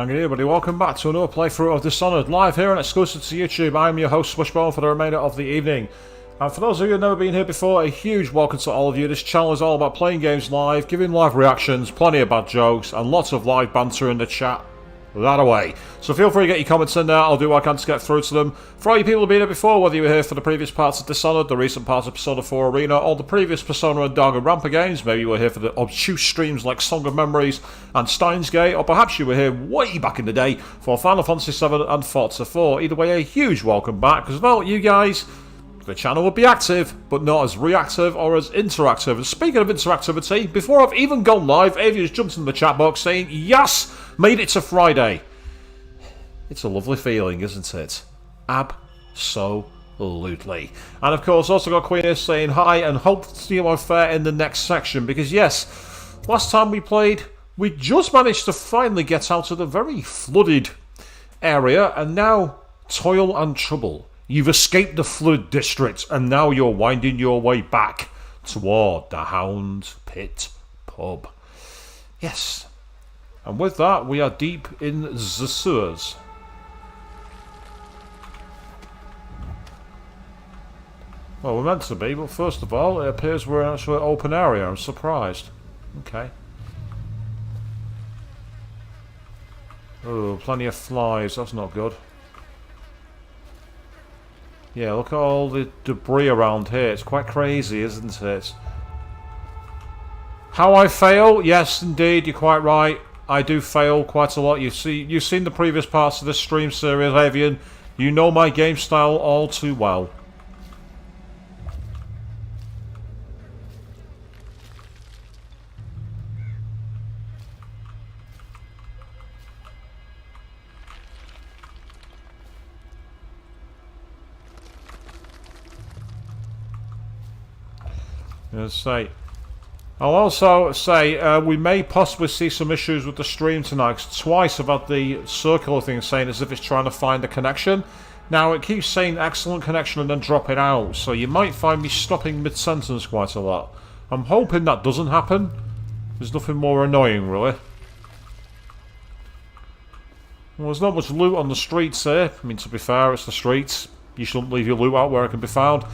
Hi everybody, welcome back to another playthrough of Dishonored, live here and exclusive to YouTube. I'm your host Swishbone for the remainder of the evening. And for those of you who have never been here before, a huge welcome to all of you. This channel is all about playing games live, giving live reactions, plenty of bad jokes, and lots of live banter in the chat. That away. So feel free to get your comments in there, I'll do what I can to get through to them. For all you people who have been here before, whether you were here for the previous parts of Dishonored, the recent parts of Persona 4 Arena, or the previous Persona and Dog and Rampa games, maybe you were here for the obtuse streams like Song of Memories and Steins Gate, or perhaps you were here way back in the day for Final Fantasy 7 and Forza 4. Either way, a huge welcome back, because without you guys, the channel would be active, but not as reactive or as interactive. And speaking of interactivity, before I've even gone live, Avian's jumped in the chat box saying, yes, made it to Friday. It's a lovely feeling, isn't it? Absolutely. And of course, also got Queen here saying hi and hope to see you fair in the next section. Because yes, last time we played, we just managed to finally get out of the very flooded area. And now, toil and trouble. You've escaped the flood district, and now you're winding your way back toward the Hound Pit pub. Yes. And with that, we are deep in the sewers. Well, we're meant to be, but first of all, it appears we're in actually an open area. I'm surprised. Okay. Oh, plenty of flies. That's not good. Yeah, look at all the debris around here. It's quite crazy, isn't it? How I fail? Yes, indeed, you're quite right. I do fail quite a lot. You've seen the previous parts of this stream series, Avian. You know my game style all too well. I'll also say we may possibly see some issues with the stream tonight, 'cause twice I've had the circular thing saying as if it's trying to find a connection. Now it keeps saying excellent connection and then dropping out, so you might find me stopping mid-sentence quite a lot. I'm hoping that doesn't happen. There's nothing more annoying, really. Well, there's not much loot on the streets here. I mean, to be fair, it's the streets. You shouldn't leave your loot out where it can be found.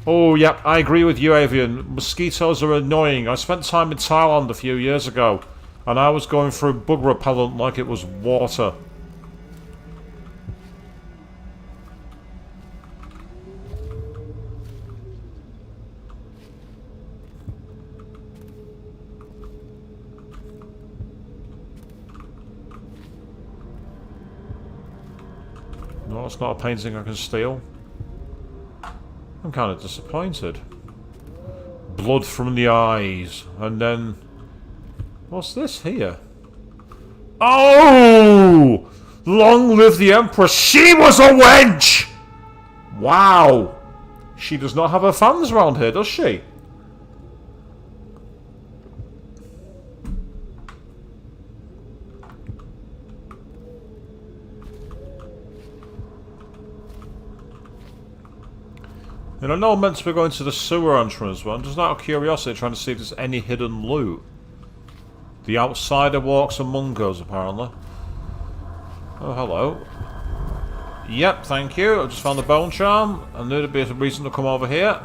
Oh, yep, I agree with you, Avian. Mosquitoes are annoying. I spent time in Thailand a few years ago, and I was going through bug repellent like it was water. No, it's not a painting I can steal. I'm kind of disappointed. Blood from the eyes. And then... what's this here? Oh! Long live the Empress! She was a wench! Wow! She does not have her fans around here, does she? And I know I'm meant to be going to the sewer entrance, but I'm just out of curiosity trying to see if there's any hidden loot. The outsider walks among us, apparently. Oh, hello. Yep, thank you. I just found the bone charm. I knew there'd be a reason to come over here.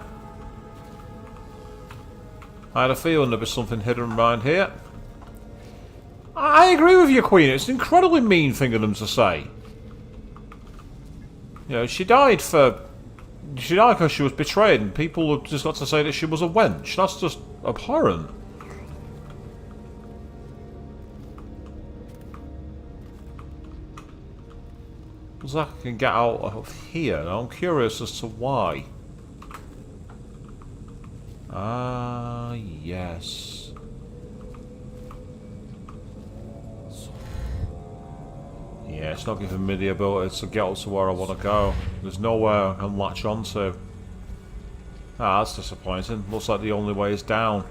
I had a feeling there'd be something hidden around here. I agree with you, Queen. It's an incredibly mean thing of them to say. You know, she died because she was betrayed, and people have just got to say that she was a wench. That's just abhorrent. Zach can get out of here. Now I'm curious as to why. Ah, yes. Yeah, it's not giving me the ability to get up to where I want to go. There's nowhere I can latch onto. Ah, that's disappointing. Looks like the only way is down.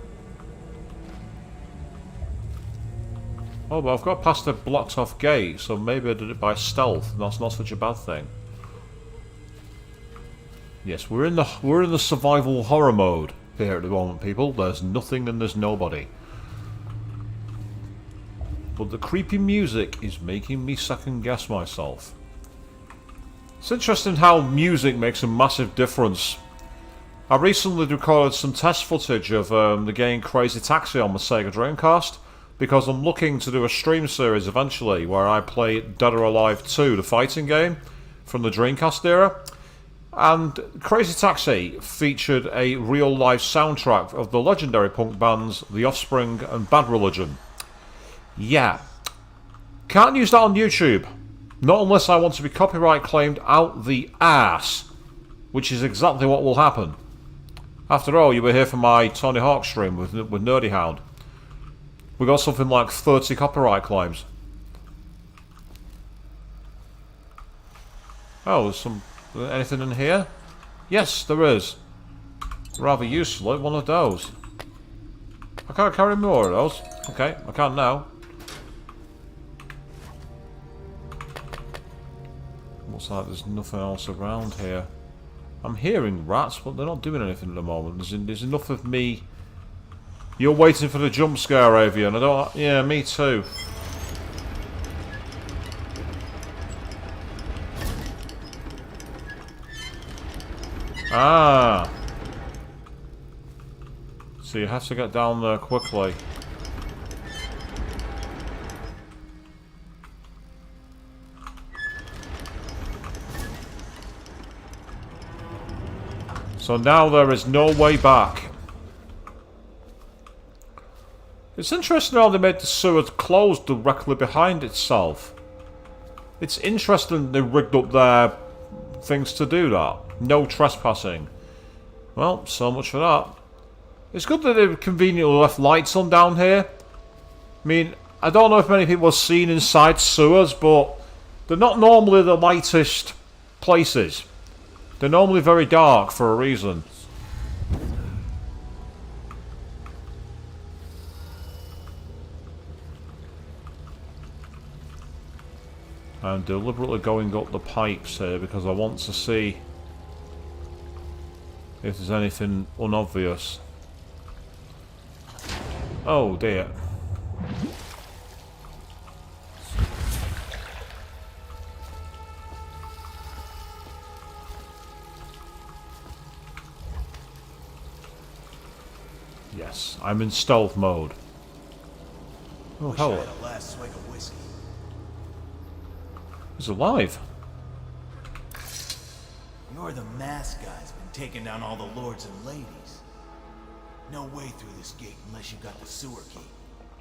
Oh, but I've got past a blocked off gate, so maybe I did it by stealth, and that's not such a bad thing. Yes, we're in the survival horror mode here at the moment, people. There's nothing and there's nobody. but the creepy music is making me second guess myself. It's interesting how music makes a massive difference. I recently recorded some test footage of the game Crazy Taxi on my Sega Dreamcast, because I'm looking to do a stream series eventually where I play Dead or Alive 2, the fighting game from the Dreamcast era. And Crazy Taxi featured a real-life soundtrack of the legendary punk bands The Offspring and Bad Religion. Yeah. Can't use that on YouTube. Not unless I want to be copyright claimed out the ass, which is exactly what will happen. After all, you were here for my Tony Hawk stream with Nerdy Hound. We got something like 30 copyright claims. Oh, there's anything in here? Yes, there is. Rather useful, one of those. I can't carry more of those. Okay, I can now. Looks like there's nothing else around here. I'm hearing rats, but they're not doing anything at the moment. There's enough of me. You're waiting for the jump scare, Avian. I don't. Yeah, me too. Ah. So you have to get down there quickly. So now there is no way back. It's interesting how they made the sewer close directly behind itself. It's interesting they rigged up their things to do that. No trespassing. Well, so much for that. It's good that they've conveniently left lights on down here. I mean, I don't know if many people have seen inside sewers, but they're not normally the lightest places. They're normally very dark for a reason. I'm deliberately going up the pipes here because I want to see if there's anything unobvious. Oh dear. Yes, I'm in stealth mode. Oh, hello. He's alive. You're the mask guy's been taking down all the lords and ladies. No way through this gate unless you got the sewer key.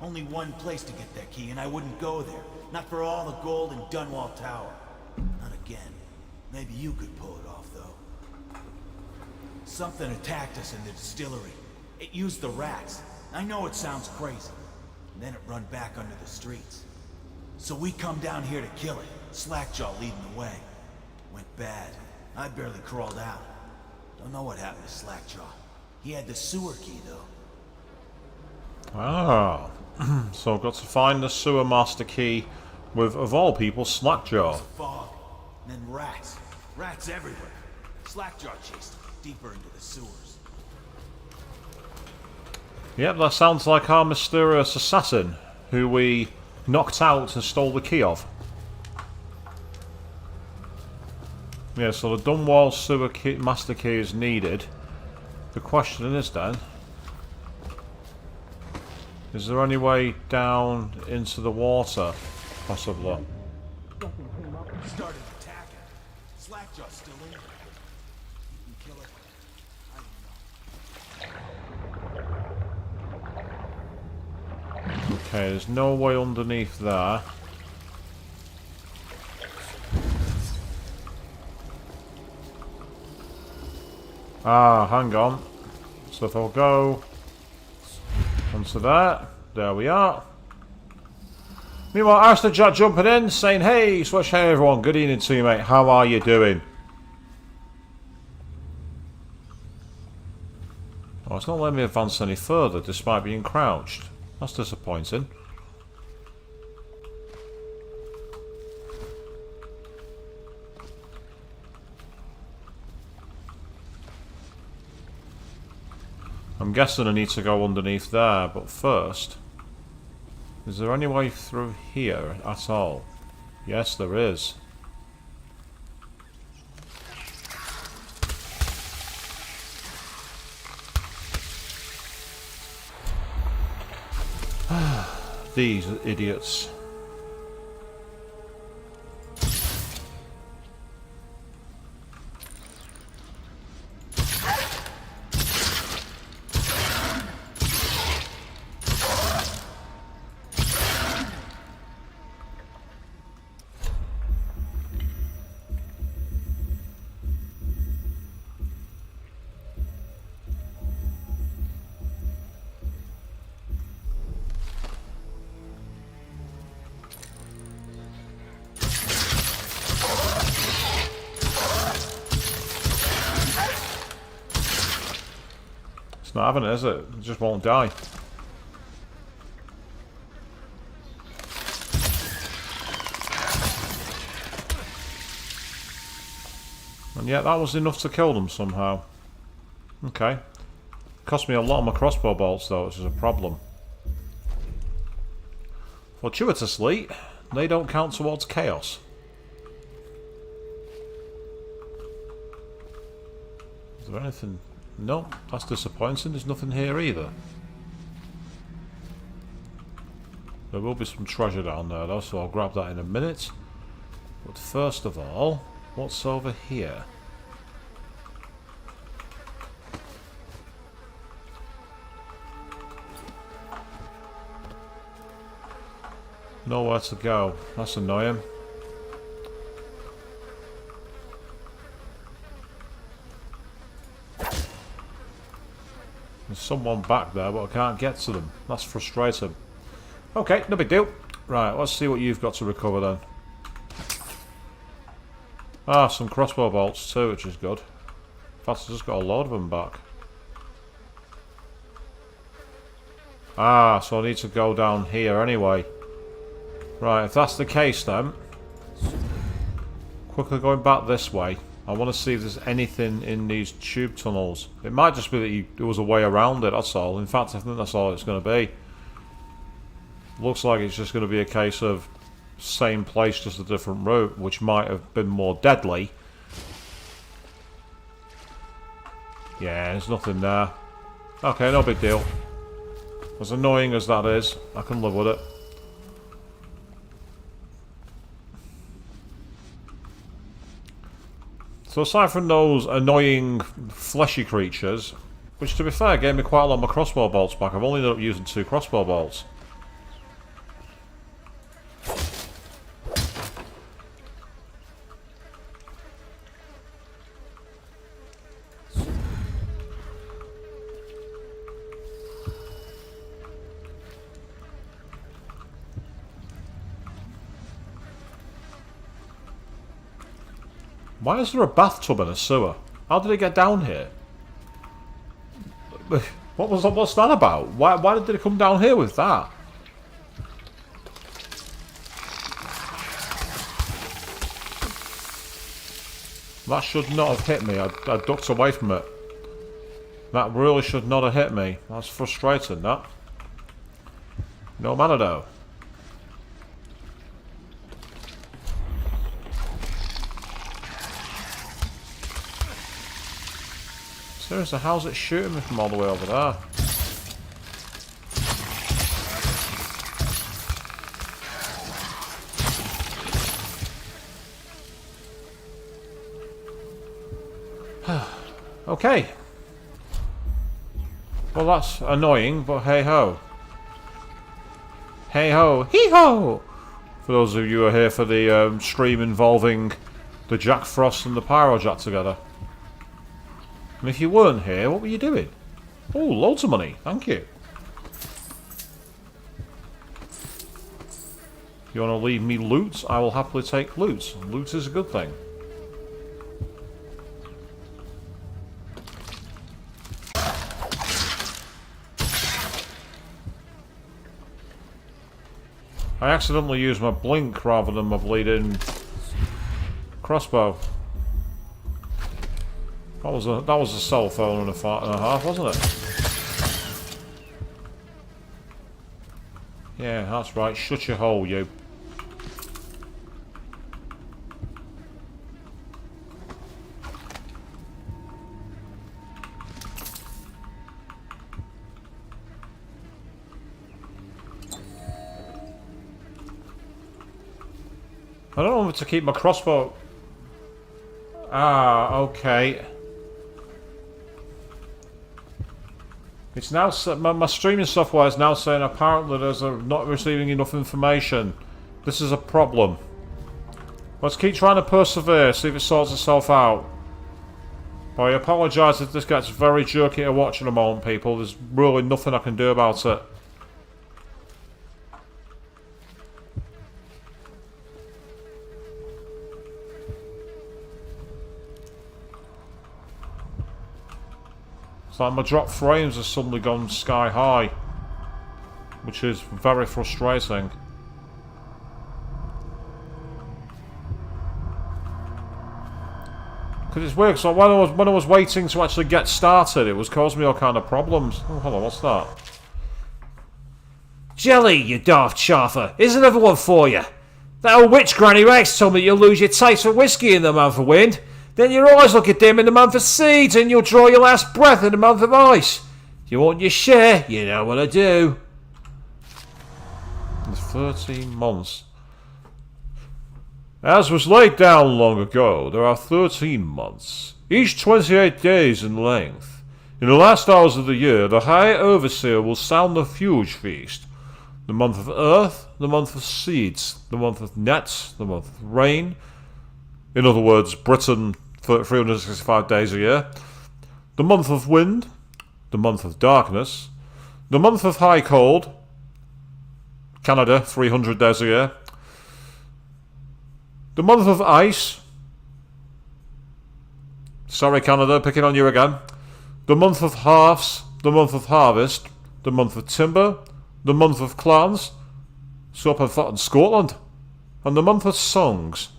Only one place to get that key, and I wouldn't go there. Not for all the gold in Dunwall Tower. Not again. Maybe you could pull it off, though. Something attacked us in the distillery. It used the rats. I know it sounds crazy. And then it run back under the streets. So we come down here to kill it. Slackjaw leading the way. Went bad. I barely crawled out. Don't know what happened to Slackjaw. He had the sewer key, though. Ah. So I've got to find the sewer master key with, of all people, Slackjaw. There's a fog. And then rats. Rats everywhere. Slackjaw chased them deeper into the sewers. Yep, that sounds like our mysterious assassin, who we knocked out and stole the key of. Yeah, so the Dunwall sewer key, master key is needed. The question is then, is there any way down into the water, possibly? Started attacking. Slackjaw's still in there. You can kill it. I don't know. Okay, there's no way underneath there. Ah, hang on. So if I'll go onto that, there we are. Meanwhile, Alistair Jack jumping in, saying, "Hey, Switch, hey everyone, good evening to you, mate. How are you doing?" Oh, it's not letting me advance any further, despite being crouched. That's disappointing. I'm guessing I need to go underneath there, but first... Is there any way through here at all? Yes, there is. These idiots. It's not having it, is it? It just won't die. And yet that was enough to kill them somehow. Okay. Cost me a lot of my crossbow bolts though, which is a problem. Fortuitously, they don't count towards chaos. Is there anything? No, that's disappointing. There's nothing here either. There will be some treasure down there though, so I'll grab that in a minute. But first of all, what's over here? Nowhere to go. That's annoying. There's someone back there, but I can't get to them. That's frustrating. Okay, no big deal. Right, let's see what you've got to recover then. Ah, some crossbow bolts too, which is good. In fact, I've just got a load of them back. Ah, so I need to go down here anyway. Right, if that's the case then, quickly going back this way. I want to see if there's anything in these tube tunnels. It might just be that there was a way around it, that's all. In fact, I think that's all it's going to be. Looks like it's just going to be a case of same place, just a different route, which might have been more deadly. Yeah, there's nothing there. Okay, no big deal. As annoying as that is, I can live with it. So aside from those annoying fleshy creatures, which to be fair gave me quite a lot of my crossbow bolts back, I've only ended up using 2 crossbow bolts. Why is there a bathtub in a sewer? How did it get down here? What's that about? Why did it come down here with that? That should not have hit me. I ducked away from it. That really should not have hit me. That's frustrating, that. No matter though. Seriously, how's it shooting me from all the way over there? Okay. Well, that's annoying, but hey ho. Hey ho, hee ho! For those of you who are here for the stream involving the Jack Frost and the Pyro Jack together. And if you weren't here, what were you doing? Oh, loads of money. Thank you. You want to leave me loot? I will happily take loot. Loot is a good thing. I accidentally used my blink rather than my bleeding crossbow. That was a cell phone and a half, wasn't it? Yeah, that's right. Shut your hole, you. I don't want to keep my crossbow. Ah, okay. It's now my streaming software is now saying apparently there's not receiving enough information. This is a problem. Let's keep trying to persevere, see if it sorts itself out. But I apologise if this gets very jerky to watch in a moment, people. There's really nothing I can do about it. It's like my drop frames have suddenly gone sky high, which is very frustrating. Because it's weird, so when I was waiting to actually get started, it was causing me all kind of problems. Oh, hold on, what's that? Jelly, you daft chaffer. Here's another one for you. That old witch Granny Rex told me you'll lose your taste for whiskey in the month of wind. Then your eyes look dim in the month of seeds, and you'll draw your last breath in the month of ice. If you want your share, you know what to do. It's 13 months. As was laid down long ago, there are 13 months, each 28 days in length. In the last hours of the year, the High Overseer will sound the huge feast. The month of Earth, the month of Seeds, the month of Nets, the month of Rain. In other words, Britain, 365 days a year. The month of Wind, the month of Darkness, the month of High Cold, Canada, 300 days a year. The month of Ice, sorry Canada, picking on you again. The month of Halves, the month of Harvest, the month of Timber, the month of Clans, so up in Scotland, and the month of Songs.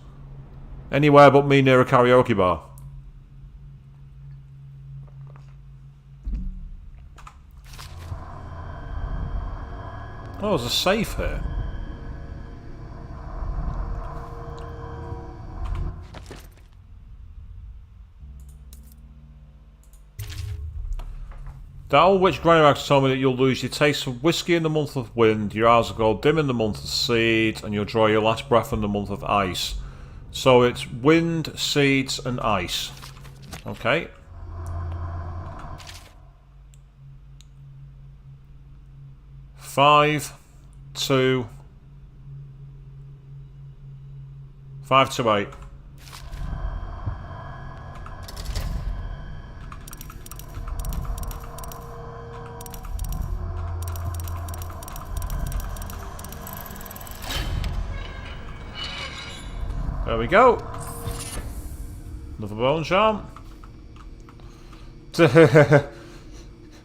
Anywhere but me near a karaoke bar. Oh, there's a safe here. That old witch Granny Rex told me that you'll lose your taste for whiskey in the month of wind, your eyes will go dim in the month of seed, and you'll draw your last breath in the month of ice. So it's wind, seeds, and ice. Okay. Five, 2, 5 to 8. There we go. Another bone charm.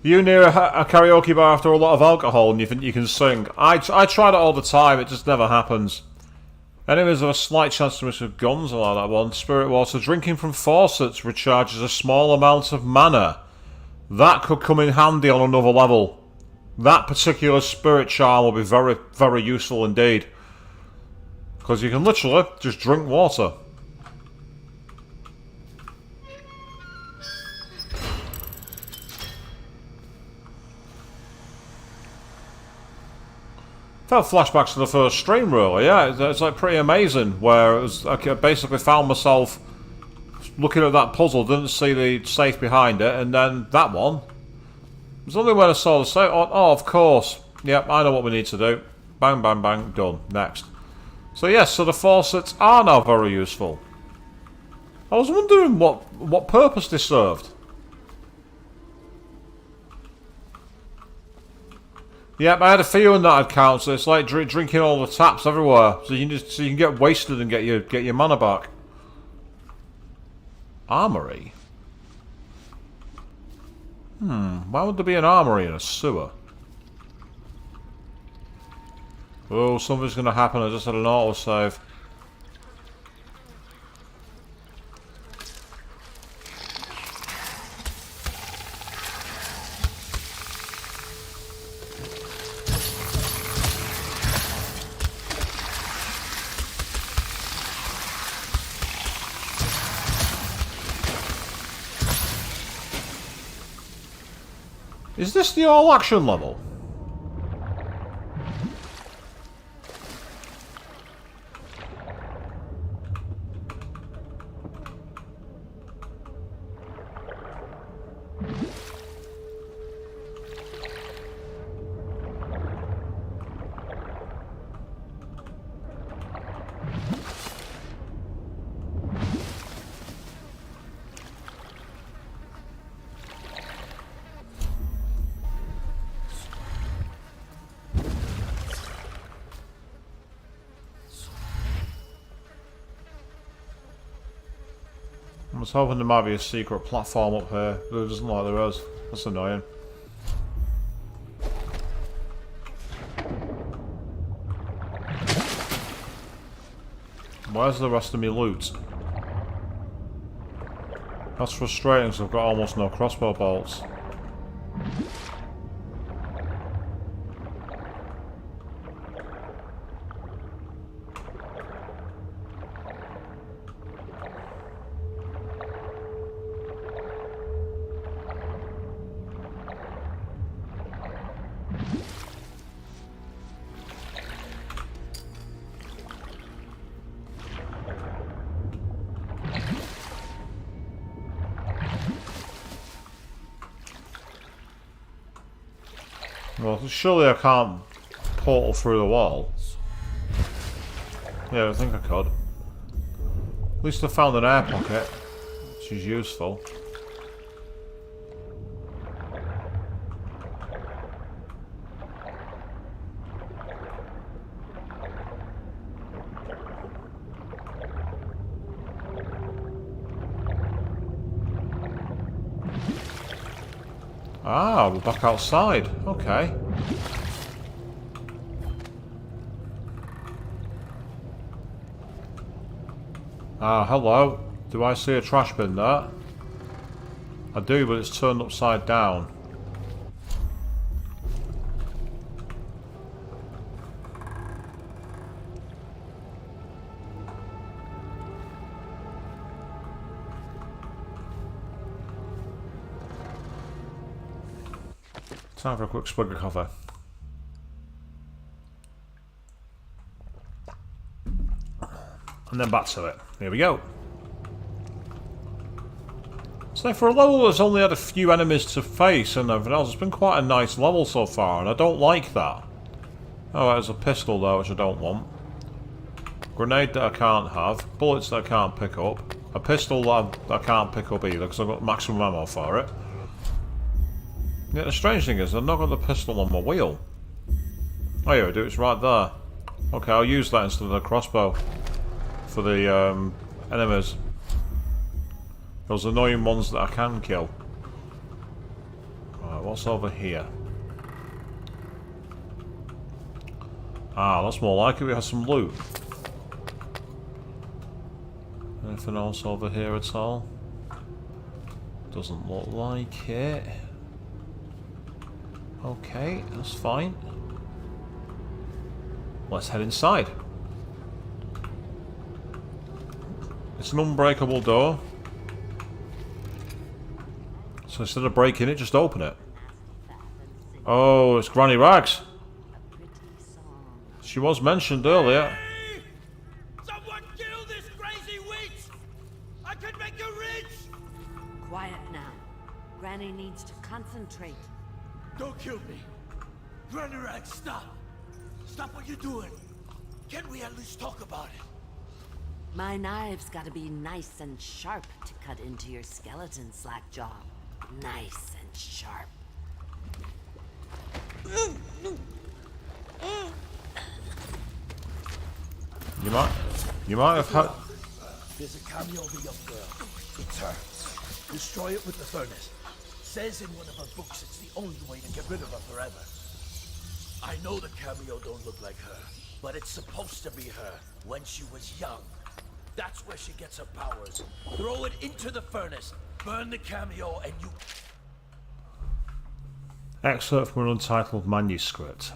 You near a karaoke bar after a lot of alcohol and you think you can sing. I try it all the time, it just never happens. Enemies have a slight chance to miss with guns, I like that one. Spirit water. Drinking from faucets recharges a small amount of mana. That could come in handy on another level. That particular spirit charm will be very, very useful indeed. Because you can literally just drink water. Felt flashbacks to the first stream, really. Yeah, it's like pretty amazing. Where it was, I basically found myself looking at that puzzle, didn't see the safe behind it, and then that one. It was only when I saw the safe. Oh, of course. Yep, I know what we need to do. Bang, bang, bang. Done. Next. So yes, so the faucets are now very useful. I was wondering what purpose they served. Yep, I had a feeling that'd count. So it's like drinking all the taps everywhere, so you can get wasted and get your mana back. Armory. Why would there be an armory in a sewer? Oh, something's going to happen. I just had an autosave. Is this the all-action level? I was hoping there might be a secret platform up here, but it doesn't look like there is. That's annoying. Where's the rest of me loot? That's frustrating because I've got almost no crossbow bolts. Well, surely I can't portal through the wall. Yeah, I think I could. At least I found an air pocket, which is useful. Ah, we're back outside. Okay. Ah, hello. Do I see a trash bin there? I do, but it's turned upside down. Time for a quick swig of coffee. And then back to it. Here we go. So for a level that's only had a few enemies to face and everything else, it's been quite a nice level so far, and I don't like that. Oh, there's a pistol though, which I don't want. Grenade that I can't have. Bullets that I can't pick up. A pistol that I can't pick up either, because I've got maximum ammo for it. Yeah, the strange thing is, I've not got the pistol on my wheel. Oh yeah, I do, it's right there. Okay, I'll use that instead of the crossbow. For the enemies. Those annoying ones that I can kill. Alright, what's over here? Ah, that's more like it, we have some loot. Anything else over here at all? Doesn't look like it. Okay, that's fine. Let's head inside. It's an unbreakable door. So instead of breaking it, just open it. Oh, it's Granny Rags. She was mentioned earlier. Hey! Someone kill this crazy witch! I could make her rich! Quiet now. Granny needs to concentrate. Don't kill me. Granny Rag, stop. Stop what you're doing. Can't we at least talk about it? My knives gotta be nice and sharp to cut into your skeleton, Slackjaw. Nice and sharp. You might have had. There's a cameo of a young girl. It's her. Destroy it with the furnace. Says in one of her books it's the only way to get rid of her forever. I know the cameo don't look like her, but it's supposed to be her when she was young. That's where she gets her powers. Throw it into the furnace, burn the cameo, and you... Excerpt from an untitled manuscript.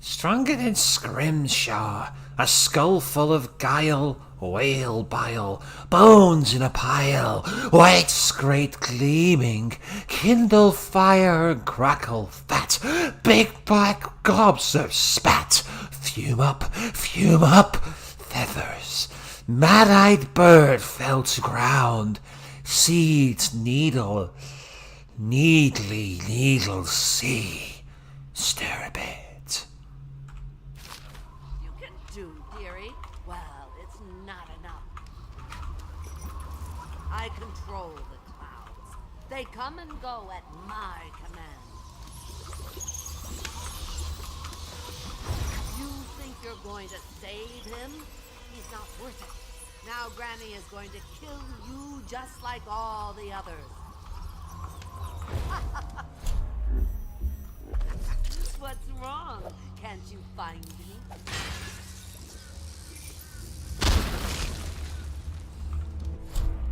Stronger than Scrimshaw, a skull full of guile, whale bile, bones in a pile, white scrate gleaming, kindle fire and crackle fat, big black gobs of spat, fume up, feathers, mad-eyed bird fell to ground, seeds needle see, stir a bit. You can do, dearie. Well, it's not enough. I control the clouds. They come and go at my command. You think you're going to save him? He's not worth it. Now Granny is going to kill you just like all the others. What's wrong? Can't you find me?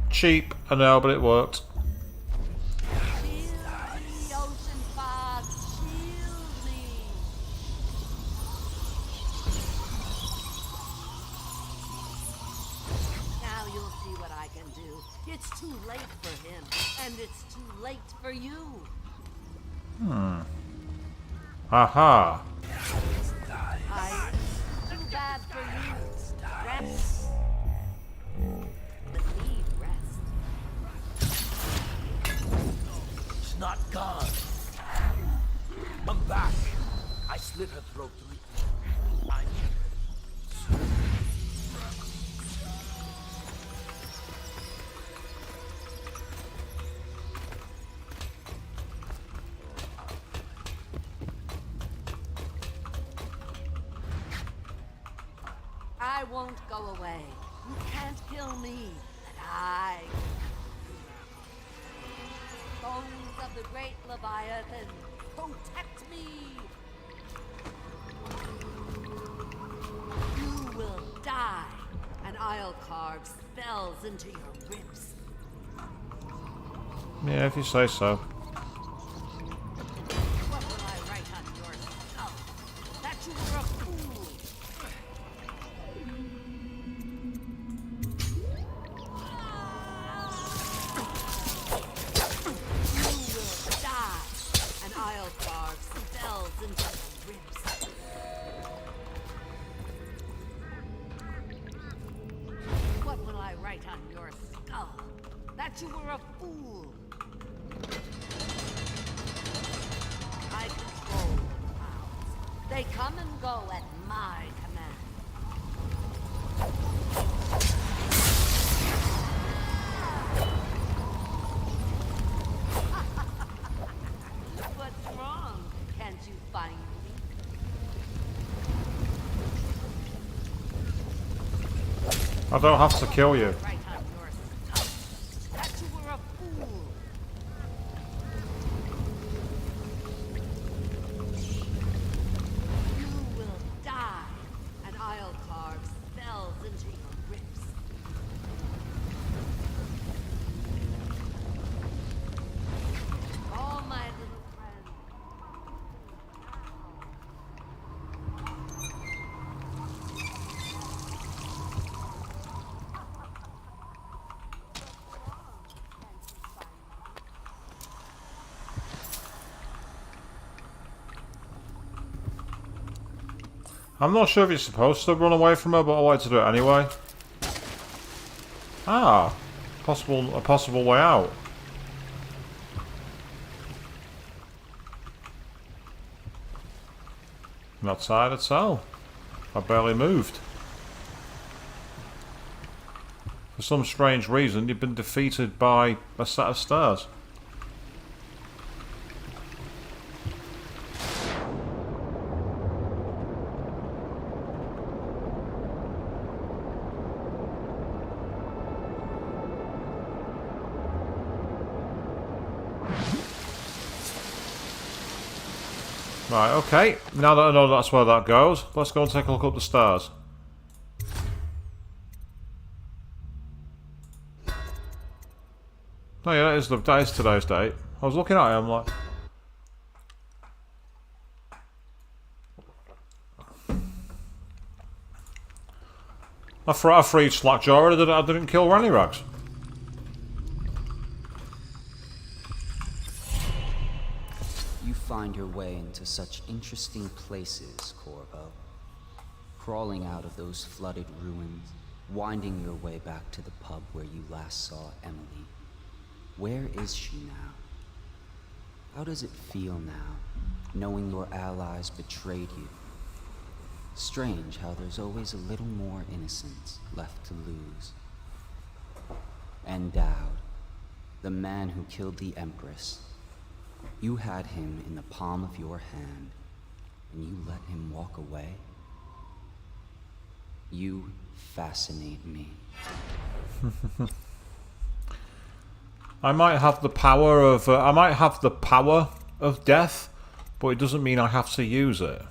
Cheap, I know, but it worked. Shield me, ocean fog, shield me. Now you'll see what I can do. It's too late for him, and it's too late for you. Aha. Too bad for you. Rest. Need rest. It's not gone. I'm back. I slit her throat to eat. I won't go away. You can't kill me, and I. Bones of the great Leviathan, protect me. You will die, and I'll carve spells into your ribs. Yeah, if you say so. What will I write on your skull? That you were a fool. Into your ribs. What will I write on your skull? That you were a fool. I control the clouds. They come and go at my command. What's wrong? Can't you find me? I don't have to kill you. Right on your skull. That you were a fool. You will die, and I'll carve spells into your ribs. All my little friends. I'm not sure if you're supposed to run away from her, but I wanted to do it anyway. Ah, a possible way out. Not tired at all. I barely moved. For some strange reason, you've been defeated by a set of stars. Right, okay. Now that I know that's where that goes, let's go and take a look up the stars. Oh yeah, that is today's date. I was looking at it, I'm like... I freed Slackjaw, I didn't kill Ranny Rags. You find your way into such interesting places, Corvo. Crawling out of those flooded ruins, winding your way back to the pub where you last saw Emily. Where is she now? How does it feel now, knowing your allies betrayed you? Strange how there's always a little more innocence left to lose. And Dowd, the man who killed the Empress. You had him in the palm of your hand, and you let him walk away? You fascinate me. I might have the power of death, but it doesn't mean I have to use it.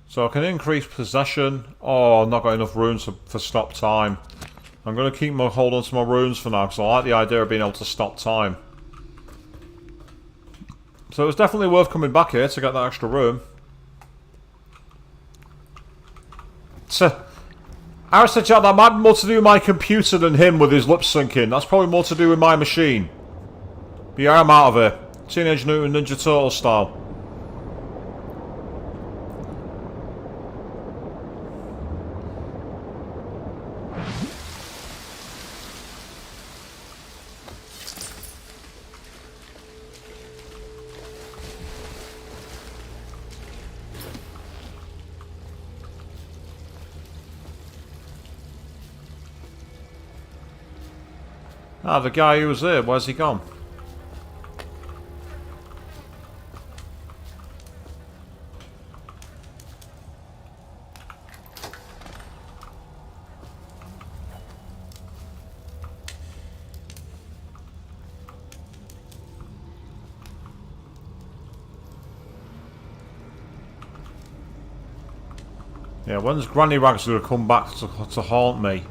So I can increase possession. Oh, I've not got enough runes for stop time. I'm going to keep hold on to my runes for now because I like the idea of being able to stop time. So it's definitely worth coming back here to get that extra room. So, Aristide Jack, that might be more to do with my computer than him with his lip syncing. That's probably more to do with my machine. But yeah, I'm out of here. Teenage Mutant Ninja Turtle style. Ah, the guy who was there, where's he gone? Yeah, when's Granny Rags going to come back to haunt me?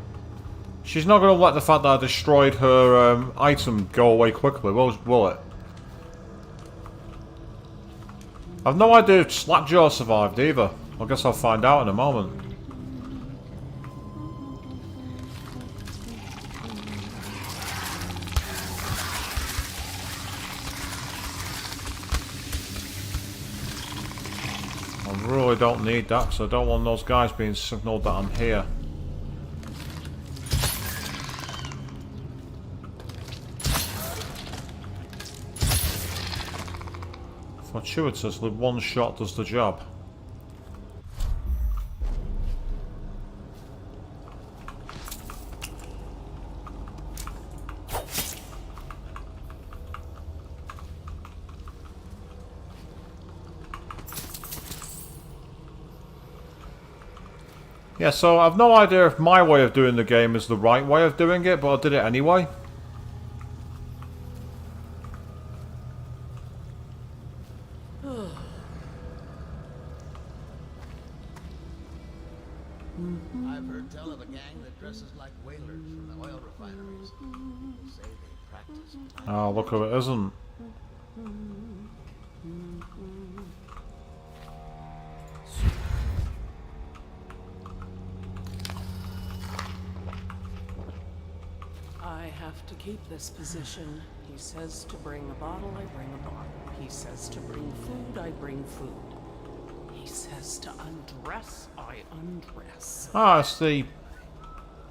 She's not going to let the fact that I destroyed her item go away quickly, will it? I've no idea if Slackjaw survived either. I guess I'll find out in a moment. I really don't need that because I don't want those guys being signalled that I'm here. Fortuitously, one shot does the job. Yeah, so I've no idea if my way of doing the game is the right way of doing it, but I did it anyway. I've heard tell of a gang that dresses like whalers from the oil refineries. Say they practice. Oh, look who it isn't. I have to keep this position. He says to bring a bottle, I bring a bottle. He says to bring food, I bring food. He says to undress, I undress. Ah, it's the...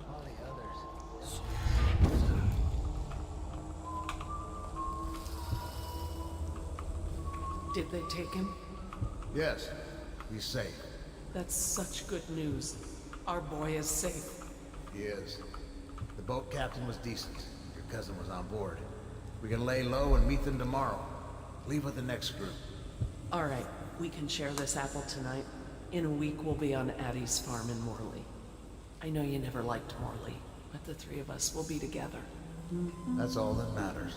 All the others. Did they take him? Yes, he's safe. That's such good news. Our boy is safe. He is. The boat captain was decent. Your cousin was on board. We can lay low and meet them tomorrow. Leave with the next group. All right, we can share this apple tonight. In a week, we'll be on Addie's farm in Morley. I know you never liked Morley, but the three of us will be together. That's all that matters.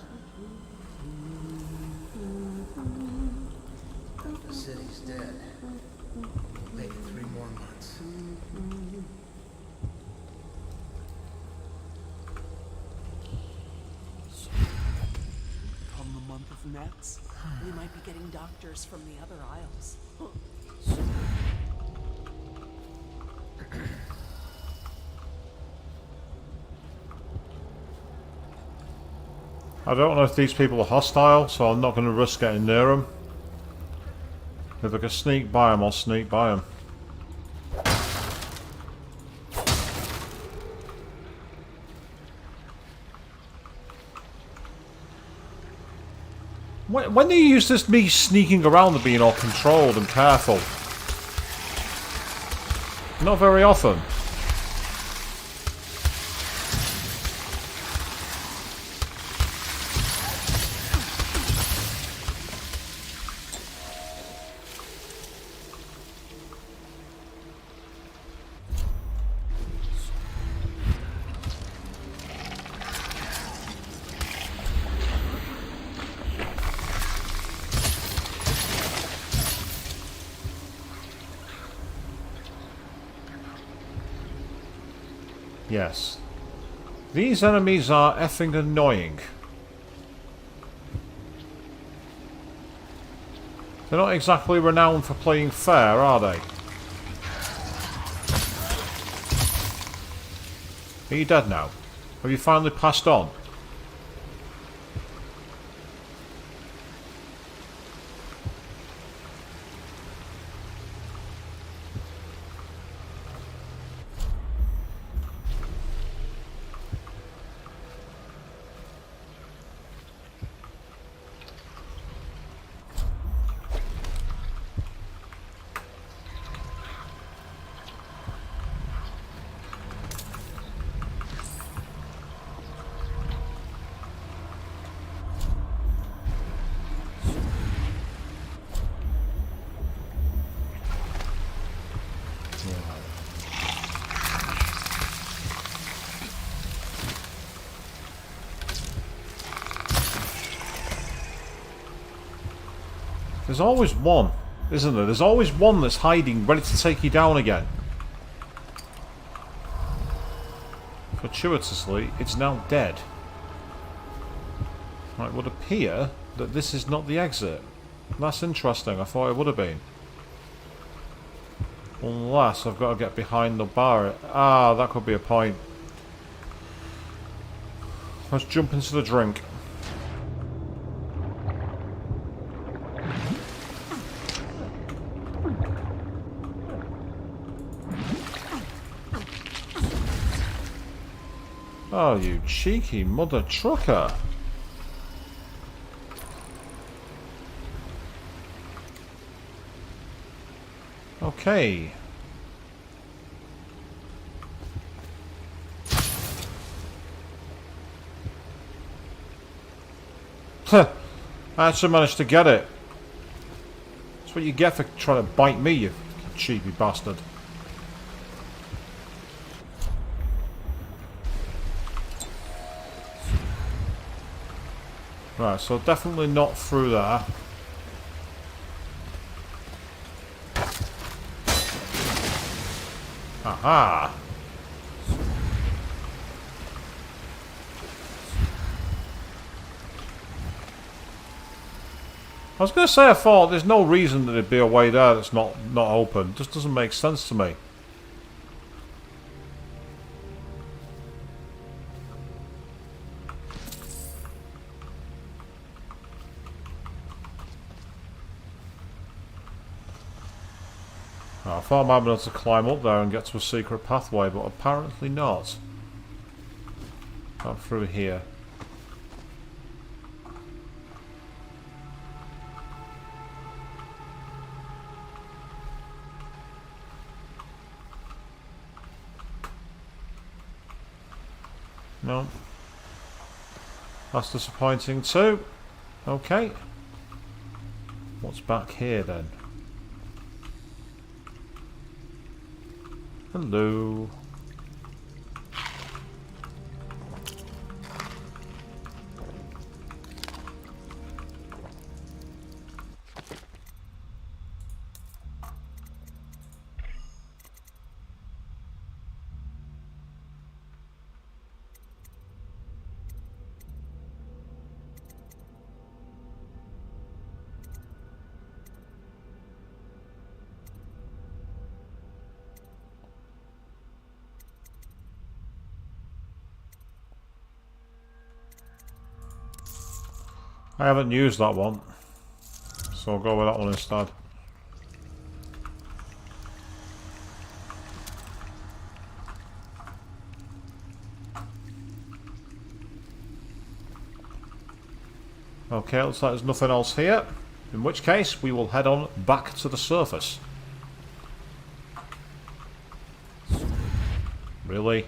The city's dead. Maybe 3 more months. Come the month of Nets, we might be getting doctors from the other isles. I don't know if these people are hostile, so I'm not going to risk getting near them. If I can sneak by them, I'll sneak by them. When do you use this me sneaking around and being all controlled and careful? Not very often. Yes. These enemies are effing annoying. They're not exactly renowned for playing fair, are they? Are you dead now? Have you finally passed on? There's always one, isn't there? There's always one that's hiding, ready to take you down again. Fortuitously, it's now dead. Right, it would appear that this is not the exit. That's interesting, I thought it would have been. Unless I've got to get behind the bar. Ah, that could be a point. Let's jump into the drink. Oh, you cheeky mother trucker. Okay. I actually managed to get it. That's what you get for trying to bite me, you cheeky bastard. Right, so definitely not through there. Aha! I was going to say I thought there's no reason that there'd be a way there that's not open. It just doesn't make sense to me. I thought I might be able to climb up there and get to a secret pathway, but apparently not. Not through here. No. That's disappointing too. Okay. What's back here then? Hello. I haven't used that one, so I'll go with that one instead. Okay, looks like there's nothing else here. In which case, we will head on back to the surface. Really?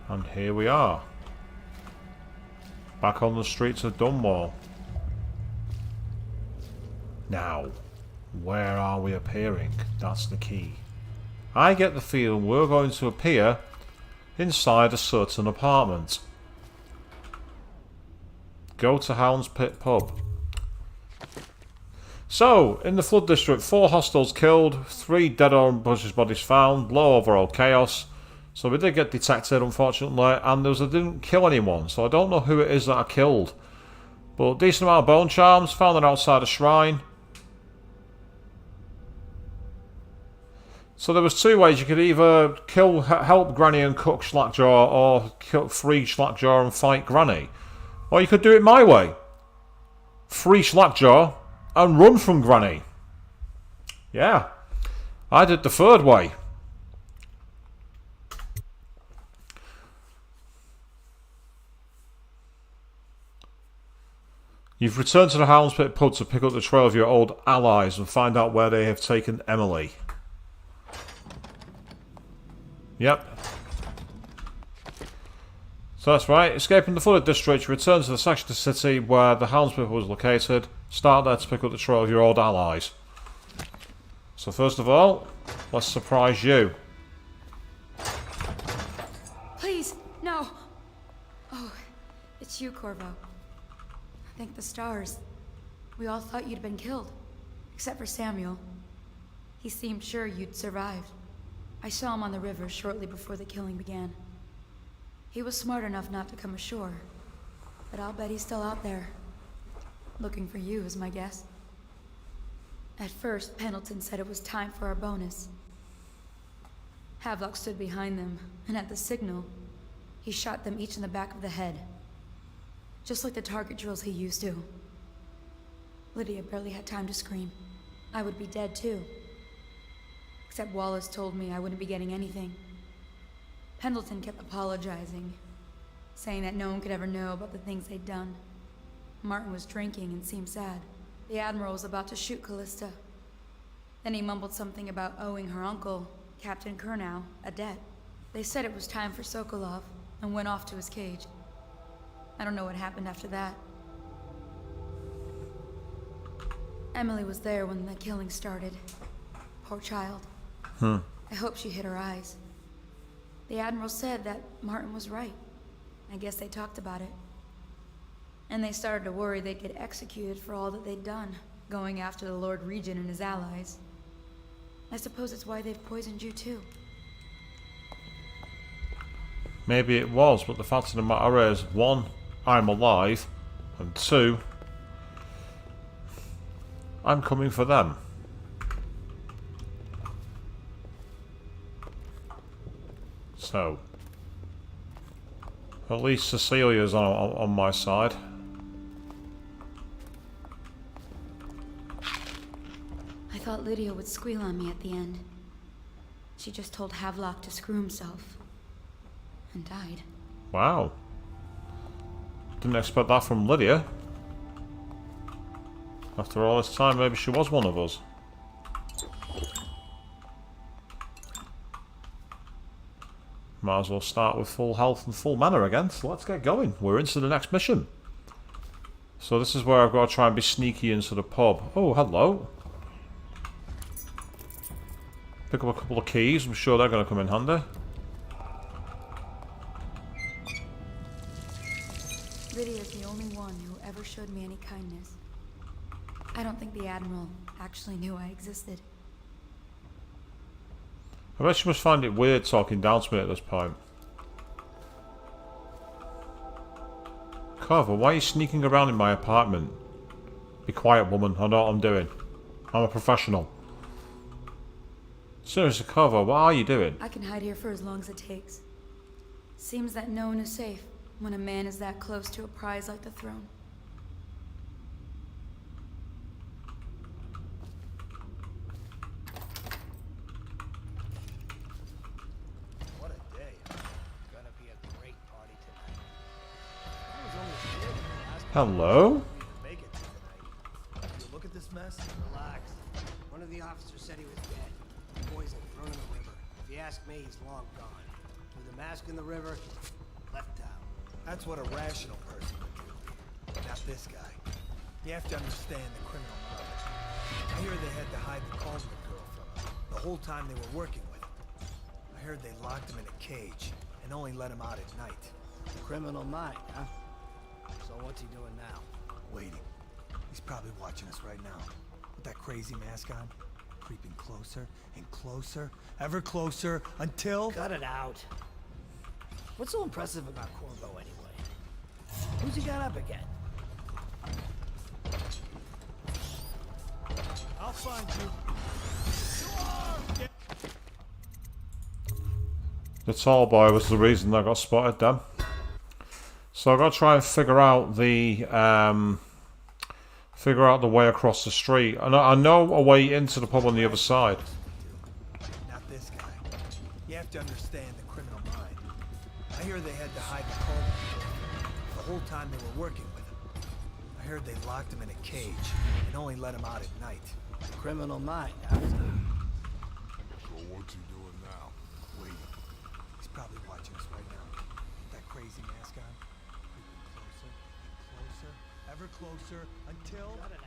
And here we are. Back on the streets of Dunwall. Now, where are we appearing? That's the key. I get the feeling we're going to appear inside a certain apartment. Go to Hound's Pit Pub. So, in the Flood District, 4 hostiles killed, 3 dead or unconscious bodies found, low overall chaos. So we did get detected, unfortunately, and I didn't kill anyone, so I don't know who it is that I killed. But decent amount of bone charms, found them outside a shrine. So there was 2 ways. You could either help Granny and cook Slackjaw, or free Slackjaw and fight Granny. Or you could do it my way. Free Slackjaw and run from Granny. Yeah. I did the 3rd way. You've returned to the Hound's Pit Pub to pick up the trail of your old allies and find out where they have taken Emily. Yep. So that's right. Escaping the flooded district, return to the section of the city where the Hound's Pit was located. Start there to pick up the trail of your old allies. So first of all, let's surprise you. Please, no. Oh, it's you, Corvo. Thank the stars. We all thought you'd been killed. Except for Samuel. He seemed sure you'd survived. I saw him on the river shortly before the killing began. He was smart enough not to come ashore. But I'll bet he's still out there. Looking for you is my guess. At first, Pendleton said it was time for our bonus. Havelock stood behind them, and at the signal, he shot them each in the back of the head. Just like the target drills he used to. Lydia barely had time to scream. I would be dead too. Except Wallace told me I wouldn't be getting anything. Pendleton kept apologizing, saying that no one could ever know about the things they'd done. Martin was drinking and seemed sad. The Admiral was about to shoot Callista. Then he mumbled something about owing her uncle, Captain Kurnow, a debt. They said it was time for Sokolov, and went off to his cage. I don't know what happened after that. Emily was there when the killing started. Poor child. I hope she hid her eyes. The Admiral said that Martin was right. I guess they talked about it. And they started to worry they'd get executed for all that they'd done, going after the Lord Regent and his allies. I suppose it's why they've poisoned you too. Maybe it was, but the fact of the matter is, 1, I'm alive, and 2, I'm coming for them. So, at least Cecilia's on my side. I thought Lydia would squeal on me at the end. She just told Havelock to screw himself. And died. Wow. Didn't expect that from Lydia. After all this time, maybe she was one of us. Might as well start with full health and full mana again, so let's get going. We're into the next mission. So this is where I've got to try and be sneaky into the pub. Oh, hello. Pick up a couple of keys, I'm sure they're going to come in handy. Lydia's the only one who ever showed me any kindness. I don't think the Admiral actually knew I existed. I bet she must find it weird talking down to me at this point. Corvo, why are you sneaking around in my apartment? Be quiet, woman. I know what I'm doing. I'm a professional. Seriously, Corvo, what are you doing? I can hide here for as long as it takes. Seems that no one is safe when a man is that close to a prize like the throne. What a day. Gonna be a great party tonight. I was only a kid when the last Hello? make it to tonight. You look at this mess? Relax. One of the officers said he was dead. Poisoned, thrown in the river. If you ask me, he's long gone. With the mask in the river, left town. That's what a rational person would do. Not this guy. You have to understand the criminal mind. I hear they had to hide the Corvo girl from him the whole time they were working with him. I heard they locked him in a cage and only let him out at night. Criminal mind, huh? So what's he doing now? Waiting. He's probably watching us right now. With that crazy mask on. Creeping closer and closer, ever closer, until... Cut it out. What's so impressive about Corvo anyway? Who's he got up again? I'll find you. The tall boy was the reason I got spotted then. So I've got to try and figure out the way across the street. I know a way into the pub on the other side. Not this guy. You have to understand the criminal mind. I hear they had to hide the Corvo the whole time they were working with him. I heard they locked him in a cage and only let him out at night. Criminal mind, huh? So what's he doing now? Waiting. He's probably watching us right now. With that crazy mask on. Creeping closer and closer, ever closer, until... Cut it out.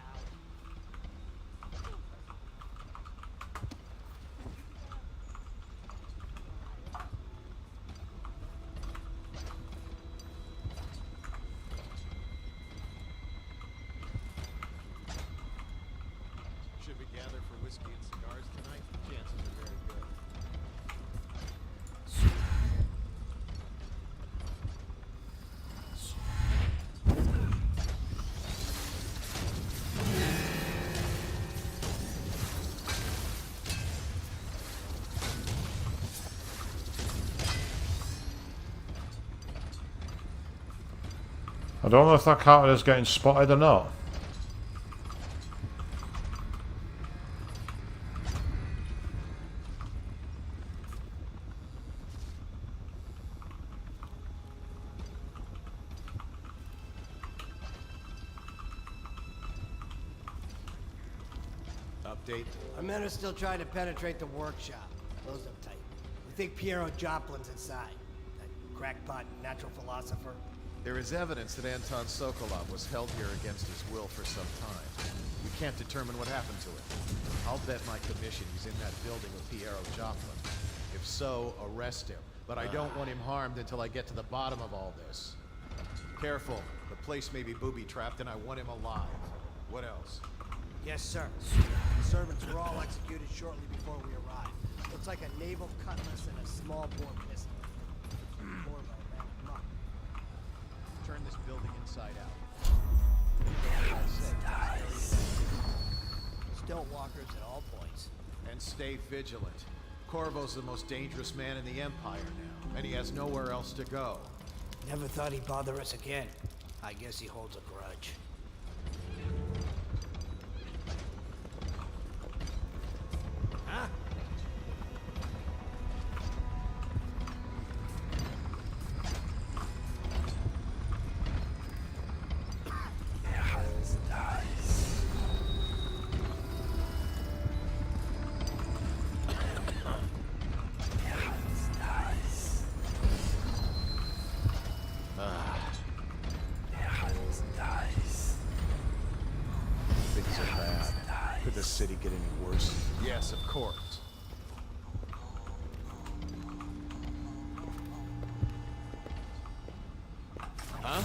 Should we gather for whiskey and cigars tonight? Chances are very good. I don't know if that counted as getting spotted or not. Update. Our men are still trying to penetrate the workshop. Closed up tight. We think Piero Joplin's inside. That crackpot natural philosopher. There is evidence that Anton Sokolov was held here against his will for some time. We can't determine what happened to him. I'll bet my commission he's in that building with Piero Joplin. If so, arrest him. But I don't want him harmed until I get to the bottom of all this. Careful. The place may be booby-trapped and I want him alive. What else? Yes, sir. The servants were all executed shortly before we arrived. Looks like a naval cutlass and a small bore pistol. Corvo ran amok. Turn this building inside out. Stonewalkers at all points. And stay vigilant. Corvo's the most dangerous man in the Empire now, and he has nowhere else to go. Never thought he'd bother us again. I guess he holds a grudge. Huh? Things are bad. Could the city get any worse? Yes, of course. Huh?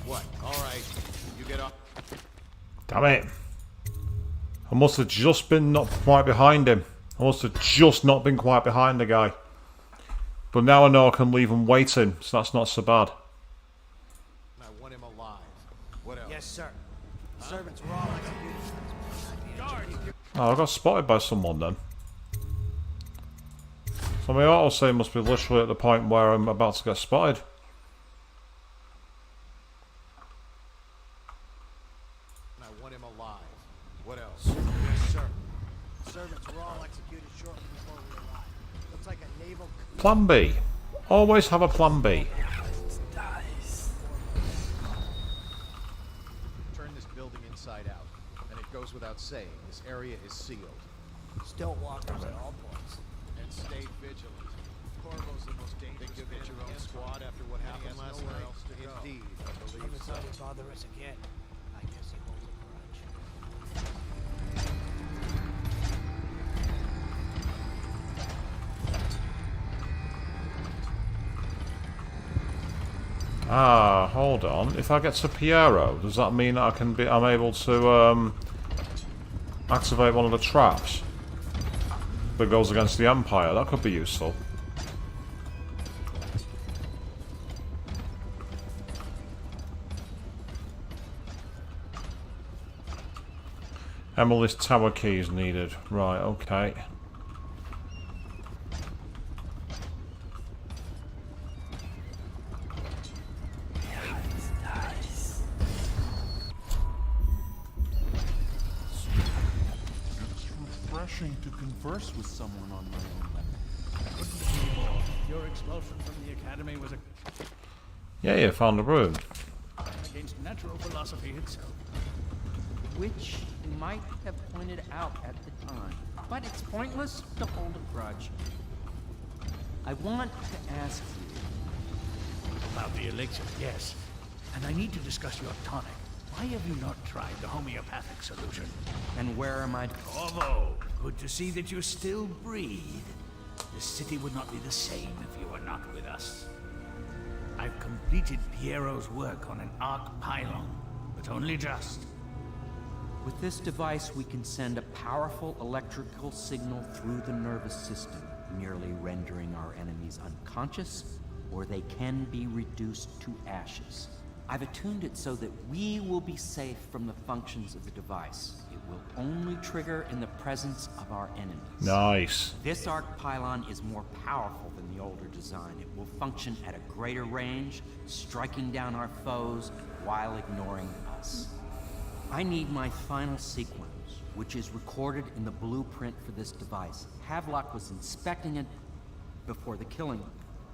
What? All right. You get up. Damn it. I must have just been not quite behind him. I must have just not been quite behind the guy. But now I know I can leave him waiting, so that's not so bad. I want him alive. What else? Yes, sir. The servants were all executed. Oh, I got spotted by someone then. So my autosave must be literally at the point where I'm about to get spotted. I want him alive. What else? Yes, sir. Servants were all executed shortly before we arrived. Looks like a naval... Plan B. Always have a plan B. Turn this building inside out. And it goes without saying, this area is sealed. Still walkers at all points. And stay vigilant. Corvo's the most dangerous. Think you'll get your own squad after what happened last night? Indeed, I believe so. If he bother us again, I guess he holds a grudge. Ah, hold on. If I get to Piero, does that mean I'm able to activate one of the traps that goes against the Empire? That could be useful. Emily's tower key is needed. Right, okay. To converse with someone on my own level. Couldn't agree more. Your expulsion from the academy was a Yeah, you found the room. against natural philosophy itself. Which you might have pointed out at the time. But it's pointless to hold a grudge. I want to ask you. About the elixir, yes. And I need to discuss your tonic. Why have you not tried the homeopathic solution? And where am I? Corvo, good to see that you still breathe. The city would not be the same if you were not with us. I've completed Piero's work on an Arc Pylon, but only just. With this device, we can send a powerful electrical signal through the nervous system, merely rendering our enemies unconscious, or they can be reduced to ashes. I've attuned it so that we will be safe from the functions of the device. It will only trigger in the presence of our enemies. Nice. This Arc Pylon is more powerful than the older design. It will function at a greater range, striking down our foes while ignoring us. I need my final sequence, which is recorded in the blueprint for this device. Havelock was inspecting it before the killing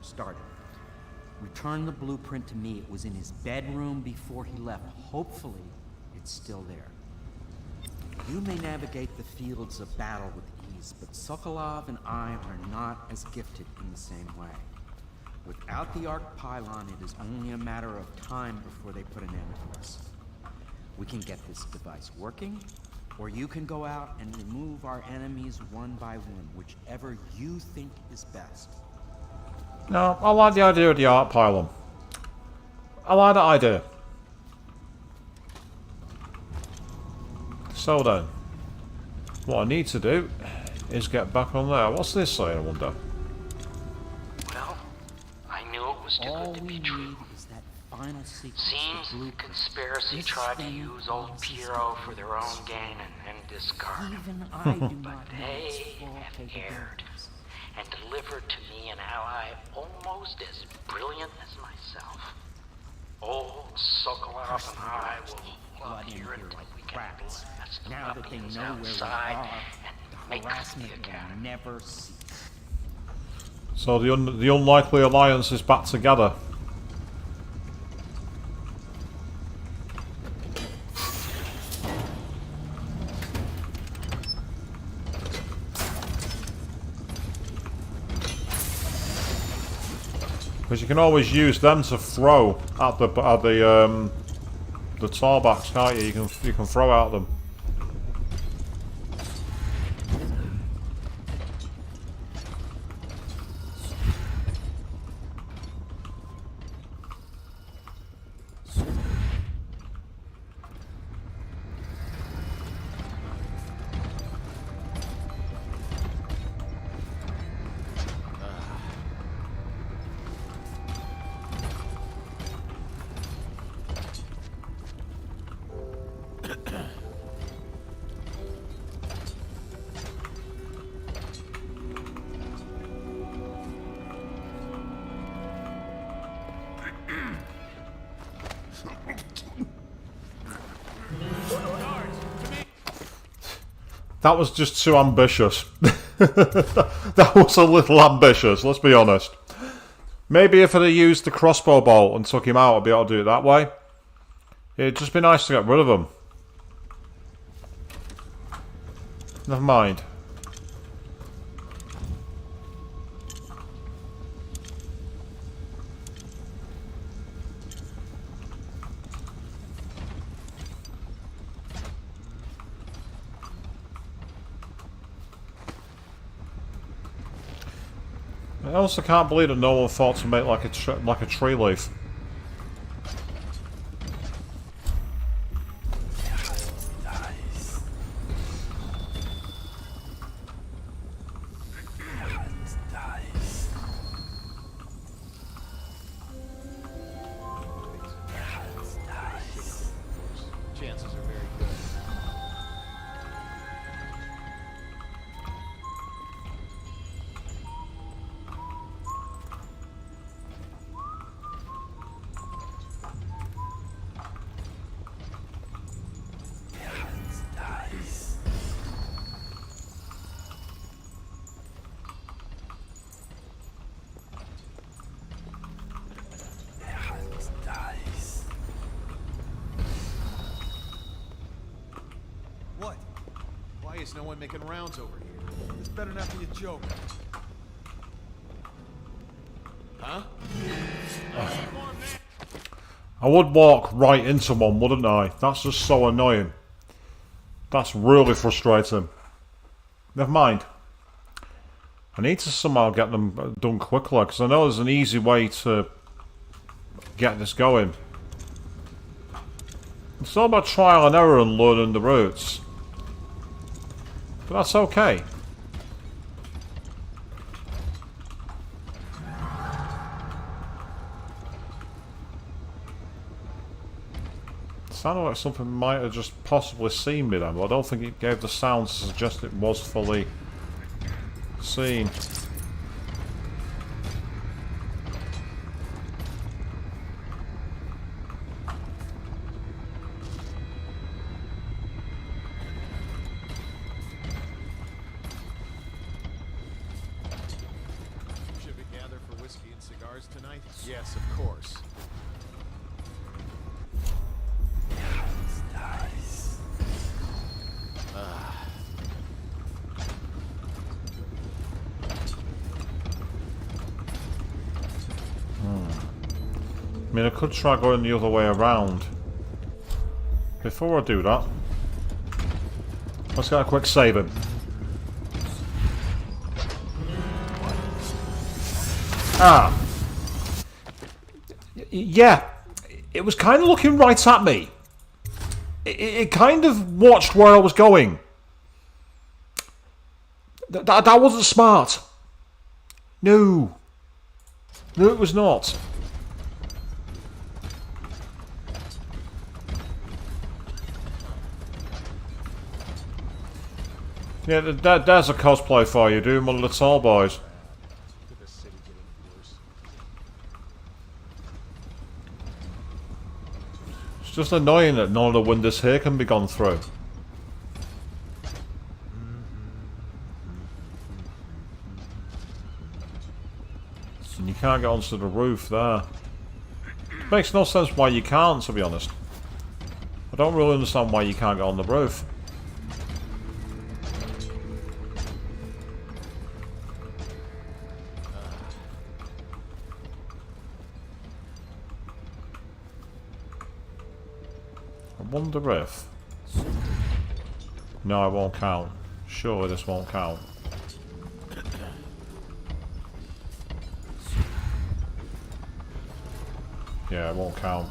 started. Return the blueprint to me. It was in his bedroom before he left. Hopefully, it's still there. You may navigate the fields of battle with ease, but Sokolov and I are not as gifted in the same way. Without the Arc Pylon, it is only a matter of time before they put an end to us. We can get this device working, or you can go out and remove our enemies one by one, whichever you think is best. No, I like the idea of the Arc Pylon. I like that idea. So then, what I need to do is get back on there. What's this saying, I wonder? Well, I knew it was too All good to we be true. need is that final sequence. Seems the the blueprint. conspiracy This tried to thing use old is Piero for their own gain and discard him. Even I do But not know its they full have erred capabilities. and delivered to me an ally almost as brilliant as myself. Old Sokolov and I will hold out here until we can blast the Now that they puppies know where we outside are, and the make harassment the will academy. never cease. So the unlikely alliance is back together. Because you can always use them to throw at the tallbacks, can't you? You can throw at them. That was just too ambitious. That was a little ambitious, let's be honest. Maybe if I'd have used the crossbow bolt and took him out, I'd be able to do it that way. It'd just be nice to get rid of him. Never mind. I also can't believe that no one thought to make like a tree leaf. Chances are very good. What? Why is no one making rounds over here? This better not be a joke. Huh? I would walk right into one, wouldn't I? That's just so annoying. That's really frustrating. Never mind. I need to somehow get them done quickly, because I know there's an easy way to get this going. It's all about trial and error and learning the routes. But that's okay. It sounded like something might have just possibly seen me then, but I don't think it gave the sound to suggest it was fully seen. Should we gather for whiskey and cigars tonight? Yes, of course. I mean, I could try going the other way around. Before I do that, let's get a quick saving. Ah. Yeah, it was kind of looking right at me. It kind of watched where I was going. That wasn't smart. No. No, it was not. Yeah, there's a cosplay for you, doing one of the tall boys. It's just annoying that none of the windows here can be gone through. And you can't get onto the roof there. Makes no sense why you can't, to be honest. I don't really understand why you can't get on the roof. I wonder if... No, it won't count. Surely this won't count. Yeah, it won't count.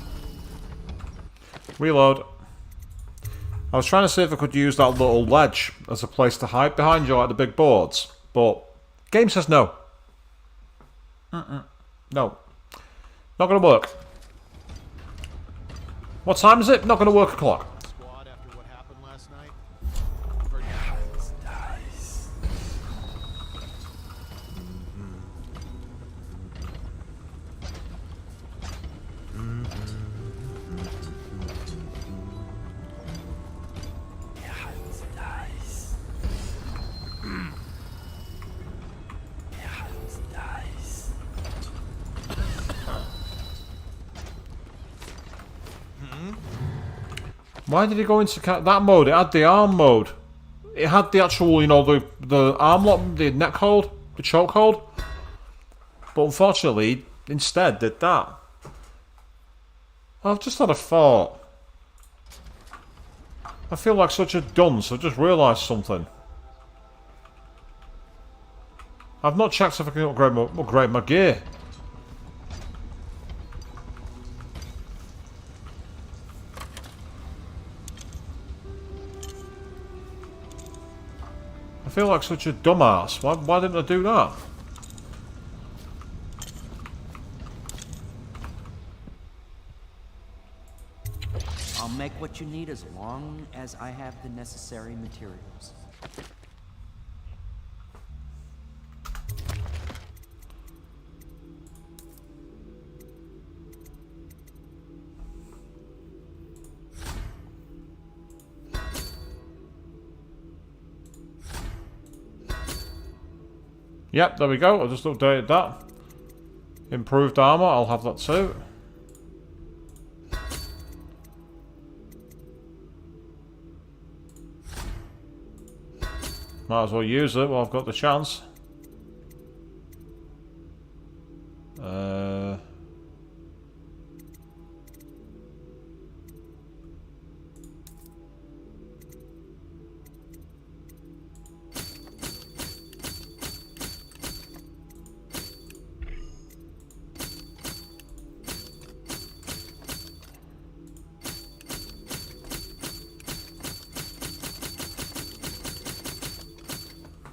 Reload. I was trying to see if I could use that little ledge as a place to hide behind you like the big boards, but game says no. No. Not gonna work. What time is it? Not gonna work a clock. Squad after what happened last night? Why did he go into that mode? It had the arm mode. It had the actual, you know, the arm lock, the neck hold, the choke hold. But unfortunately, instead did that. I've just had a thought. I feel like such a dunce. I've just realised something. I've not checked if I can upgrade my gear. I feel like such a dumbass. Why didn't I do that? I'll make what you need as long as I have the necessary materials. Yep, there we go. I just updated that. Improved armor, I'll have that too. Might as well use it while I've got the chance.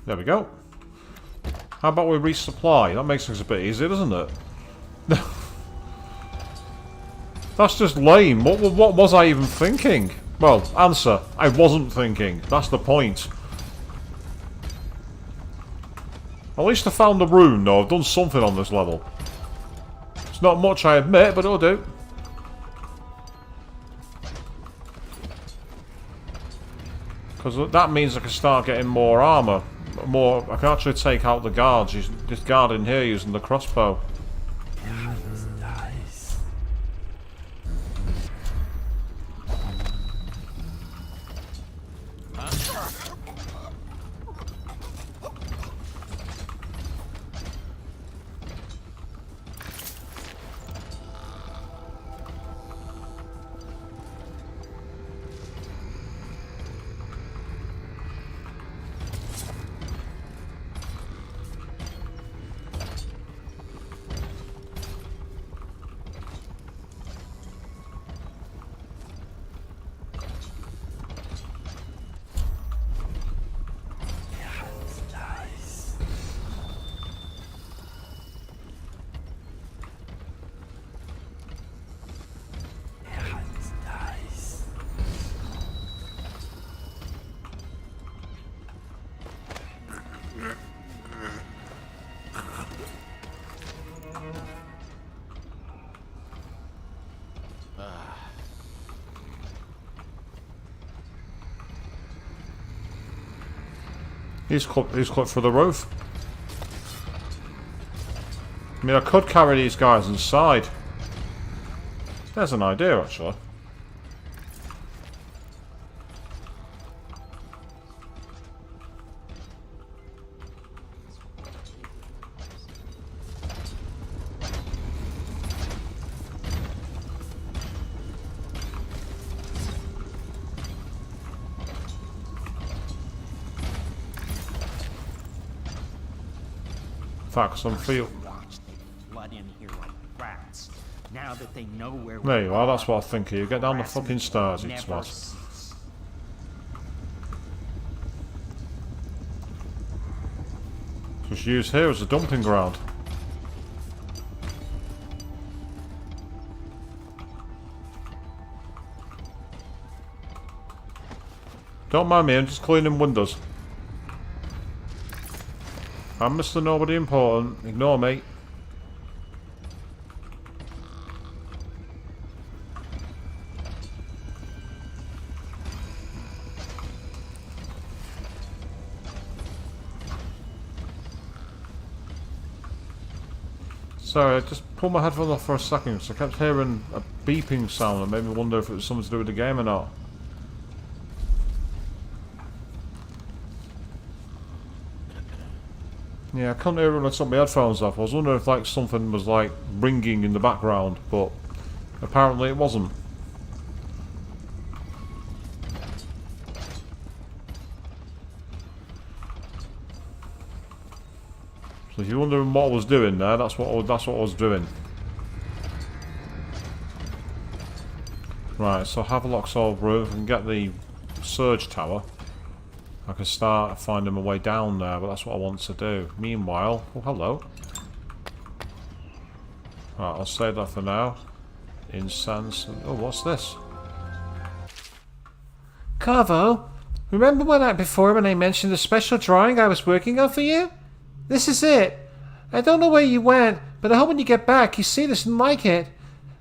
There we go. How about we resupply? That makes things a bit easier, doesn't it? That's just lame. What was I even thinking? Well, answer. I wasn't thinking. That's the point. At least I found the rune, though. I've done something on this level. It's not much, I admit, but it'll do. Because that means I can start getting more armour. I can actually take out the guards. This guard in here using the crossbow. He's clipped for the roof. I mean, I could carry these guys inside. There's an idea, actually. Facts on field. There you are, that's what I think of you. Get down the fucking stairs, you twat. Just use here as a dumping ground. Don't mind me, I'm just cleaning windows. I'm Mr. Nobody Important. Ignore me. Sorry, I just pulled my headphones off for a second because I kept hearing beeping sound that made me wonder if it was something to do with the game or not. Yeah, I couldn't hear it when I took my headphones off. I was wondering if like something was like ringing in the background, but apparently it wasn't. So if you're wondering what I was doing there, that's what I was doing. Right, so Havelock's Old Roof and get the Surge Tower. I can start finding my way down there, but that's what I want to do. Meanwhile, oh hello. Right, I'll save that for now. Incense. Oh, what's this? Corvo, remember one night before when I mentioned the special drawing I was working on for you? This is it. I don't know where you went, but I hope when you get back you see this and like it.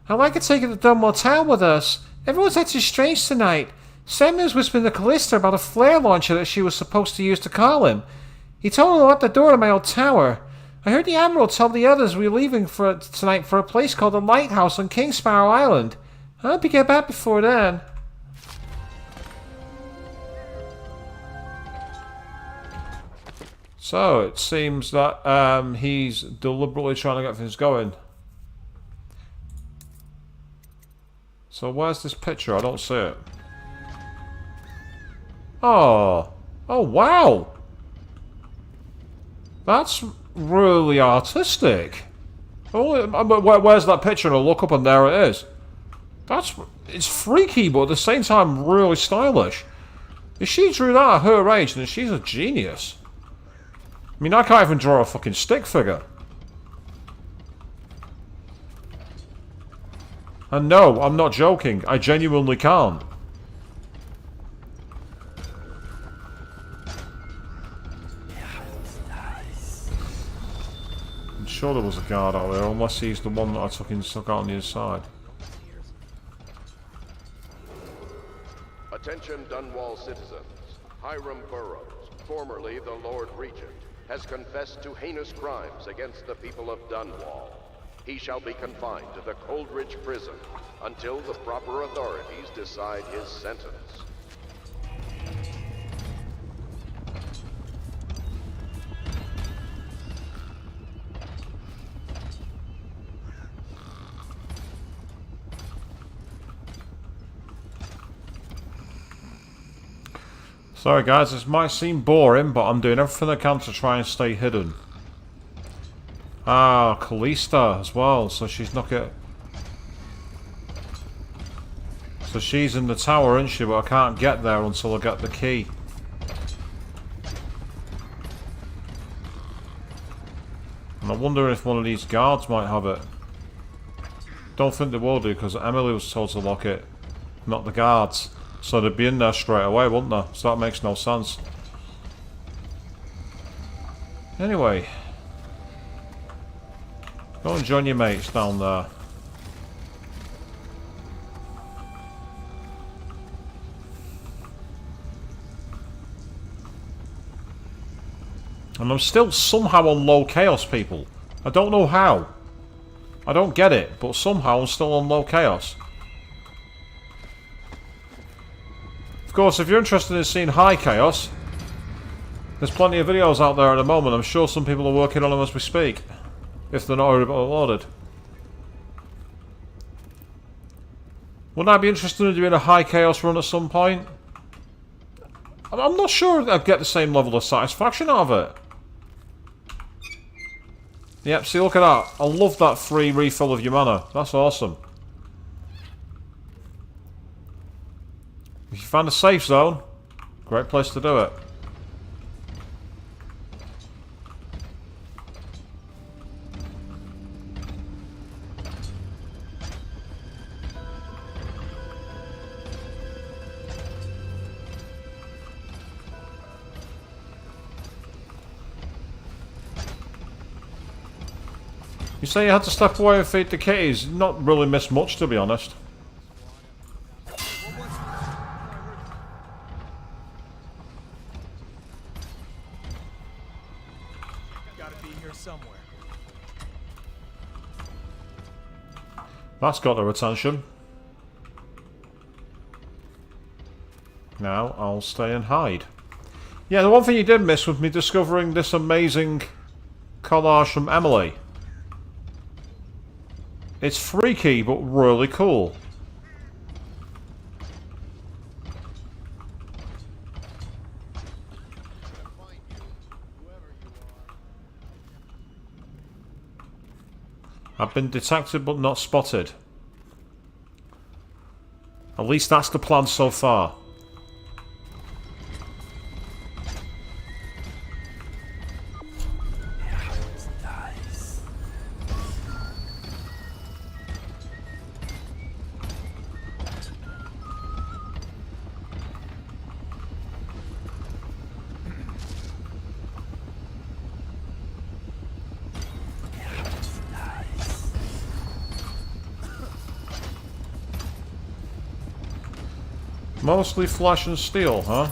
I'd like to take it to Dunwall Town with us. Everyone's acting strange tonight. Samuel's whispering to Callista about a flare launcher that she was supposed to use to call him. He told her to lock the door to my old tower. I heard the Admiral tell the others we were leaving tonight for a place called the Lighthouse on King Sparrow Island. I hope you get back before then. So, it seems that he's deliberately trying to get things going. So where's this picture? I don't see it. Oh. Oh, wow. That's really artistic. Oh, where's that picture? And I'll look up and there it is. It's freaky, but at the same time really stylish. If she drew that at her age, then she's a genius. I mean, I can't even draw a fucking stick figure. And no, I'm not joking. I genuinely can't. I'm sure there was a guard out there, unless he's the one that I took out on the inside. Attention Dunwall citizens. Hiram Burroughs, formerly the Lord Regent, has confessed to heinous crimes against the people of Dunwall. He shall be confined to the Coldridge prison until the proper authorities decide his sentence. Sorry guys, this might seem boring, but I'm doing everything I can to try and stay hidden. Ah, Callista as well, so she's not get... So she's in the tower, isn't she? But I can't get there until I get the key. And I wonder if one of these guards might have it. Don't think they will do, because Emily was told to lock it, not the guards. So they'd be in there straight away, wouldn't they? So that makes no sense. Anyway. Go and join your mates down there. And I'm still somehow on low chaos, people. I don't know how. I don't get it, but somehow I'm still on low chaos. Of course, if you're interested in seeing high chaos, there's plenty of videos out there at the moment. I'm sure some people are working on them as we speak, if they're not already uploaded. Wouldn't I be interested in doing a high chaos run at some point? I'm not sure I'd get the same level of satisfaction out of it. Yep, see, look at that. I love that free refill of your mana. That's awesome. If you find a safe zone, great place to do it. You say you had to step away and feed the kitties. Not really missed much, to be honest. That's got their attention. Now I'll stay and hide. Yeah, the one thing you did miss was me discovering this amazing collage from Emily. It's freaky, but really cool. I've been detected but not spotted. At least that's the plan so far. Mostly flesh and steel, huh?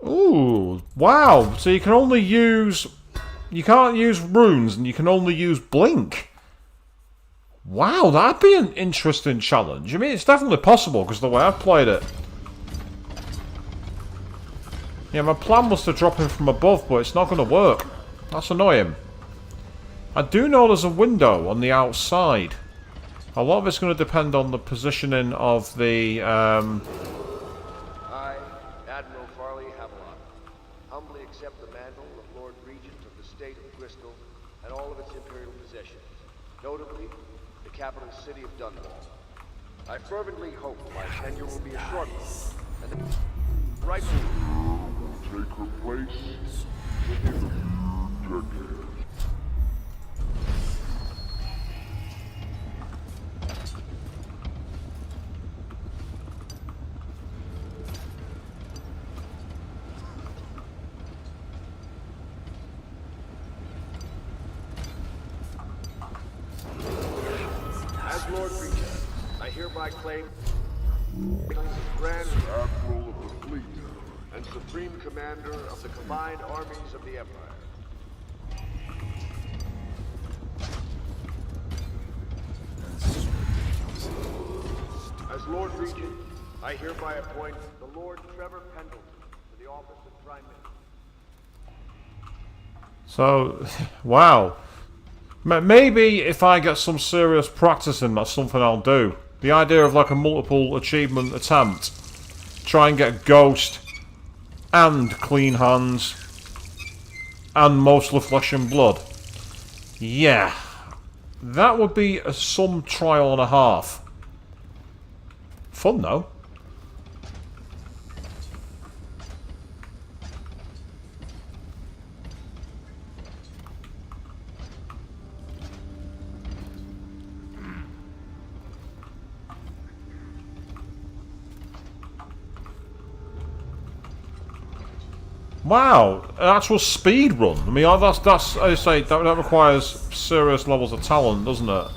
Ooh, wow. So you can only use... You can't use runes and you can only use blink. Wow, that'd be an interesting challenge. I mean, it's definitely possible because the way I've played it. Yeah, my plan was to drop him from above, but it's not going to work. That's annoying. I do know there's a window on the outside. A lot of it's going to depend on the positioning of the... I, Admiral Farley Havelock, humbly accept the mantle of Lord Regent of the State of Bristol and all of its imperial possessions, notably the capital city of Dunwall. I fervently hope my tenure will be a short one, and the right take her place within a few decades. As Lord Regent, I hereby claim Grand Admiral of the Fleet and Supreme Commander of the combined armies of the Empire. As Lord Regent, I hereby appoint the Lord Trevor Pendleton to the office of Prime Minister. So, wow. Maybe if I get some serious practice in, that's something I'll do. The idea of like a multiple achievement attempt. Try and get Ghost and Clean Hands and mostly Flesh and Blood. Yeah. That would be some trial and a half. Fun though. Wow, an actual speed run. I mean, that's as I say, that requires serious levels of talent, doesn't it?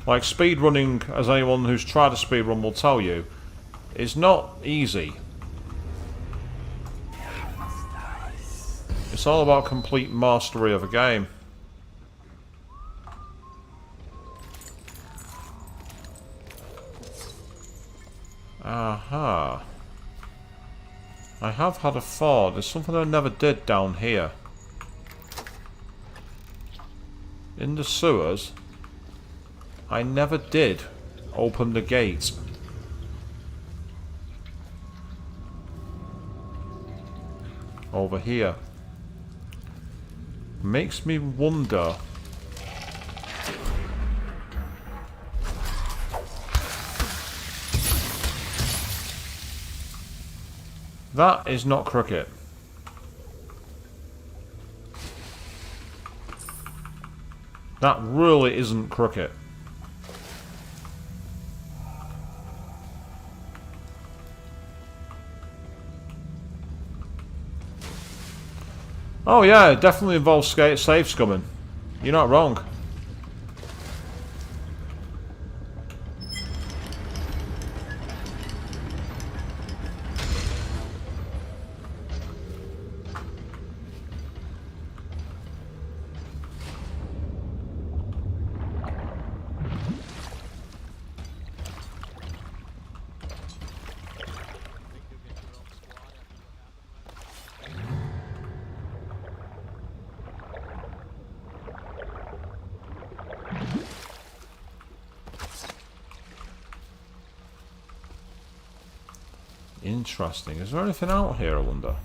Like, speed running, as anyone who's tried a speed run will tell you, is not easy. It's all about complete mastery of a game. Aha. I have had a thought. There's something I never did down here. In the sewers, I never did open the gate. Over here. Makes me wonder. That is not cricket. That really isn't crooked. Oh yeah, it definitely involves safe scumming. You're not wrong. Interesting. Is there anything out here, I wonder?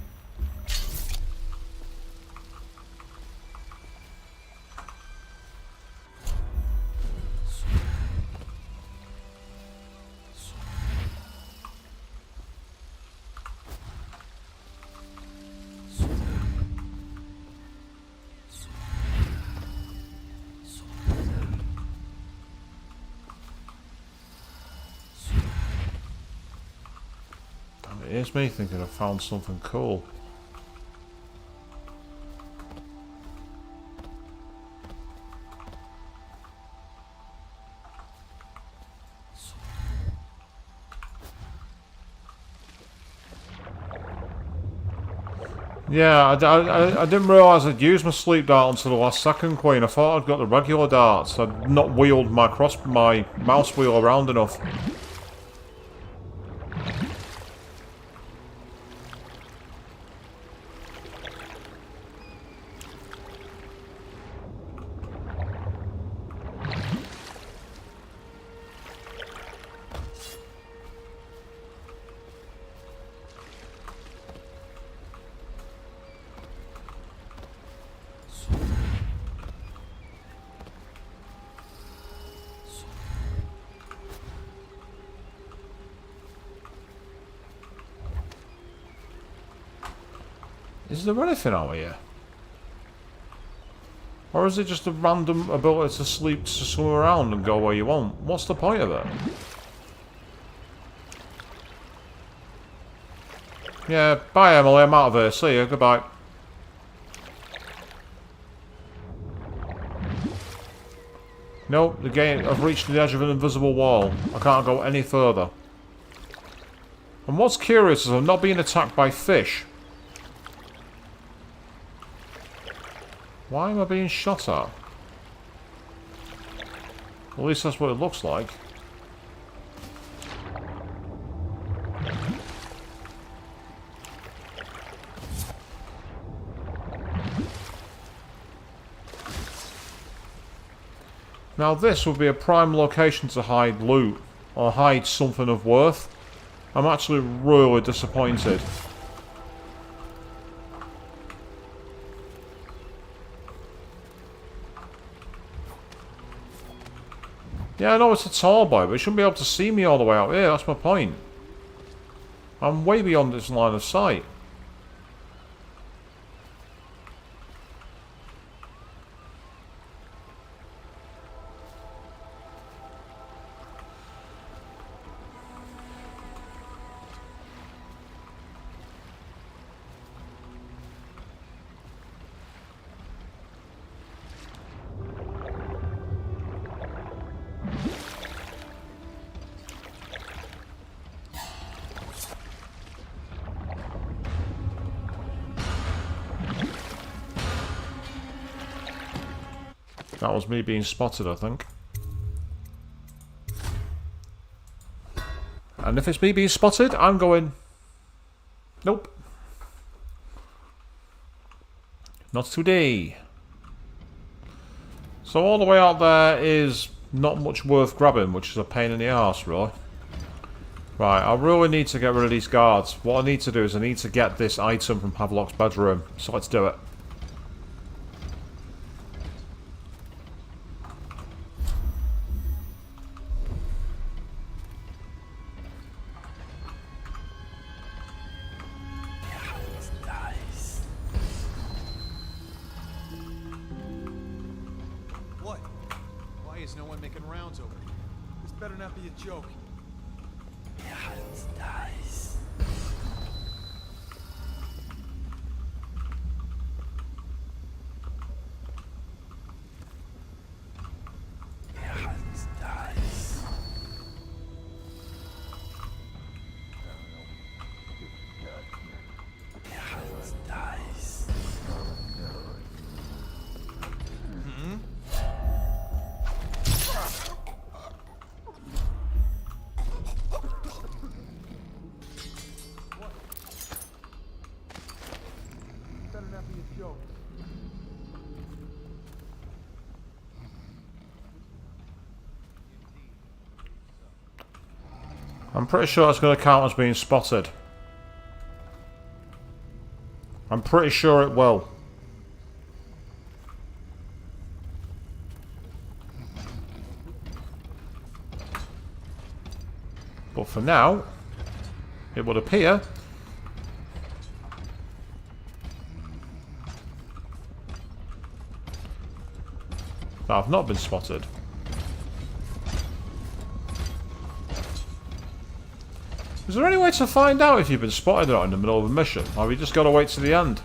Here's me thinking I found something cool. Yeah, I didn't realise I'd used my sleep dart until the last second, Queen. I thought I'd got the regular darts. I'd not wheeled my mouse wheel around enough. Is there anything out here? Or is it just a random ability to swim around and go where you want? What's the point of it? Yeah, bye Emily, I'm out of here. See you, goodbye. Nope, again, I've reached the edge of an invisible wall. I can't go any further. And what's curious is I'm not being attacked by fish. Why am I being shot at? At least that's what it looks like. Now this would be a prime location to hide loot, or hide something of worth. I'm actually really disappointed. Yeah, I know it's a tall boy, but he shouldn't be able to see me all the way out here, that's my point. I'm way beyond this line of sight. That was me being spotted, I think. And if it's me being spotted, I'm going... Nope. Not today. So all the way out there is not much worth grabbing, which is a pain in the arse, really. Right, I really need to get rid of these guards. What I need to do is I need to get this item from Havelock's bedroom. So let's do it. What? no one making rounds over here. This better not be a joke. I'm pretty sure it's going to count as being spotted. I'm pretty sure it will. But for now, it would appear that I've not been spotted. Is there any way to find out if you've been spotted or not in the middle of a mission? Or have we just got to wait to the end?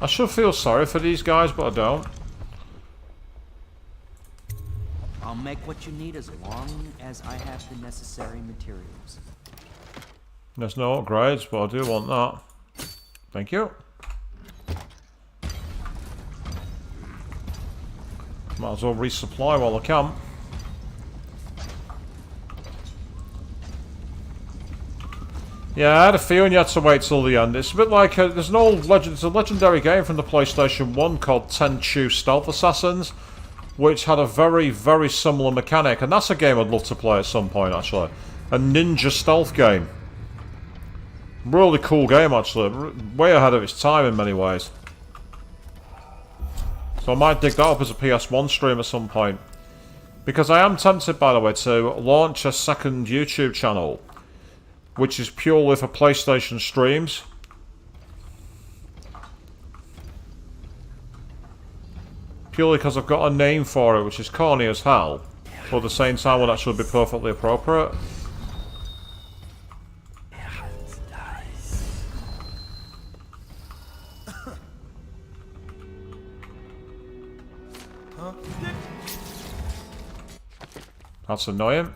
I should feel sorry for these guys, but I don't. I'll make what you need as long as I have the necessary materials. There's no upgrades, but I do want that. Thank you. Might as well resupply while I can. Yeah, I had a feeling you had to wait till the end. It's a bit like there's an old legend. It's a legendary game from the PlayStation 1 called Tenchu Stealth Assassins, which had a very, very similar mechanic, and that's a game I'd love to play at some point. Actually, a ninja stealth game. Really cool game, actually. Way ahead of its time in many ways. So I might dig that up as a PS1 stream at some point. Because I am tempted, by the way, to launch a second YouTube channel, which is purely for PlayStation streams. Purely because I've got a name for it, which is corny as hell, but at the same time would actually be perfectly appropriate. That's annoying.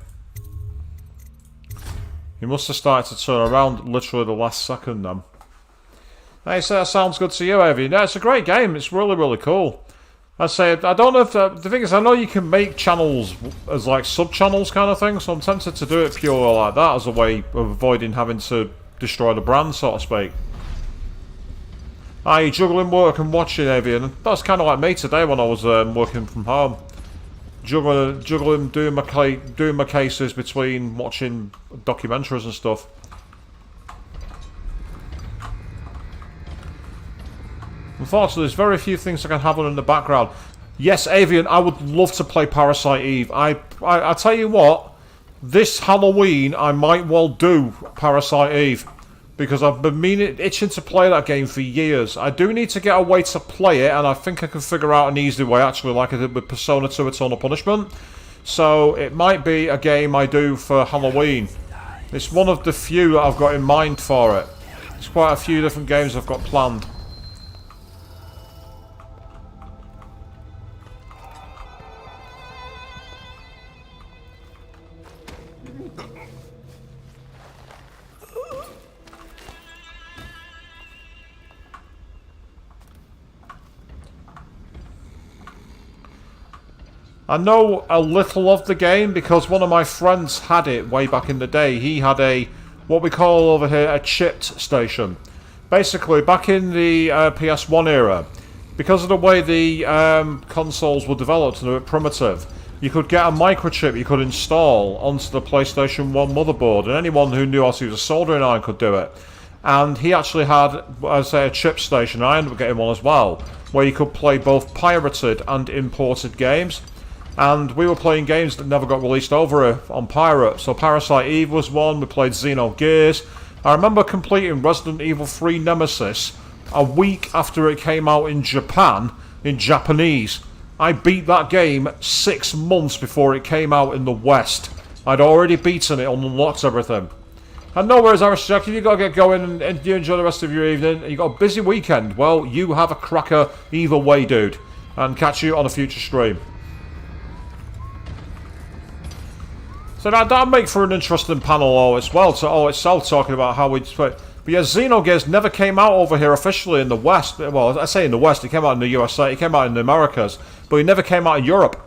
He must have started to turn around literally the last second then. Hey, so that sounds good to you, Evie. No, it's a great game. It's really, really cool. I say, I don't know if the thing is, I know you can make channels as like sub-channels kind of thing, so I'm tempted to do it purely like that as a way of avoiding having to destroy the brand, so to speak. You're juggling work and watching, Evie, and that's kind of like me today when I was working from home. Juggling, doing my cases between watching documentaries and stuff. Unfortunately, there's very few things I can have on in the background. Yes, Avian, I would love to play Parasite Eve. I tell you what, this Halloween I might well do Parasite Eve. Because I've been itching to play that game for years. I do need to get a way to play it, and I think I can figure out an easy way, actually, like I did with Persona 2 Eternal Punishment. So, it might be a game I do for Halloween. It's one of the few that I've got in mind for it. There's quite a few different games I've got planned. I know a little of the game because one of my friends had it way back in the day. He had a, what we call over here, a chipped station. Basically, back in the PS1 era, because of the way the consoles were developed and they were primitive, you could get a microchip you could install onto the PlayStation 1 motherboard, and anyone who knew how to use a soldering iron could do it. And he actually had, I say, a chip station. I ended up getting one as well, where you could play both pirated and imported games. And we were playing games that never got released over on Pirate. So Parasite Eve was one, we played Xenogears. I remember completing Resident Evil 3 Nemesis a week after it came out in Japan, in Japanese. I beat that game 6 months before it came out in the West. I'd already beaten it, unlocked everything. And no worries, Irish Jack, if you got to get going and you enjoy the rest of your evening, and you got a busy weekend, well, you have a cracker either way, dude. And catch you on a future stream. So that'll make for an interesting panel all itself, talking about how we play. But yeah, Xenogears never came out over here officially in the West. Well, I say in the West, it came out in the USA, it came out in the Americas, but it never came out in Europe.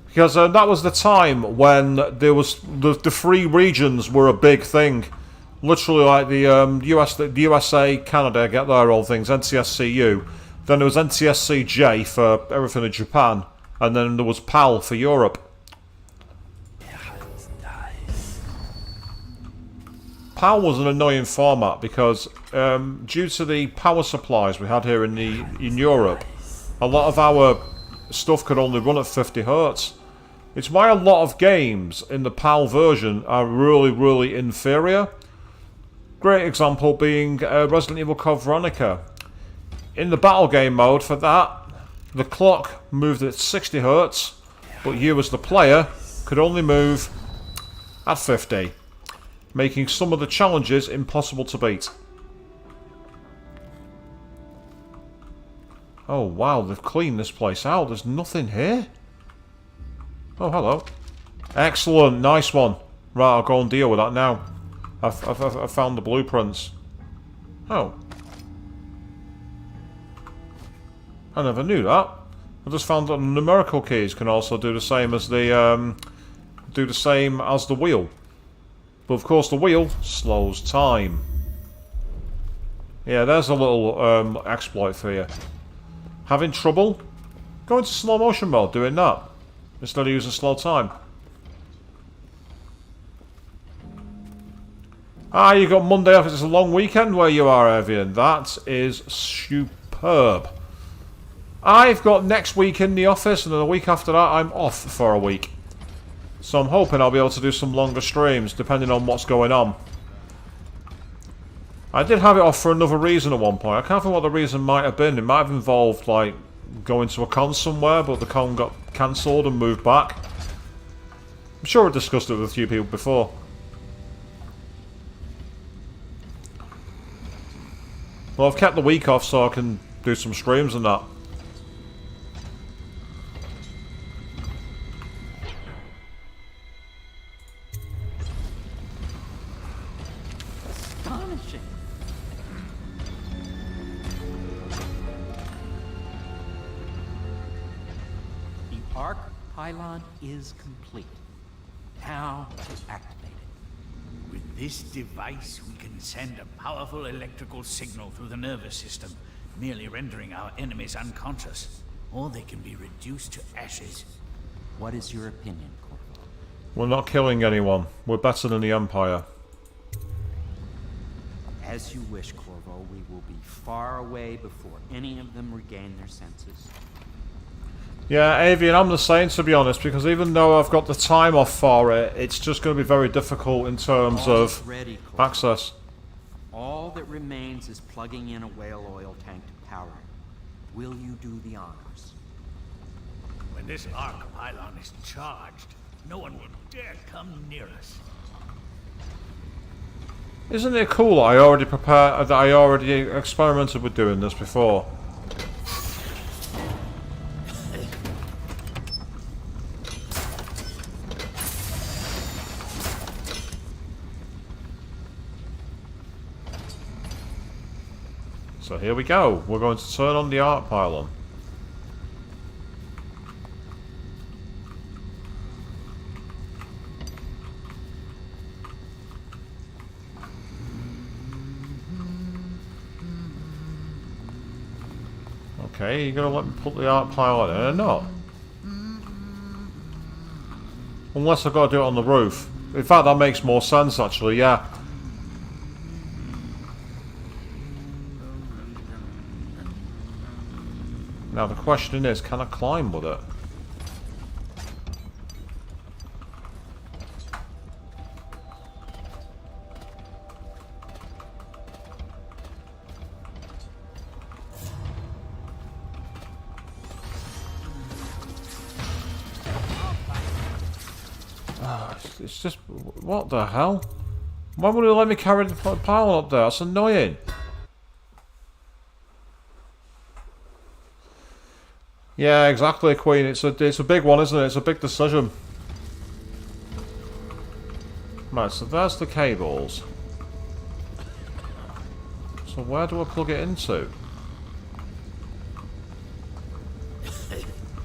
Because that was the time when there was the free regions were a big thing. Literally like the USA, Canada, get there, all things, NTSCU. Then there was NTSCJ for everything in Japan. And then there was PAL for Europe. PAL was an annoying format because due to the power supplies we had here in Europe, a lot of our stuff could only run at 50 Hz. It's why a lot of games in the PAL version are really, really inferior. Great example being Resident Evil Code Veronica. In the battle game mode for that, the clock moved at 60 Hz, but you as the player could only move at 50, making some of the challenges impossible to beat. Oh wow, they've cleaned this place out, there's nothing here? Oh, hello. Excellent, nice one. Right, I'll go and deal with that now. I've found the blueprints. Oh. I never knew that. I just found that numerical keys can also do the same as the wheel. But of course the wheel slows time. Yeah, there's a little exploit for you. Having trouble? Go into slow motion mode doing that. Instead of using slow time. Ah, you got Monday off. It's a long weekend where you are, Evian. That is superb. I've got next week in the office, and then the week after that I'm off for a week. So I'm hoping I'll be able to do some longer streams, depending on what's going on. I did have it off for another reason at one point. I can't think what the reason might have been. It might have involved, like, going to a con somewhere, but the con got cancelled and moved back. I'm sure I discussed it with a few people before. Well, I've kept the week off so I can do some streams and that. Astonishing. The Arc Pylon is complete. Now to activate it. With this device, we can send a powerful electrical signal through the nervous system, merely rendering our enemies unconscious, or they can be reduced to ashes. What is your opinion, Corvo? We're not killing anyone. We're better than the Empire. As you wish, Corvo. We will be far away before any of them regain their senses. Yeah, Avian, I'm the same, to be honest, because even though I've got the time off for it, it's just going to be very difficult in terms of access. All that remains is plugging in a whale oil tank to power it. Will you do the honors? When this Arc Pylon is charged, no one will dare come near us. Isn't it cool that I already experimented with doing this before? So here we go. We're going to turn on the Arc Pylon. Okay, you're gonna let me put the Arc Pylon in or not? Unless I've got to do it on the roof. In fact, that makes more sense actually, yeah. Now the question is, can I climb with it? It's just... What the hell? Why would it let me carry the pylon up there? That's annoying. Yeah, exactly, Queen. It's a big one, isn't it? It's a big decision. Right, so there's the cables. So where do I plug it into?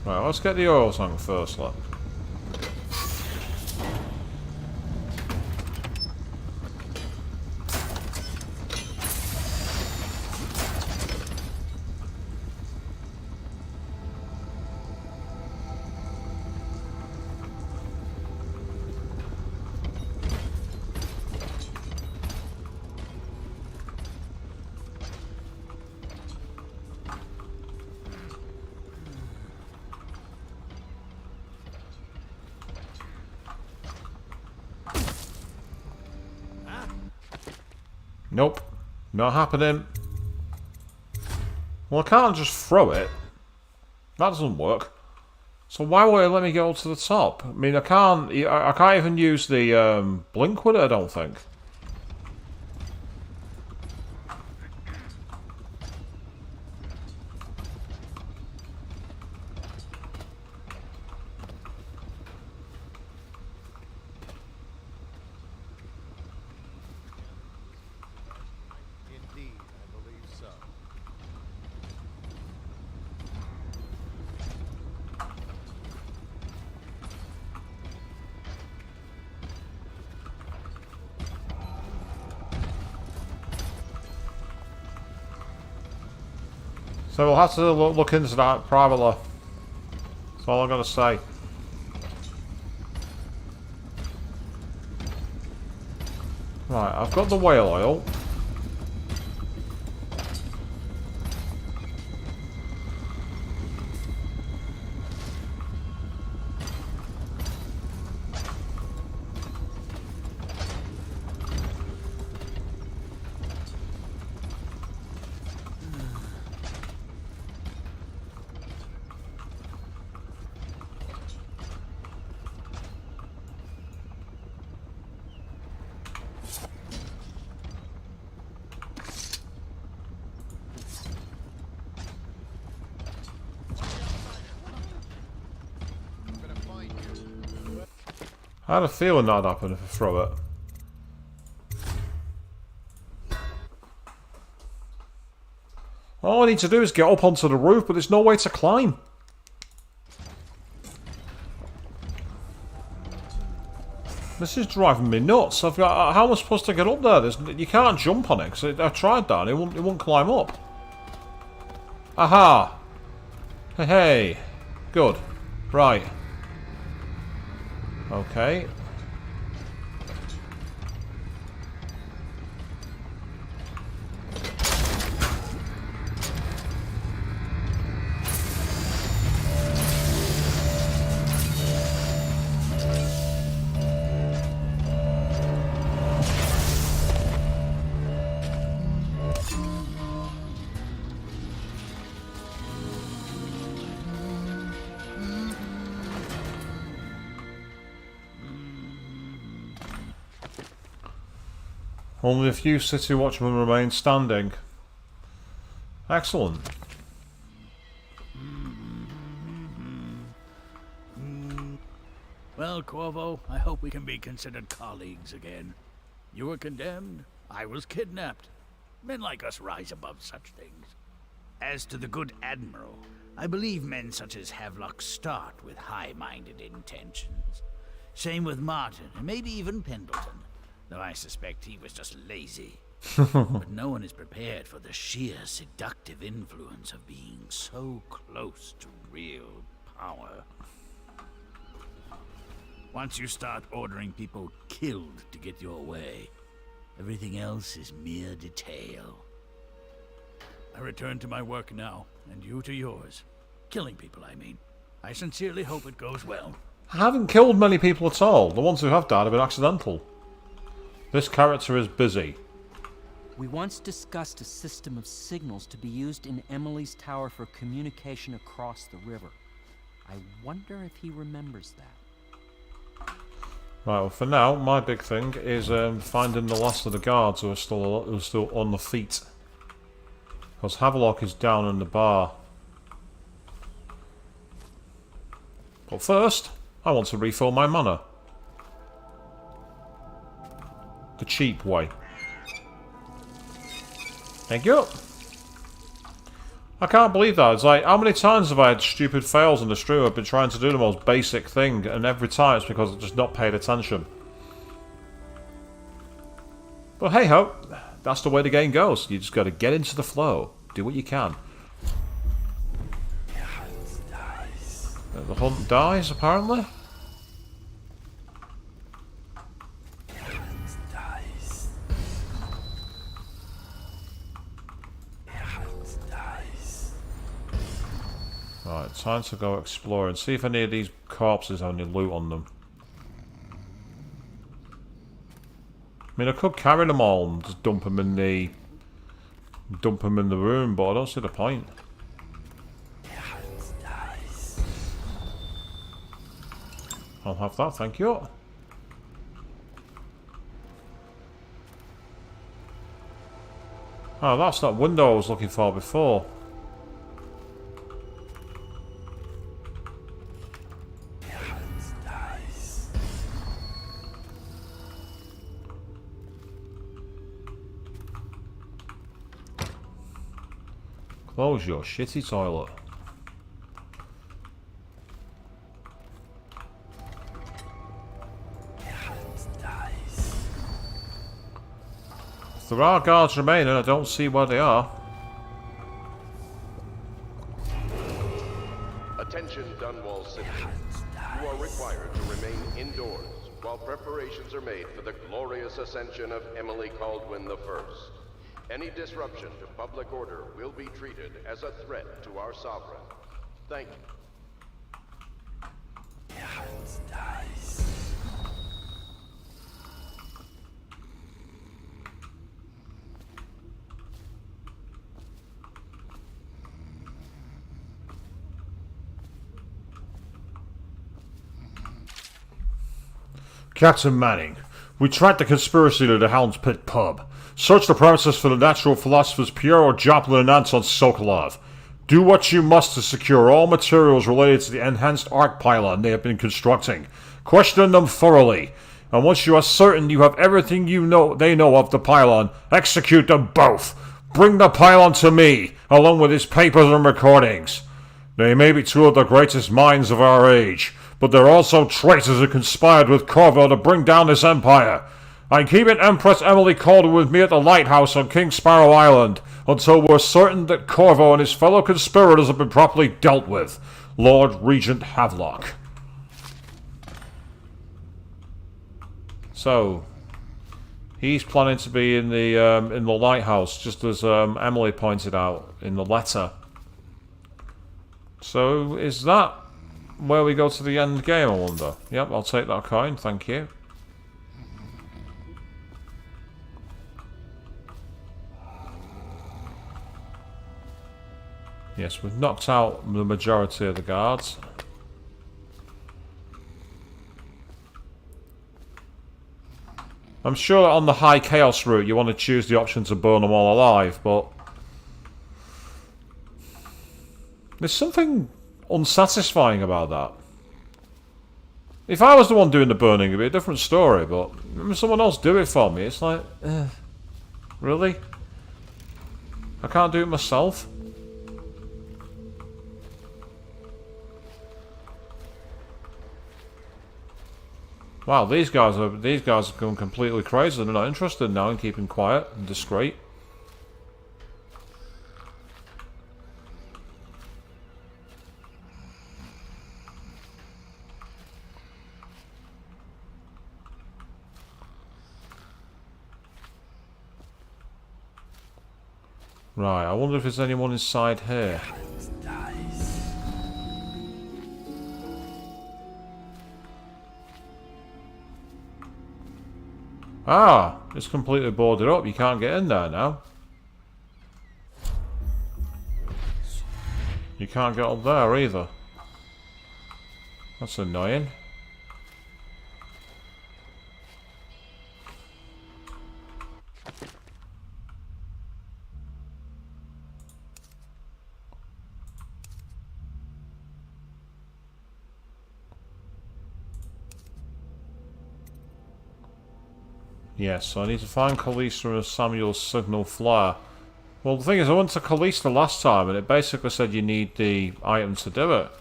Right, let's get the oil tank first, look. Nope. Not happening. Well, I can't just throw it. That doesn't work. So why won't it let me go to the top? I mean, I can't even use the blink with it, I don't think. So we'll have to look into that privately. That's all I'm going to say. Right, I've got the whale oil. I had a feeling that'd happen if I throw it. All I need to do is get up onto the roof, but there's no way to climb. This is driving me nuts. I've got. How am I supposed to get up there? You can't jump on it, because I tried that and it won't climb up. Aha! Hey, hey. Good. Right. Okay. Only a few city watchmen remain standing. Excellent. Well, Corvo, I hope we can be considered colleagues again. You were condemned, I was kidnapped. Men like us rise above such things. As to the good Admiral, I believe men such as Havelock start with high-minded intentions. Same with Martin, and maybe even Pendleton. Though I suspect he was just lazy. But no one is prepared for the sheer seductive influence of being so close to real power. Once you start ordering people killed to get your way, everything else is mere detail. I return to my work now, and you to yours. Killing people, I mean. I sincerely hope it goes well. I haven't killed many people at all. The ones who have died have been accidental. This character is busy. We once discussed a system of signals to be used in Emily's tower for communication across the river. I wonder if he remembers that. Right, well for now, my big thing is finding the last of the guards who are still on the feet. Because Havelock is down in the bar. But first, I want to refill my mana. The cheap way. Thank you. I can't believe that. It's like, how many times have I had stupid fails in the stream? I've been trying to do the most basic thing, and every time it's because I've just not paid attention. But hey ho, that's the way the game goes. You just got to get into the flow. Do what you can. The hunt dies, apparently. Right, time to go explore and see if any of these corpses have any loot on them. I mean, I could carry them all and just dump them in the room, but I don't see the point. I'll have that, thank you. Oh, that's that window I was looking for before. Close your shitty toilet. If there are guards remaining, I don't see where they are. Attention, Dunwall citizens. You are required to remain indoors while preparations are made for the glorious ascension of Emily Caldwin I. Any disruption to public order will be treated as a threat to our sovereign. Thank you. Captain Manning, we tracked the conspiracy to the Hound's Pit pub. Search the premises for the natural philosophers Piero Joplin and Anton Sokolov. Do what you must to secure all materials related to the enhanced Arc Pylon they have been constructing. Question them thoroughly. And once you are certain you have everything they know of the pylon, execute them both. Bring the pylon to me, along with his papers and recordings. They may be two of the greatest minds of our age, but they're also traitors who conspired with Corvo to bring down this empire. I'm keeping Empress Emily Caldwin with me at the lighthouse on King Sparrow Island until we're certain that Corvo and his fellow conspirators have been properly dealt with. Lord Regent Havelock. So, he's planning to be in the lighthouse, just as Emily pointed out in the letter. So, is that where we go to the end game, I wonder? Yep, I'll take that coin, thank you. Yes, we've knocked out the majority of the guards. I'm sure on the high chaos route you want to choose the option to burn them all alive, but there's something unsatisfying about that. If I was the one doing the burning, it'd be a different story, but when someone else do it for me, it's like, really? I can't do it myself? Wow, these guys have gone completely crazy. They're not interested now in keeping quiet and discreet. Right, I wonder if there's anyone inside here. Ah, it's completely boarded up. You can't get in there now. You can't get up there either. That's annoying. Yes, so I need to find Calista and Samuel's signal flare. Well, the thing is, I went to Calista last time and it basically said you need the item to do it.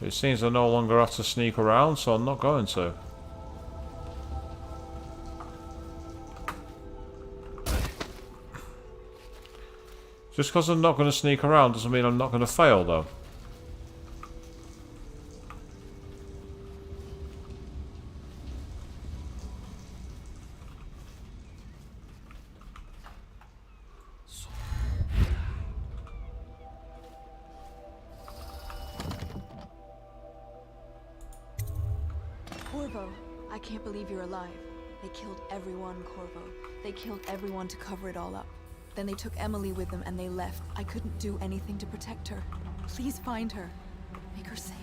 It seems I no longer have to sneak around, so I'm not going to. Just because I'm not going to sneak around doesn't mean I'm not going to fail, though. Corvo, I can't believe you're alive. They killed everyone, Corvo. They killed everyone to cover it all up. Then they took Emily with them and they left. I couldn't do anything to protect her. Please find her. Make her safe.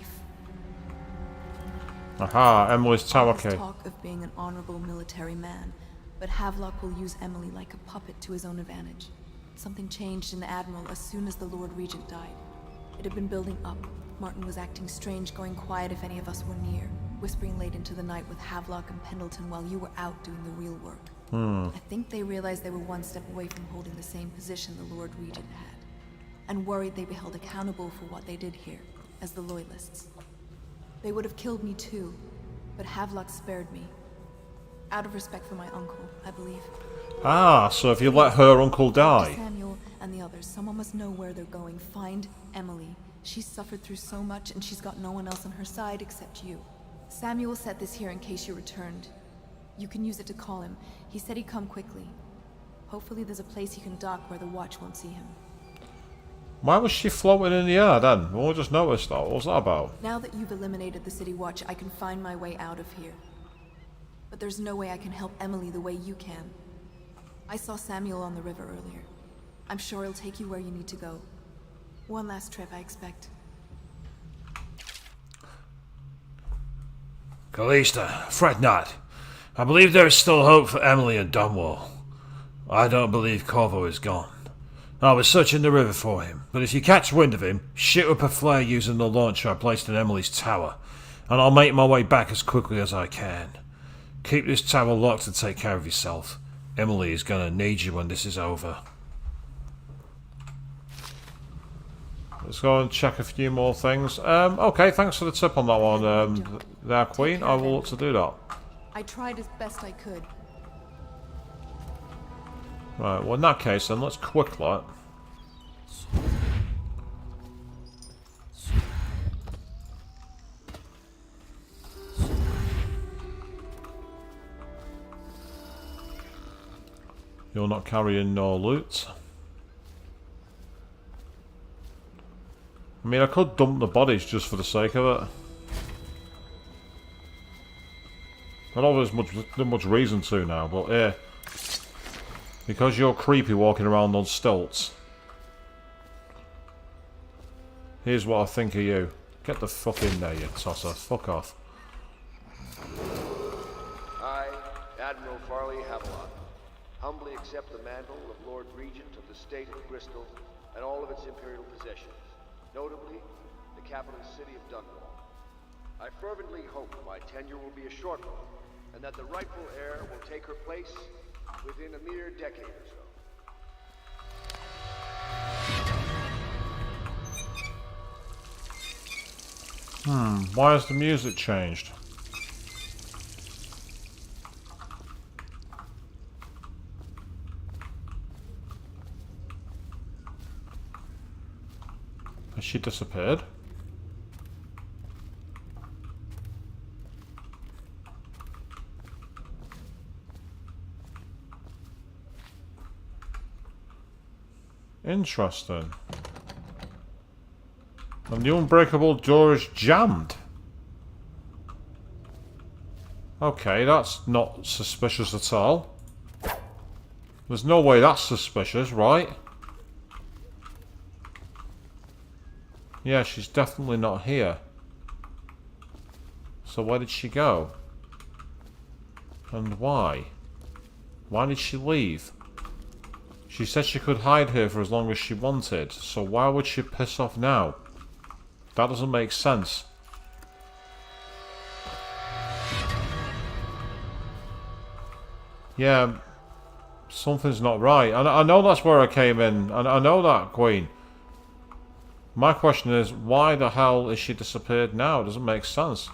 Aha, Emily's tower key. There's talk of being an honorable military man, but Havelock will use Emily like a puppet to his own advantage. Something changed in the Admiral as soon as the Lord Regent died. It had been building up. Martin was acting strange, going quiet if any of us were near, whispering late into the night with Havelock and Pendleton while you were out doing the real work. I think they realized they were one step away from holding the same position the Lord Regent had, and worried they'd be held accountable for what they did here, as the Loyalists. They would have killed me too, but Havelock spared me. Out of respect for my uncle, I believe. Ah, so if you let her uncle die. Samuel and the others, someone must know where they're going. Find Emily. She's suffered through so much and she's got no one else on her side except you. Samuel set this here in case you returned. You can use it to call him. He said he'd come quickly. Hopefully there's a place he can dock where the watch won't see him. Why was she floating in the air then? Well, I just noticed that. What was that about? Now that you've eliminated the City Watch, I can find my way out of here. But there's no way I can help Emily the way you can. I saw Samuel on the river earlier. I'm sure he'll take you where you need to go. One last trip, I expect. Calista, fret not. I believe there is still hope for Emily and Dunwall. I don't believe Corvo is gone. I was searching the river for him, but if you catch wind of him, shoot up a flare using the launcher I placed in Emily's tower, and I'll make my way back as quickly as I can. Keep this tower locked and take care of yourself. Emily is gonna need you when this is over. Let's go and check a few more things. Okay, thanks for the tip on that one, there, Queen. I will look to do that. I tried as best I could. Right, well in that case then, let's quick that. You're not carrying no loot. I mean, I could dump the bodies just for the sake of it. I don't know if there's much reason to now, but yeah. Because you're creepy walking around on stilts. Here's what I think of you. Get the fuck in there, you tosser. Fuck off. I, Admiral Farley Havelock, humbly accept the mantle of Lord Regent of the State of Bristol and all of its imperial possessions, notably the capital city of Dunwall. I fervently hope my tenure will be a short one, and that the rightful heir will take her place within a mere decade or so. Why has the music changed? Has she disappeared? Interesting. And the unbreakable door is jammed. Okay, that's not suspicious at all. There's no way that's suspicious, right? Yeah, she's definitely not here. So where did she go? And why? Why did she leave? She said she could hide here for as long as she wanted, so why would she piss off now? That doesn't make sense. Yeah, something's not right. I know that's where I came in. I know that, Queen. My question is, why the hell is she disappeared now? It doesn't make sense.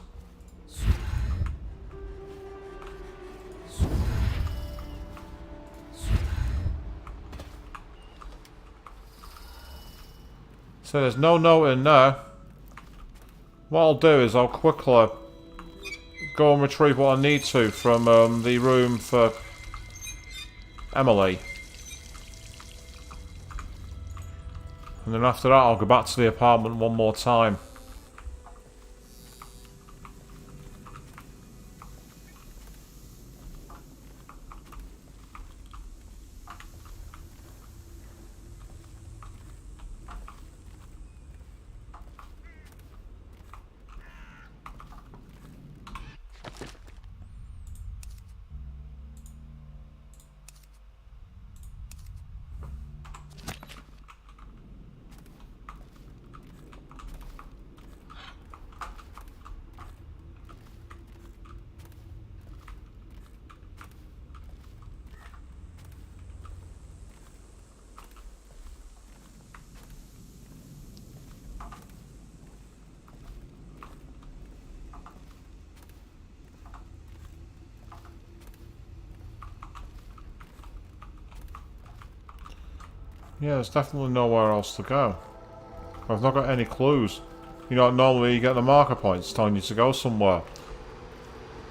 So there's no note in there. What I'll do is I'll quickly go and retrieve what I need to from the room for Emily. And then after that I'll go back to the apartment one more time. Yeah, there's definitely nowhere else to go. I've not got any clues. You know, normally you get the marker points telling you to go somewhere.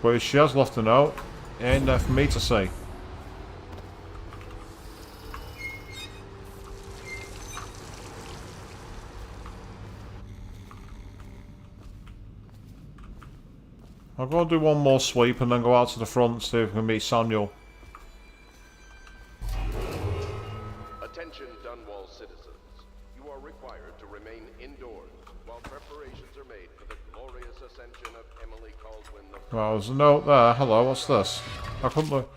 But if she has left a note, it ain't there for me to see. I'll go and do one more sweep and then go out to the front, see if we can meet Samuel. Attention Dunwall citizens. You are required to remain indoors while preparations are made for the glorious ascension of Emily Caldwin the... Well, there's a note there. Hello, what's this? I couldn't look.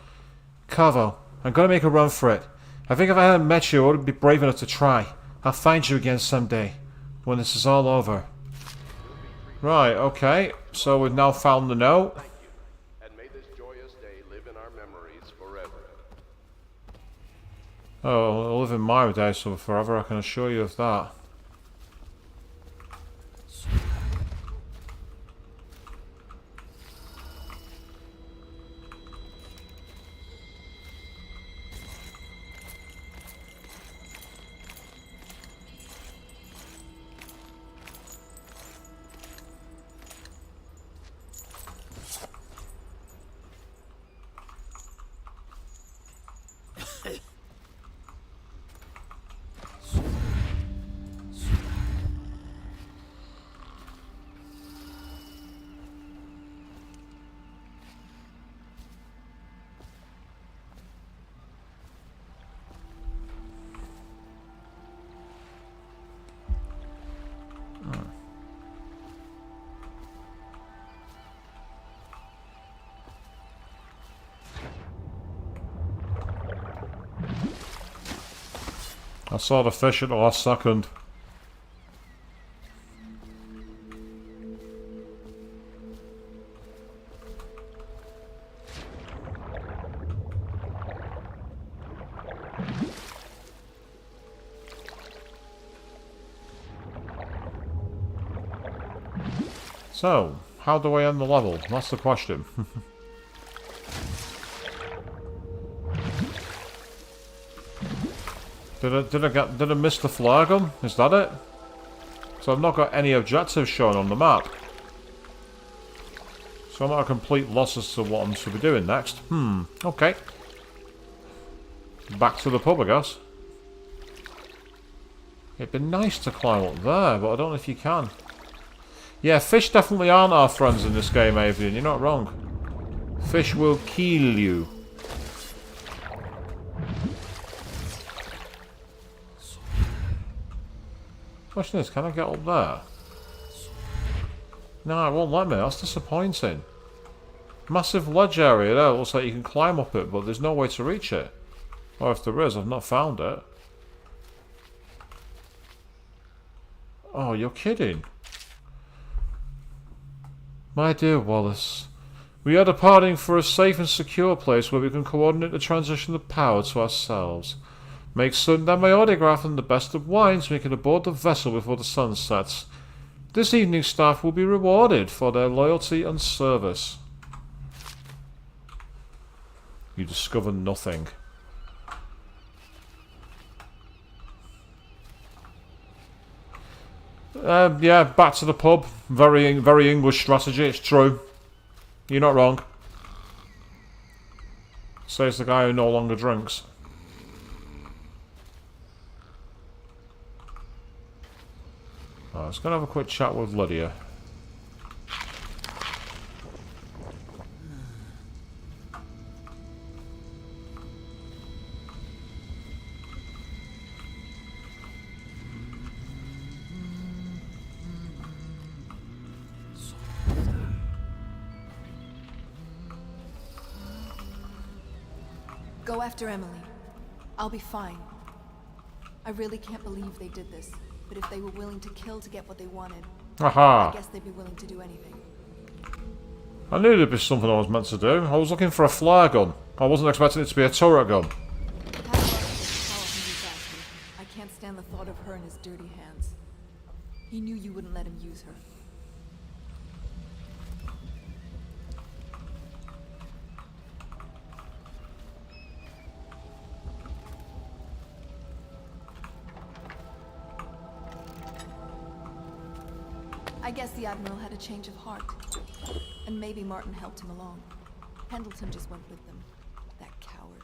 Corvo, I'm gonna make a run for it. I think if I hadn't met you, I wouldn't be brave enough to try. I'll find you again someday, when this is all over. Right, okay. So we've now found the note. Thank you, and may this joyous day live in our memories forever. Oh, it'll live in my days so forever, I can assure you of that. I saw the fish at the last second. So, how do I end the level? That's the question. Did I miss the flare gun? Is that it? So I've not got any objectives shown on the map. So I'm at a complete loss as to what I'm supposed to be doing next. Okay. Back to the pub, I guess. It'd be nice to climb up there, but I don't know if you can. Yeah, fish definitely aren't our friends in this game, Avian. You're not wrong. Fish will kill you. Question is, can I get up there? No, it won't let me. That's disappointing. Massive ledge area there. It looks like you can climb up it, but there's no way to reach it. Or if there is, I've not found it. Oh, you're kidding. My dear Wallace, We are departing for a safe and secure place where we can coordinate the transition of power to ourselves. Make certain that my autograph and the best of wines we can aboard the vessel before the sun sets. This evening's staff will be rewarded for their loyalty and service. You discover nothing. Yeah, back to the pub. Very English strategy, it's true. You're not wrong. Says the guy who no longer drinks. Right, let's go and have a quick chat with Lydia. Go after Emily. I'll be fine. I really can't believe they did this, but if they were willing to kill to get what they wanted, Aha. I guess they'd be willing to do anything. I knew there'd be something I was meant to do. I was looking for a flare gun. I wasn't expecting it to be a turret gun. I can't stand the thought of her in his dirty hands. He knew you wouldn't let him use her. I guess the Admiral had a change of heart. And maybe Martin helped him along. Pendleton just went with them. That coward.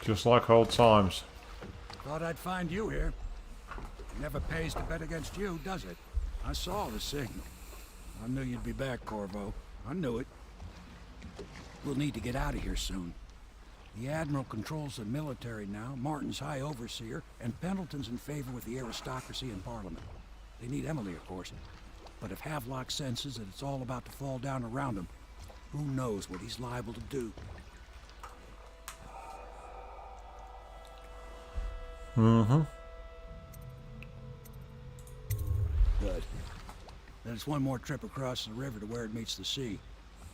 Just like old times. Thought I'd find you here. Never pays to bet against you, does it? I saw the signal. I knew you'd be back, Corvo. I knew it. We'll need to get out of here soon. The Admiral controls the military now, Martin's High Overseer, and Pendleton's in favor with the aristocracy and Parliament. They need Emily, of course. But if Havelock senses that it's all about to fall down around him, who knows what he's liable to do. Mm-hmm. Good. Then it's one more trip across the river to where it meets the sea.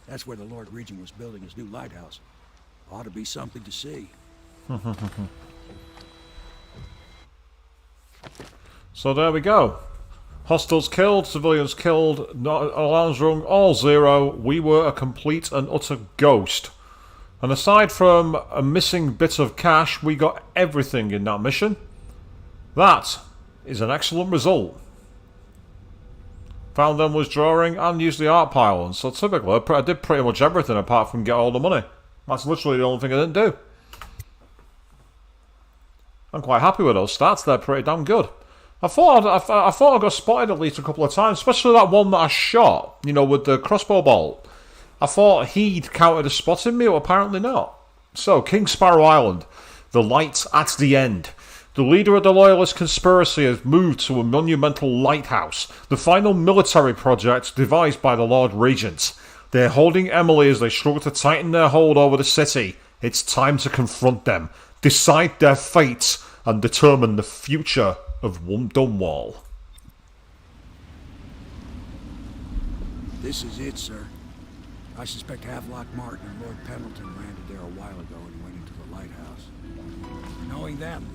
That's where the Lord Regent was building his new lighthouse. Ought to be something to see. So there we go. Hostiles killed, civilians killed, alarms rung, all zero. We were a complete and utter ghost. And aside from a missing bit of cash, we got everything in that mission. That is an excellent result. Found them was drawing and used the Arc Pylon. So typically, I did pretty much everything apart from get all the money. That's literally the only thing I didn't do. I'm quite happy with those stats. They're pretty damn good. I thought I got spotted at least a couple of times, especially that one that I shot, you know, with the crossbow bolt. I thought he'd counted as spotting me, but apparently not. So, King Sparrow Island. The light at the end. The leader of the Loyalist conspiracy has moved to a monumental lighthouse, the final military project devised by the Lord Regent. They're holding Emily as they struggle to tighten their hold over the city. It's time to confront them, decide their fates, and determine the future of Dunwall. This is it, sir. I suspect Havelock Martin and Lord Pendleton landed there a while ago and went into the lighthouse. Knowing them,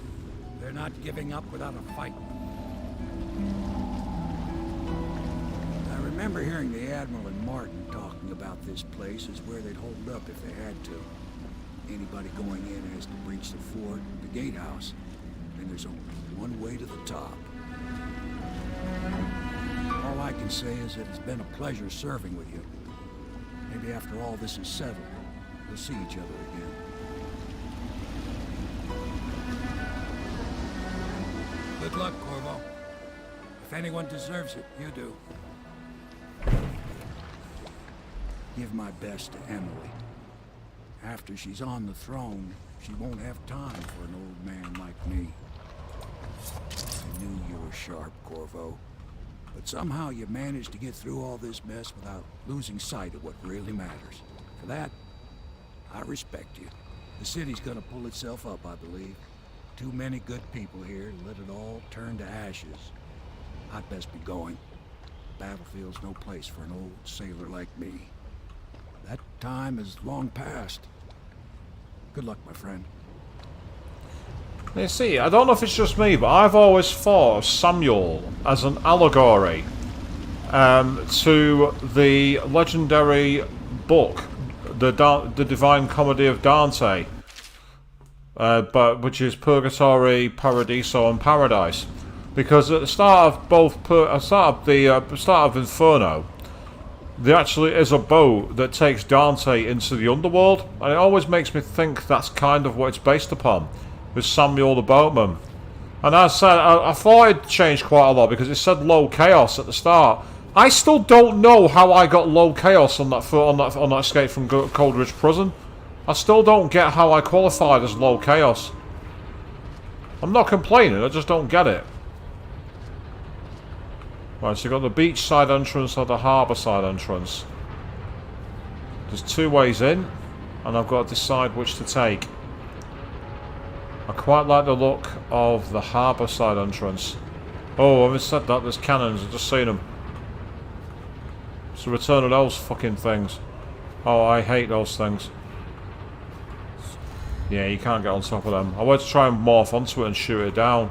they're not giving up without a fight. I remember hearing the Admiral and Martin talking about this place as where they'd hold up if they had to. Anybody going in has to breach the fort, the gatehouse, and there's only one way to the top. All I can say is that it's been a pleasure serving with you. Maybe after all this is settled, we'll see each other again. Good luck, Corvo. If anyone deserves it, you do. Give my best to Emily. After she's on the throne, she won't have time for an old man like me. I knew you were sharp, Corvo. But somehow you managed to get through all this mess without losing sight of what really matters. For that, I respect you. The city's gonna pull itself up, I believe. too many good people here to let it all turn to ashes. I'd best be going. Battlefield's no place for an old sailor like me. That time is long past. Good luck, my friend. You see, I don't know if it's just me, but I've always thought of Samuel as an allegory to the legendary book, the Divine Comedy of Dante, which is Purgatory, Paradiso, and Paradise. Because at the start of Inferno, there actually is a boat that takes Dante into the underworld, and it always makes me think that's kind of what it's based upon, with Samuel the boatman. And as I said, I thought it changed quite a lot because it said low chaos at the start. I still don't know how I got low chaos on that escape from Coldridge Prison. I still don't get how I qualified as low chaos. I'm not complaining, I just don't get it. Right, so you've got the beach side entrance or the harbour side entrance. There's two ways in, and I've got to decide which to take. I quite like the look of the harbour side entrance. Oh, having said that, there's cannons, I've just seen them. It's the return of those fucking things. Oh, I hate those things. Yeah, you can't get on top of them. I went to try and morph onto it and shoot it down.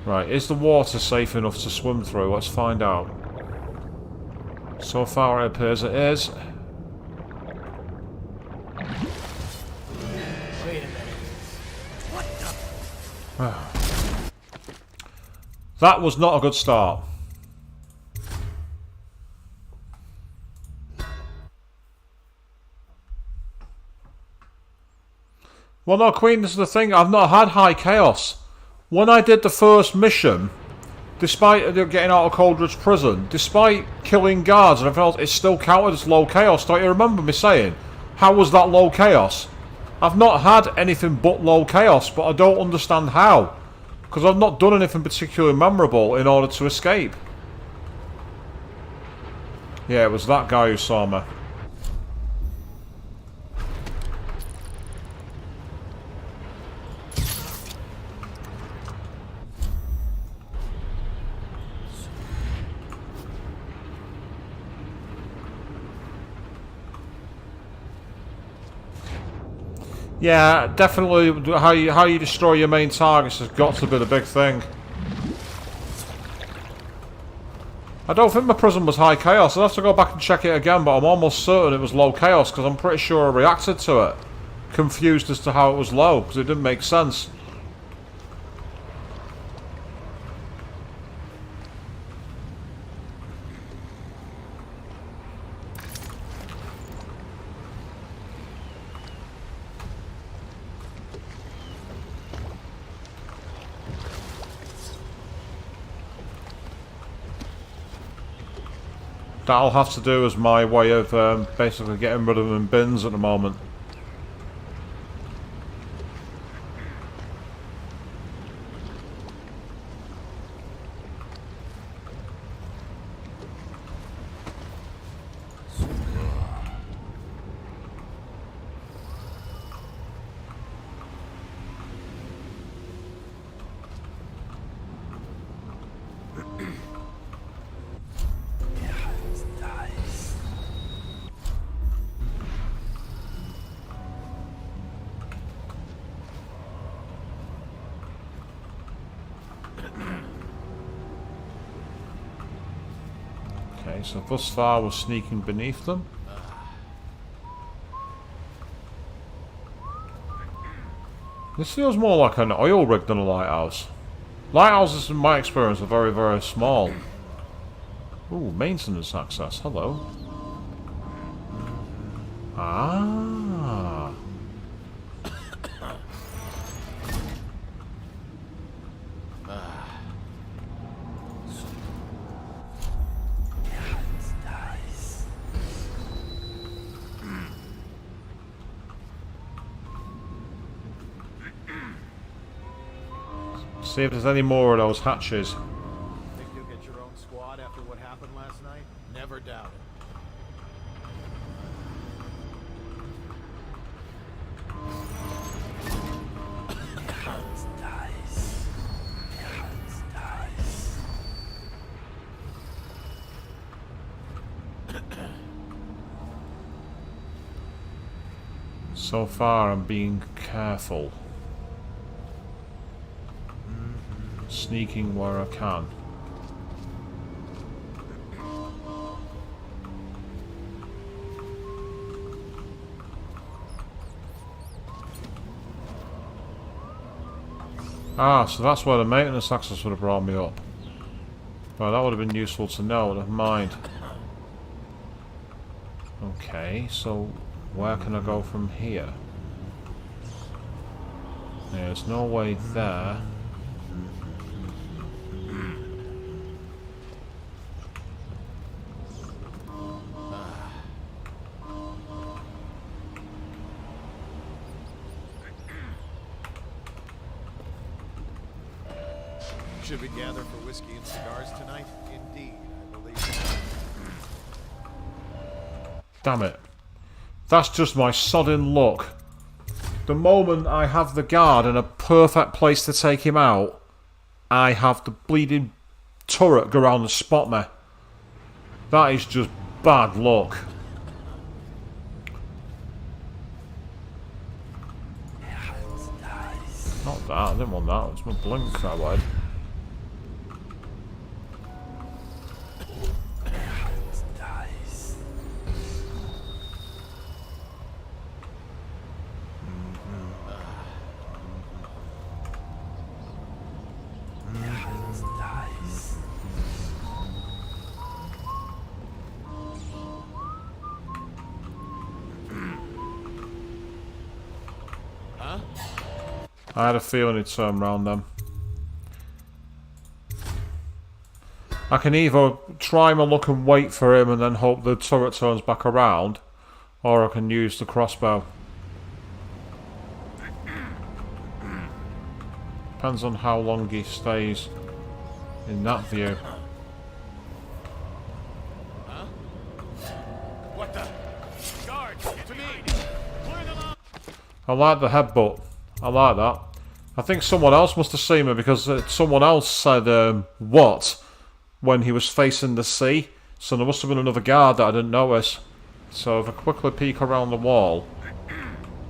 Right, is the water safe enough to swim through? Let's find out. So far it appears it is. Wait a minute. What the? That was not a good start. Well, no, Queen, this is the thing. I've not had high chaos. When I did the first mission, despite getting out of Coldridge Prison, despite killing guards and everything else, it still counted as low chaos. Don't you remember me saying, how was that low chaos? I've not had anything but low chaos, but I don't understand how. Because I've not done anything particularly memorable in order to escape. Yeah, it was that guy who saw me. Yeah, definitely how you destroy your main targets has got to be the big thing. I don't think my prison was high chaos. I'll have to go back and check it again, but I'm almost certain it was low chaos because I'm pretty sure I reacted to it. Confused as to how it was low because it didn't make sense. That'll have to do as my way of basically getting rid of them in bins at the moment. Okay, so thus far we're sneaking beneath them. This feels more like an oil rig than a lighthouse. Lighthouses, in my experience, are very, very small. Ooh, maintenance access. Hello. Ah. See if there's any more of those hatches. Think you'll get your own squad after what happened last night? So far I'm being careful. Sneaking where I can. Ah, so that's where the maintenance access would have brought me up. Well, that would have been useful to know, never mind. Okay, so where can I go from here? There's no way there. Should we gather for whiskey and cigars tonight? Indeed, I believe. Damn it. That's just my sodding luck. The moment I have the guard in a perfect place to take him out, I have the bleeding turret go around and spot me. That is just bad luck. Not that, I didn't want that. It's my blink I wanted. I had a feeling he'd turn round them. I can either try my luck and wait for him and then hope the turret turns back around, or I can use the crossbow. Depends on how long he stays in that view. What the? Guards, to me! Clear them up! I like the headbutt. I like that. I think someone else must have seen me because someone else said, what? When he was facing the sea. So there must have been another guard that I didn't notice. So if I quickly peek around the wall.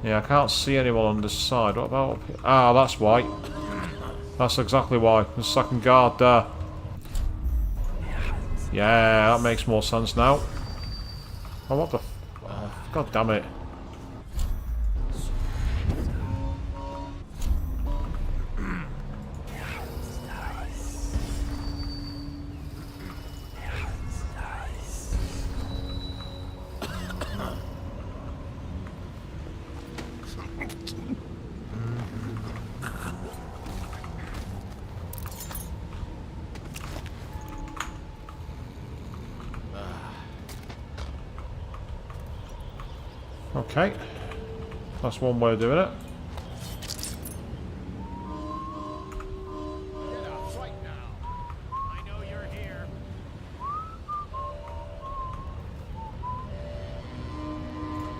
Yeah, I can't see anyone on this side. What about up here? Ah, that's why. That's exactly why. The second guard there. Yeah, that makes more sense now. Oh, what the oh, God damn it. Okay, that's one way of doing it. Get out right now. I know you're here.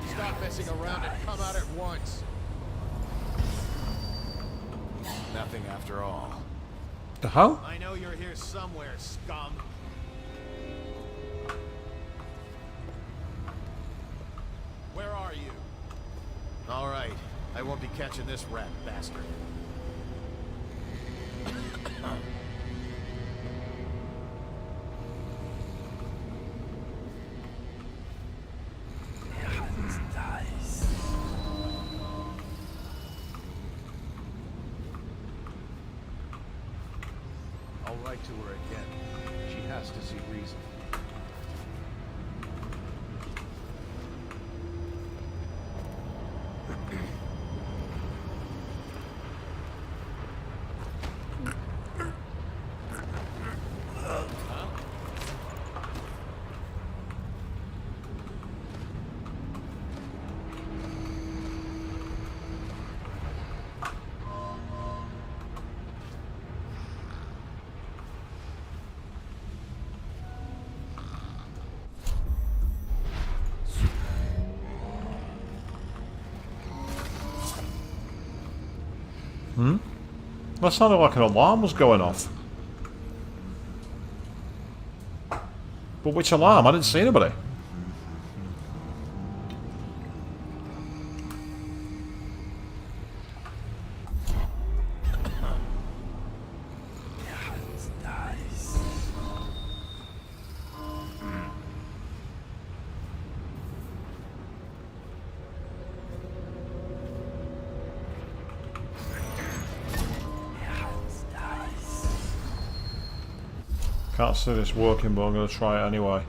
Stop messing around and come out at once. Nothing after all. The hell? I know you're here somewhere, scum. Where are you? All right, I won't be catching this rat bastard. I'll write to her again. She has to see reason. That sounded like an alarm was going off. But which alarm? I didn't see anybody. Can't see this working, but I'm going to try it anyway.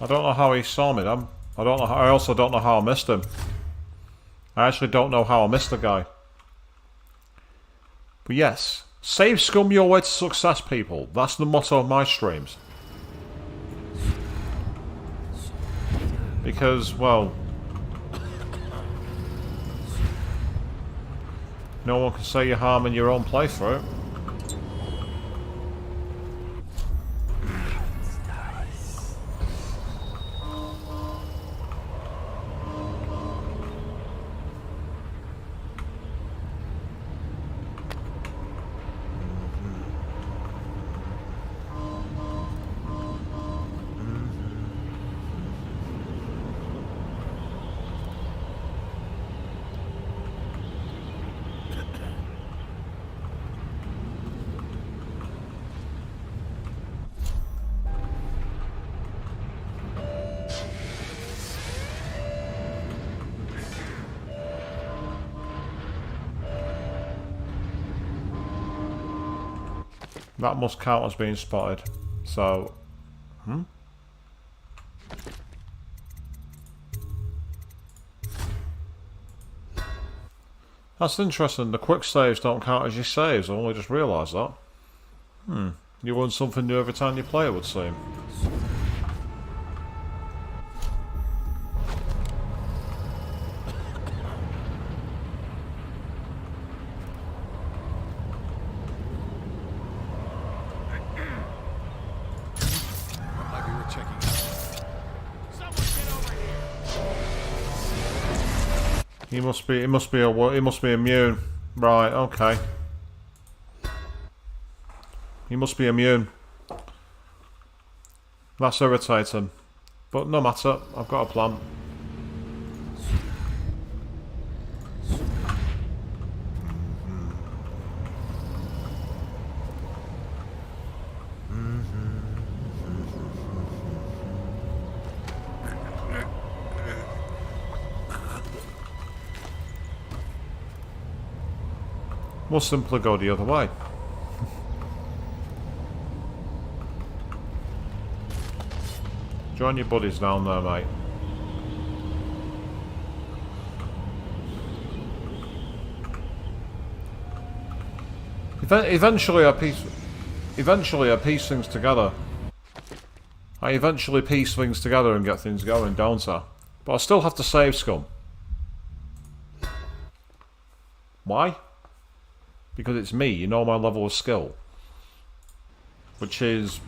I don't know how he saw me then. I don't know. I also don't know how I missed him. I actually don't know how I missed the guy. But yes, save scum your way to success, people. That's the motto of my streams. Because, well, no one can say you're harming your own playthrough. That must count as being spotted. So, That's interesting. The quick saves don't count as your saves. I only just realised that. You learn something new every time you play, it would seem. He must be immune. Right, okay. He must be immune. That's irritating. But no matter, I've got a plan. We'll simply go the other way. Join your buddies down there, mate. Eventually I piece things together. I eventually piece things together and get things going, don't I? But I still have to save scum. Why? Because it's me, you know my level of skill. Which is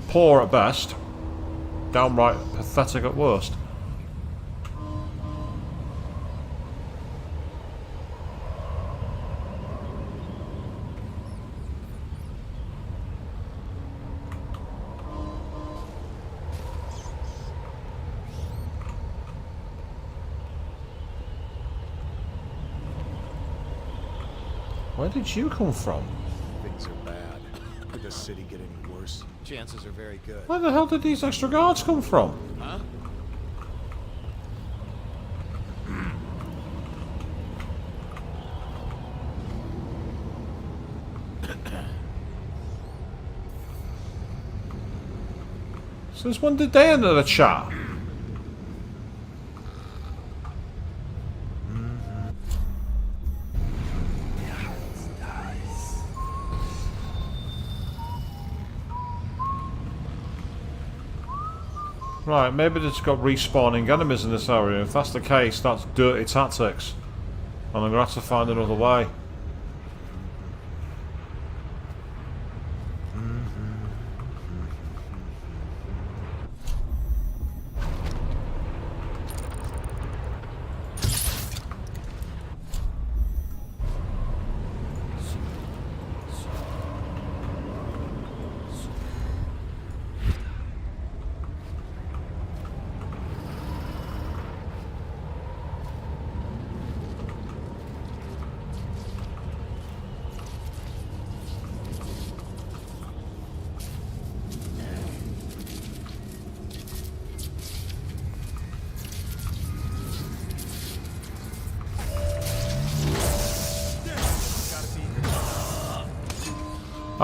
poor at best, downright pathetic at worst. Where did you come from? Things are bad. Could the city get any worse? Chances are very good. Where the hell did these extra guards come from? Huh? Since when did they enter the chat? Right, maybe they've got respawning enemies in this area. If that's the case, that's dirty tactics. And I'm going to have to find another way.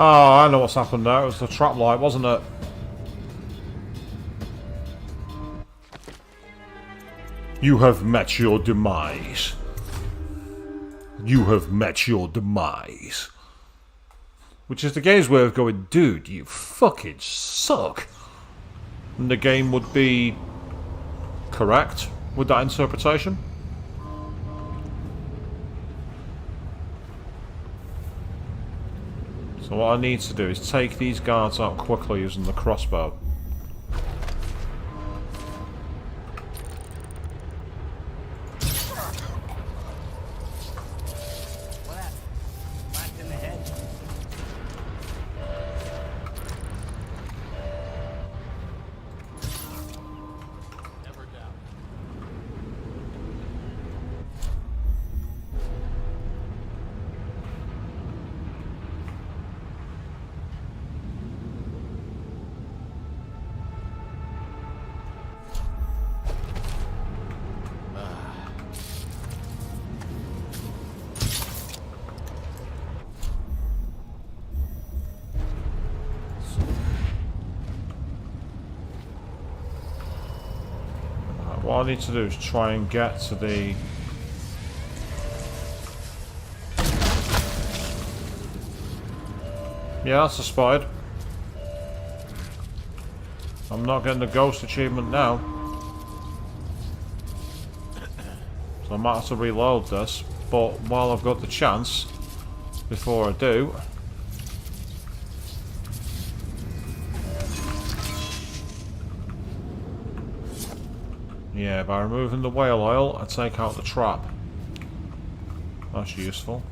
Oh, I know what's happened there. It was the trap light, wasn't it? You have met your demise. You have met your demise. Which is the game's way of going, dude, you fucking suck. And the game would be correct with that interpretation. So what I need to do is take these guards out quickly using the crossbow. What I need to do is try and get to the... Yeah, that's a spotted. I'm not getting the ghost achievement now. So I might have to reload this, but while I've got the chance, before I do... Yeah, by removing the whale oil, I take out the trap. That's useful.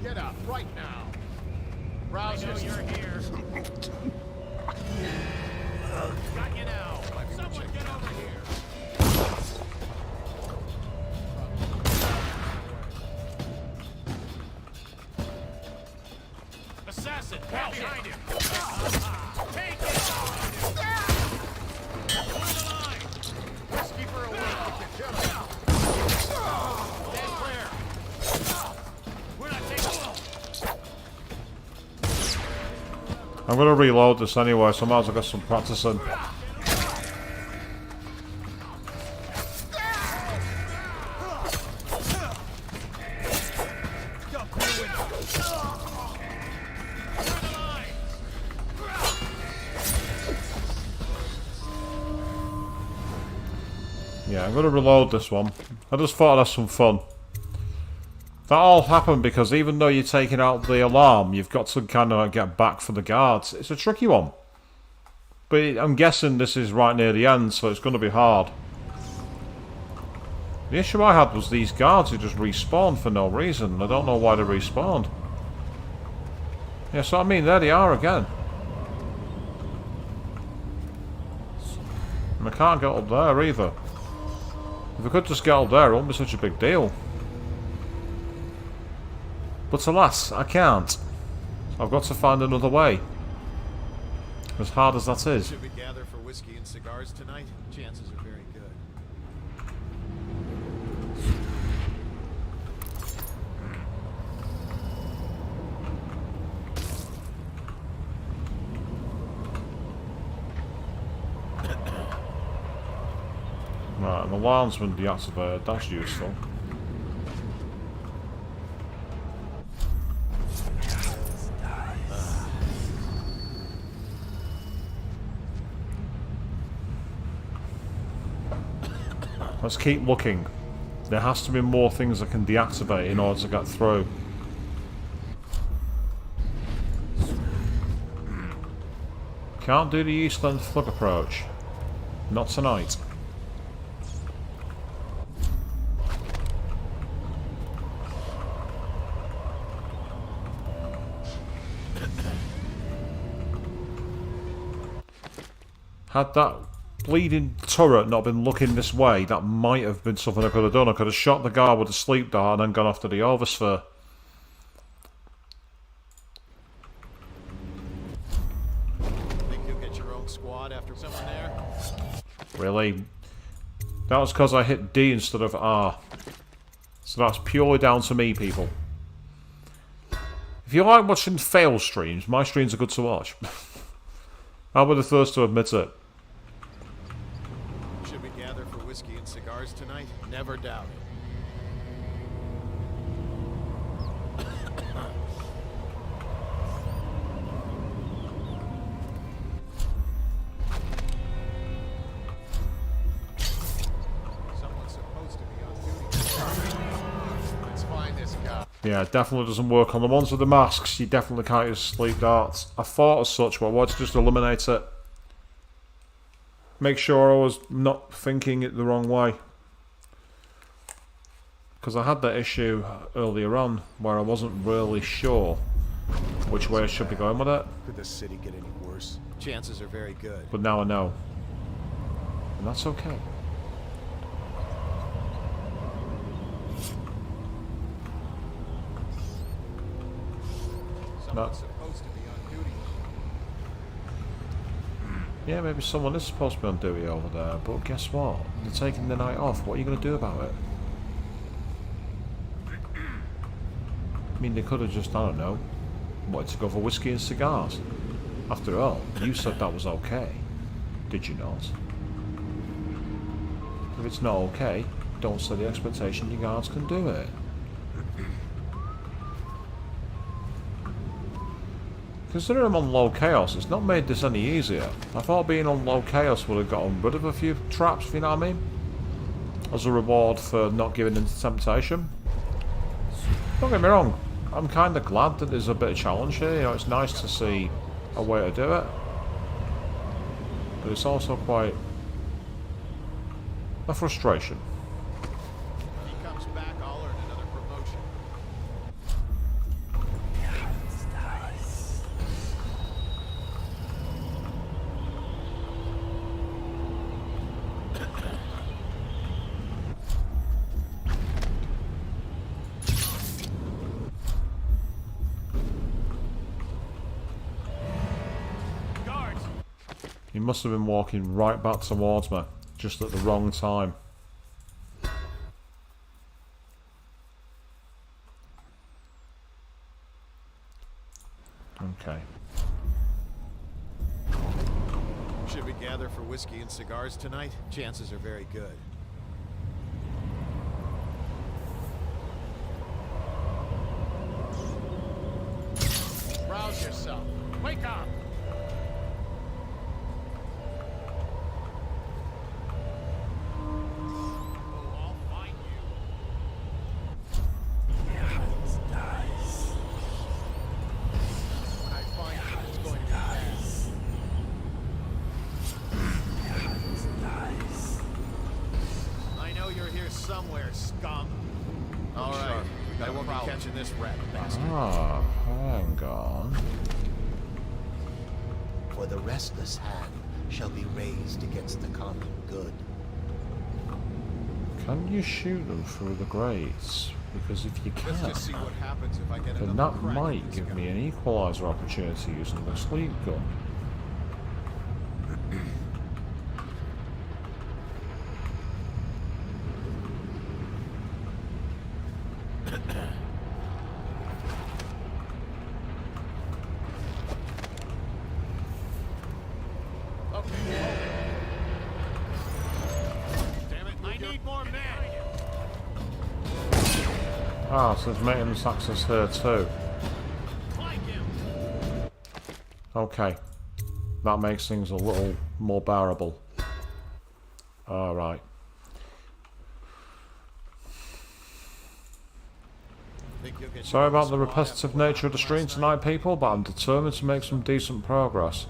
Get up right now. Rouse you're here. Got you now. Someone get over here. Assassin, help behind him. Take it. Over the line. Whiskey for a week if you kill him. Stand clear. We're not taking. I'm gonna reload this anyway, so I might as well get some practicing. Yeah, I'm going to reload this one. I just thought I'd have some fun. That all happened because even though you're taking out the alarm, you've got to kind of get back for the guards. It's a tricky one. But I'm guessing this is right near the end, so it's going to be hard. The issue I had was these guards who just respawned for no reason. I don't know why they respawned. Yeah, so I mean, there they are again. And I can't get up there either. If I could just get up there, it wouldn't be such a big deal. But alas, I can't. I've got to find another way. As hard as that is. Should we gather for whiskey and cigars tonight? Chances are very good. Right, an alarm's been deactivated. That's useful. Let's keep looking. There has to be more things I can deactivate in order to get through. Can't do the east length flood approach. Not tonight. Had that bleeding turret not been looking this way, that might have been something I could have done. I could have shot the guard with a sleep dart and then gone after the oversphere. Think you'll get your own squad after someone there? Really? That was because I hit D instead of R. So that's purely down to me, people. If you like watching fail streams, my streams are good to watch. I'll be the first to admit it. Should we gather for whiskey and cigars tonight? Never doubt it. Yeah, it definitely doesn't work on the ones with the masks. You definitely can't use sleep darts. I thought as such, but I wanted to just eliminate it. Make sure I was not thinking it the wrong way. Because I had that issue earlier on where I wasn't really sure which way I should be going with it. Could the city get any worse? Chances are very good. But now I know. And that's okay. Someone's supposed to be on duty. Yeah, maybe someone is supposed to be on duty over there, but guess what? They're taking the night off. What are you going to do about it? I mean, they could have just, I don't know, wanted to go for whiskey and cigars. After all, you said that was okay. Did you not? If it's not okay, don't set the expectation your guards can do it. Considering I'm on low chaos, it's not made this any easier. I thought being on low chaos would have gotten rid of a few traps, if you know what I mean? As a reward for not giving in to temptation. Don't get me wrong, I'm kind of glad that there's a bit of challenge here. You know, it's nice to see a way to do it. But it's also quite a frustration. If he comes back, I'll earn another promotion. He must have been walking right back towards me, just at the wrong time. Okay. Should we gather for whiskey and cigars tonight? Chances are very good. Rouse yourself. Wake up! Somewhere, scum. All right, I won't be catching this rat bastard. Ah, hang on. For the restless hand shall be raised against the common good. Can you shoot them through the grates? Because if you can, Let's just see what happens if I get then another that crack at might this give guy. me an equalizer opportunity using the sleep gun. Ah, so there's maintenance access here too. Okay. That makes things a little more bearable. Alright. Sorry about the repetitive nature of the stream tonight, people, but I'm determined to make some decent progress.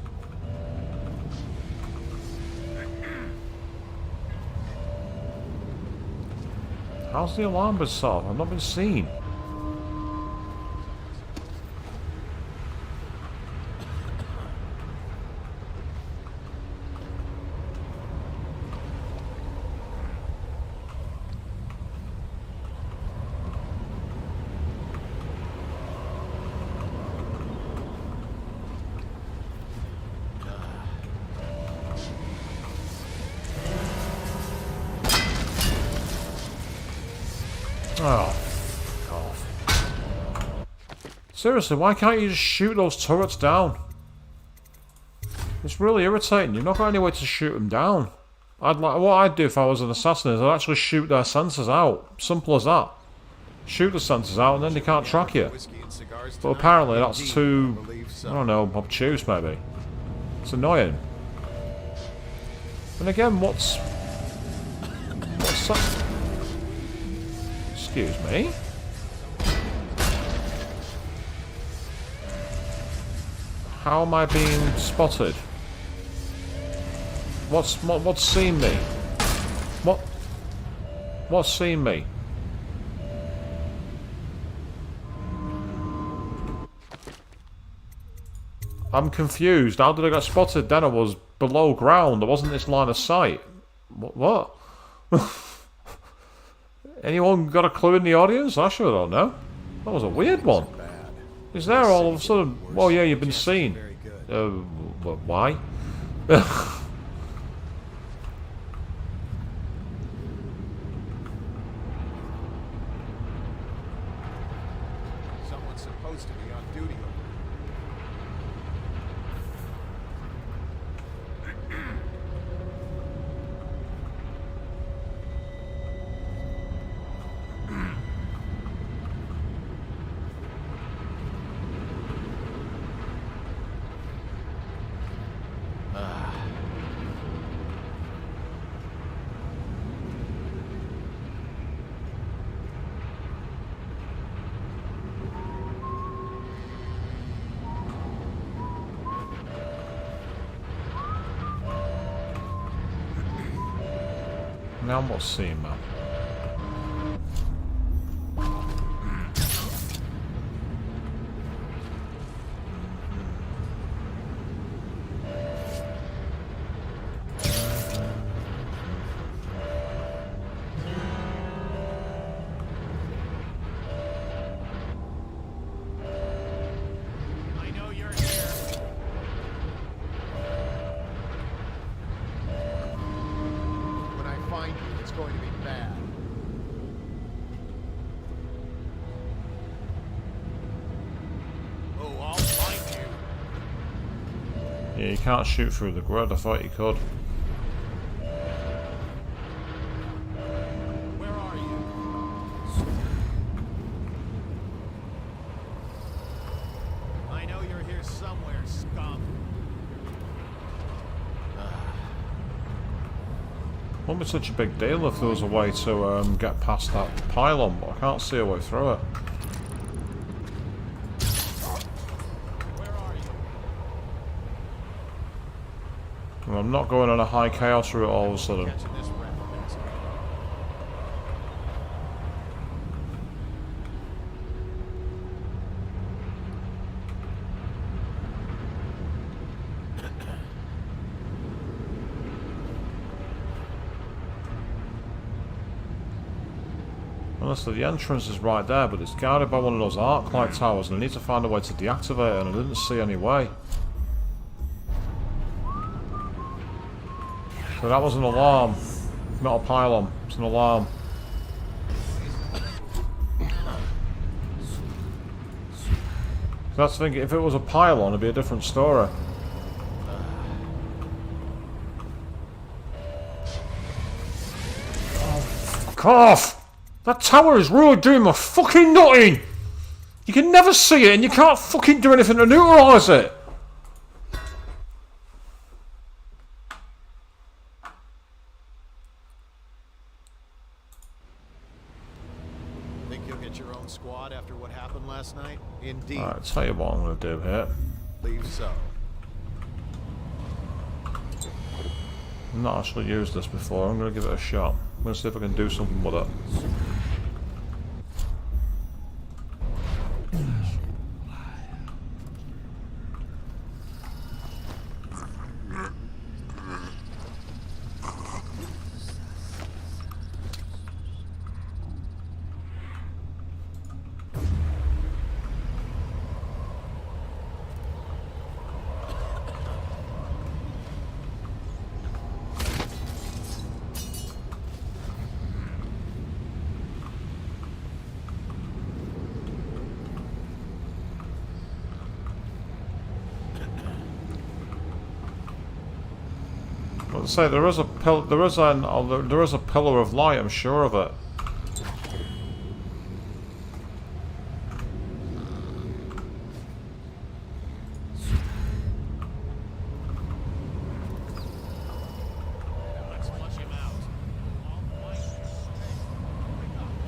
How's the alarm been set off? I've not been seen. Oh, fuck off. Seriously, why can't you just shoot those turrets down? It's really irritating. You've not got any way to shoot them down. What I'd do if I was an assassin is I'd actually shoot their sensors out. Simple as that. Shoot the sensors out and then they can't track you. But apparently that's too, I don't know, obtuse maybe. It's annoying. And again, what's that? Excuse me? How am I being spotted? What's seen me? What's seen me? I'm confused. How did I get spotted? Then I was below ground. There wasn't this line of sight. What? Anyone got a clue in the audience? I sure don't know. That was a weird one. Is there all of a sudden? Oh yeah, you've been seen. Why? Someone's supposed to be on duty over Now what's seen, man? I know you're here. When I find you, it's going to be bad. Oh, I'll find you. Yeah, you can't shoot through the grid. I thought you could. Where are you? I know you're here somewhere, scum. Wouldn't be such a big deal if there was a way to get past that pylon, but I can't see a way through it. And I'm not going on a high chaos route all of a sudden. Catching this rat bastard. Honestly, the entrance is right there, but it's guarded by one of those arc light towers, and I need to find a way to deactivate it, and I didn't see any way. So that was an alarm, not a pylon. It's an alarm. So that's the thing, if it was a pylon, it'd be a different story. Oh, fuck off! That tower is really doing my fucking nutting! You can never see it and you can't fucking do anything to neutralise it! Think you'll get your own squad after what happened last night? Indeed. Alright, tell you what I'm going to do here. Believe so. I've not actually used this before, I'm going to give it a shot. I'm going to see if I can do something with it. Let's say there is a there is a pillar of light. I'm sure of it.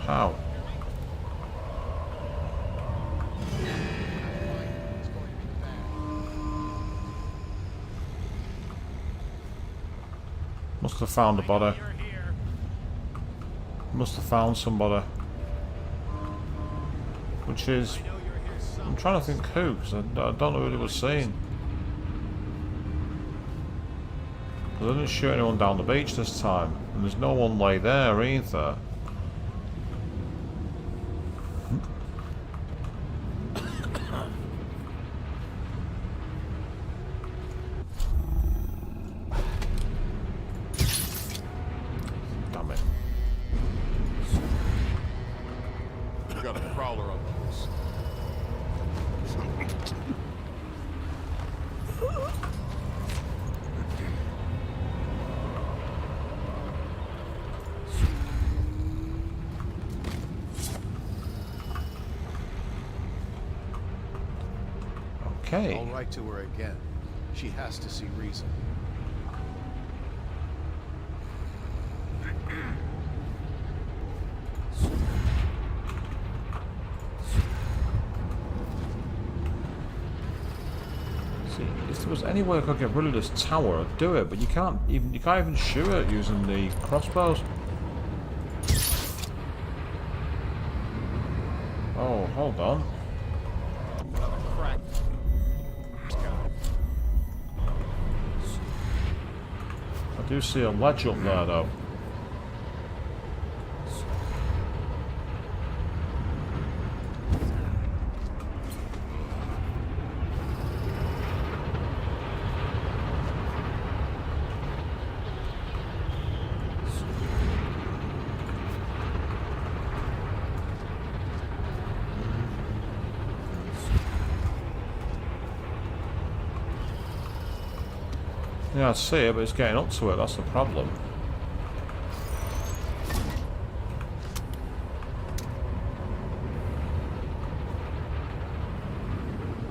How? Must have found a body. Must have found somebody. Which is... I'm trying to think who, because I don't know who they were seeing. Because I didn't shoot anyone down the beach this time. And there's no one lay there either. Okay. I'll write to her again. She has to see reason. See, if there was any way I could get rid of this tower, I'd do it, but you can't even shoot it using the crossbows. Oh, hold on. I do see a ledge up there, though. Yeah, I see it, but it's getting up to it, that's the problem.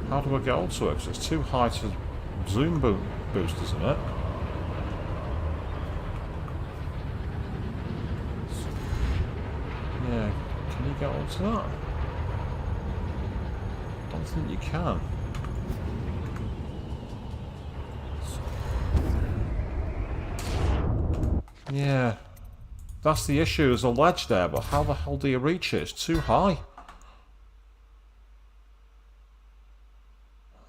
How do I get up to it? Because it's too high to zoom boost, isn't it? Yeah, can you get up to that? I don't think you can. Yeah, that's the issue. There's a ledge there, but how the hell do you reach it? It's too high.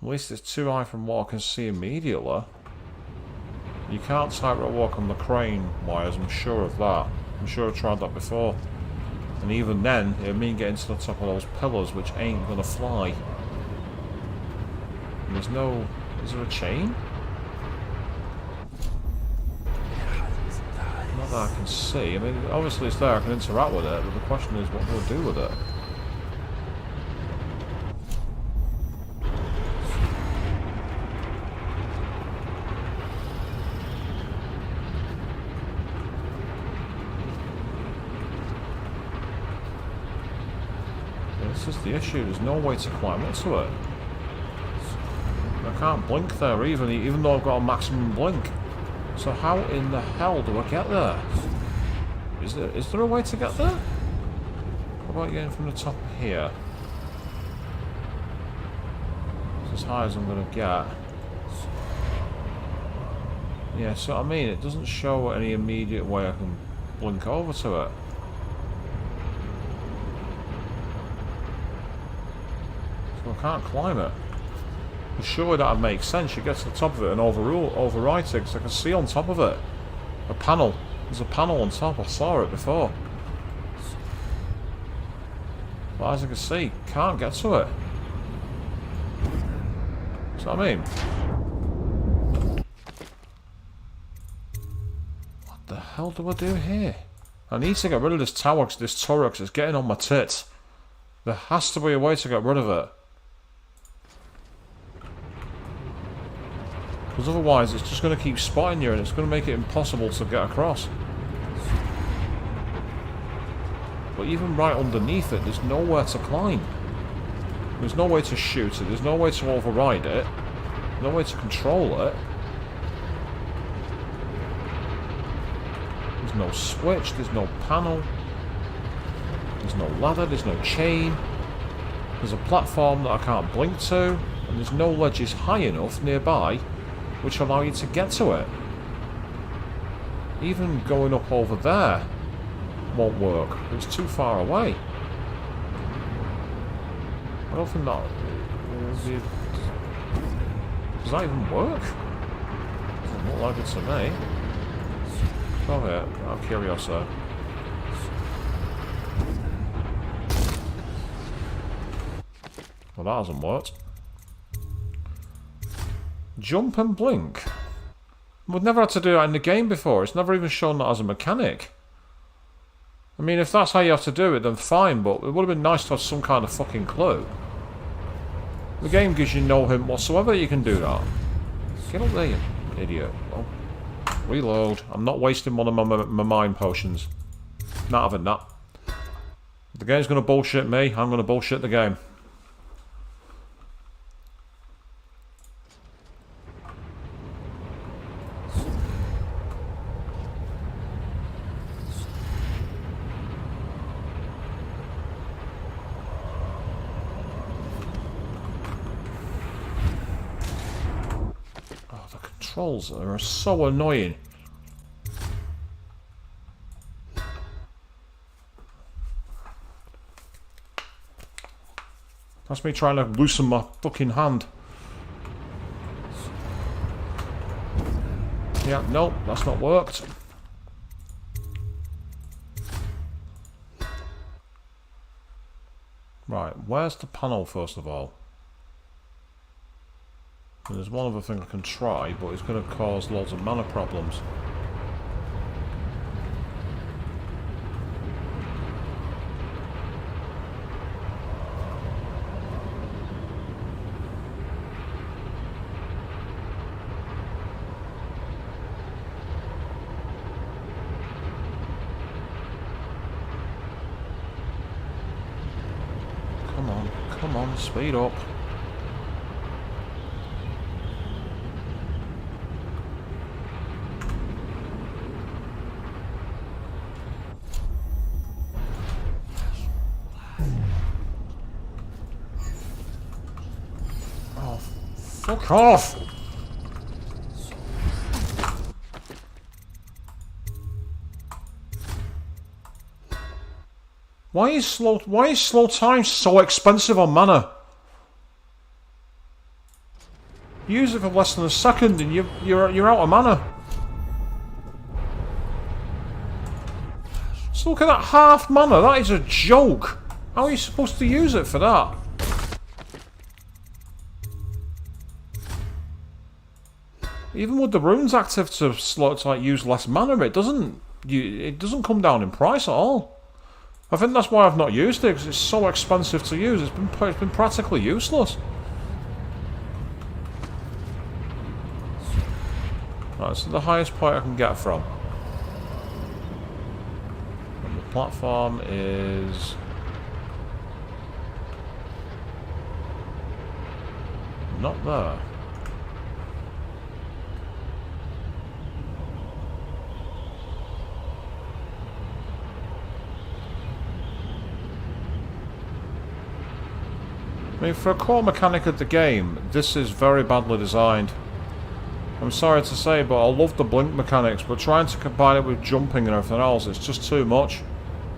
At least it's too high from what I can see immediately. You can't tightrope walk on the crane wires, I'm sure of that. I'm sure I've tried that before. And even then, it'd mean getting to the top of those pillars, which ain't gonna fly. And there's no... is there a chain? Not that I can see. I mean, obviously it's there, I can interact with it, but the question is, what do I do with it? This is the issue, there's no way to climb up to it. I can't blink there even though I've got a maximum blink. So how in the hell do I get there? Is there a way to get there? How about getting from the top here? It's as high as I'm going to get. Yeah, so I mean, it doesn't show any immediate way I can blink over to it. So I can't climb it. But surely that would make sense. You get to the top of it and overwrite it, because I can see on top of it a panel. There's a panel on top. I saw it before. But as I can see, can't get to it. That's what I mean. What the hell do I do here? I need to get rid of this tower, this turret, because it's getting on my tits. There has to be a way to get rid of it. Because otherwise it's just going to keep spotting you and it's going to make it impossible to get across. But even right underneath it, there's nowhere to climb. There's no way to shoot it, there's no way to override it, no way to control it. There's no switch, there's no panel, there's no ladder, there's no chain. There's a platform that I can't blink to, and there's no ledges high enough nearby which allow you to get to it. Even going up over there won't work, it's too far away. I don't think that... Does that even work? Doesn't look like it to me. Oh yeah, out of curiosity. Well, that hasn't worked. Jump and blink. We've never had to do that in the game before. It's never even shown that as a mechanic. I mean, if that's how you have to do it, then fine, but it would have been nice to have some kind of fucking clue. The game gives you no hint whatsoever that you can do that. Get up there, you idiot. Oh. Reload. I'm not wasting one of my mind potions. Not having that. If the game's going to bullshit me, I'm going to bullshit the game. Controls are so annoying. That's me trying to loosen my fucking hand. Yeah, nope, that's not worked. Right, where's the panel first of all? And there's one other thing I can try, but it's going to cause loads of mana problems. Come on, speed up. Fuck off! Why is slow time so expensive on mana? You use it for less than a second and you're out of mana. So look at that half mana, that is a joke. How are you supposed to use it for that? Even with the runes active to use less mana, it doesn't come down in price at all. I think that's why I've not used it, because it's so expensive to use. It's been practically useless. Right, so the highest point I can get from. And the platform is not there. I mean, for a core mechanic of the game, this is very badly designed. I'm sorry to say, but I love the blink mechanics, but trying to combine it with jumping and everything else, it's just too much.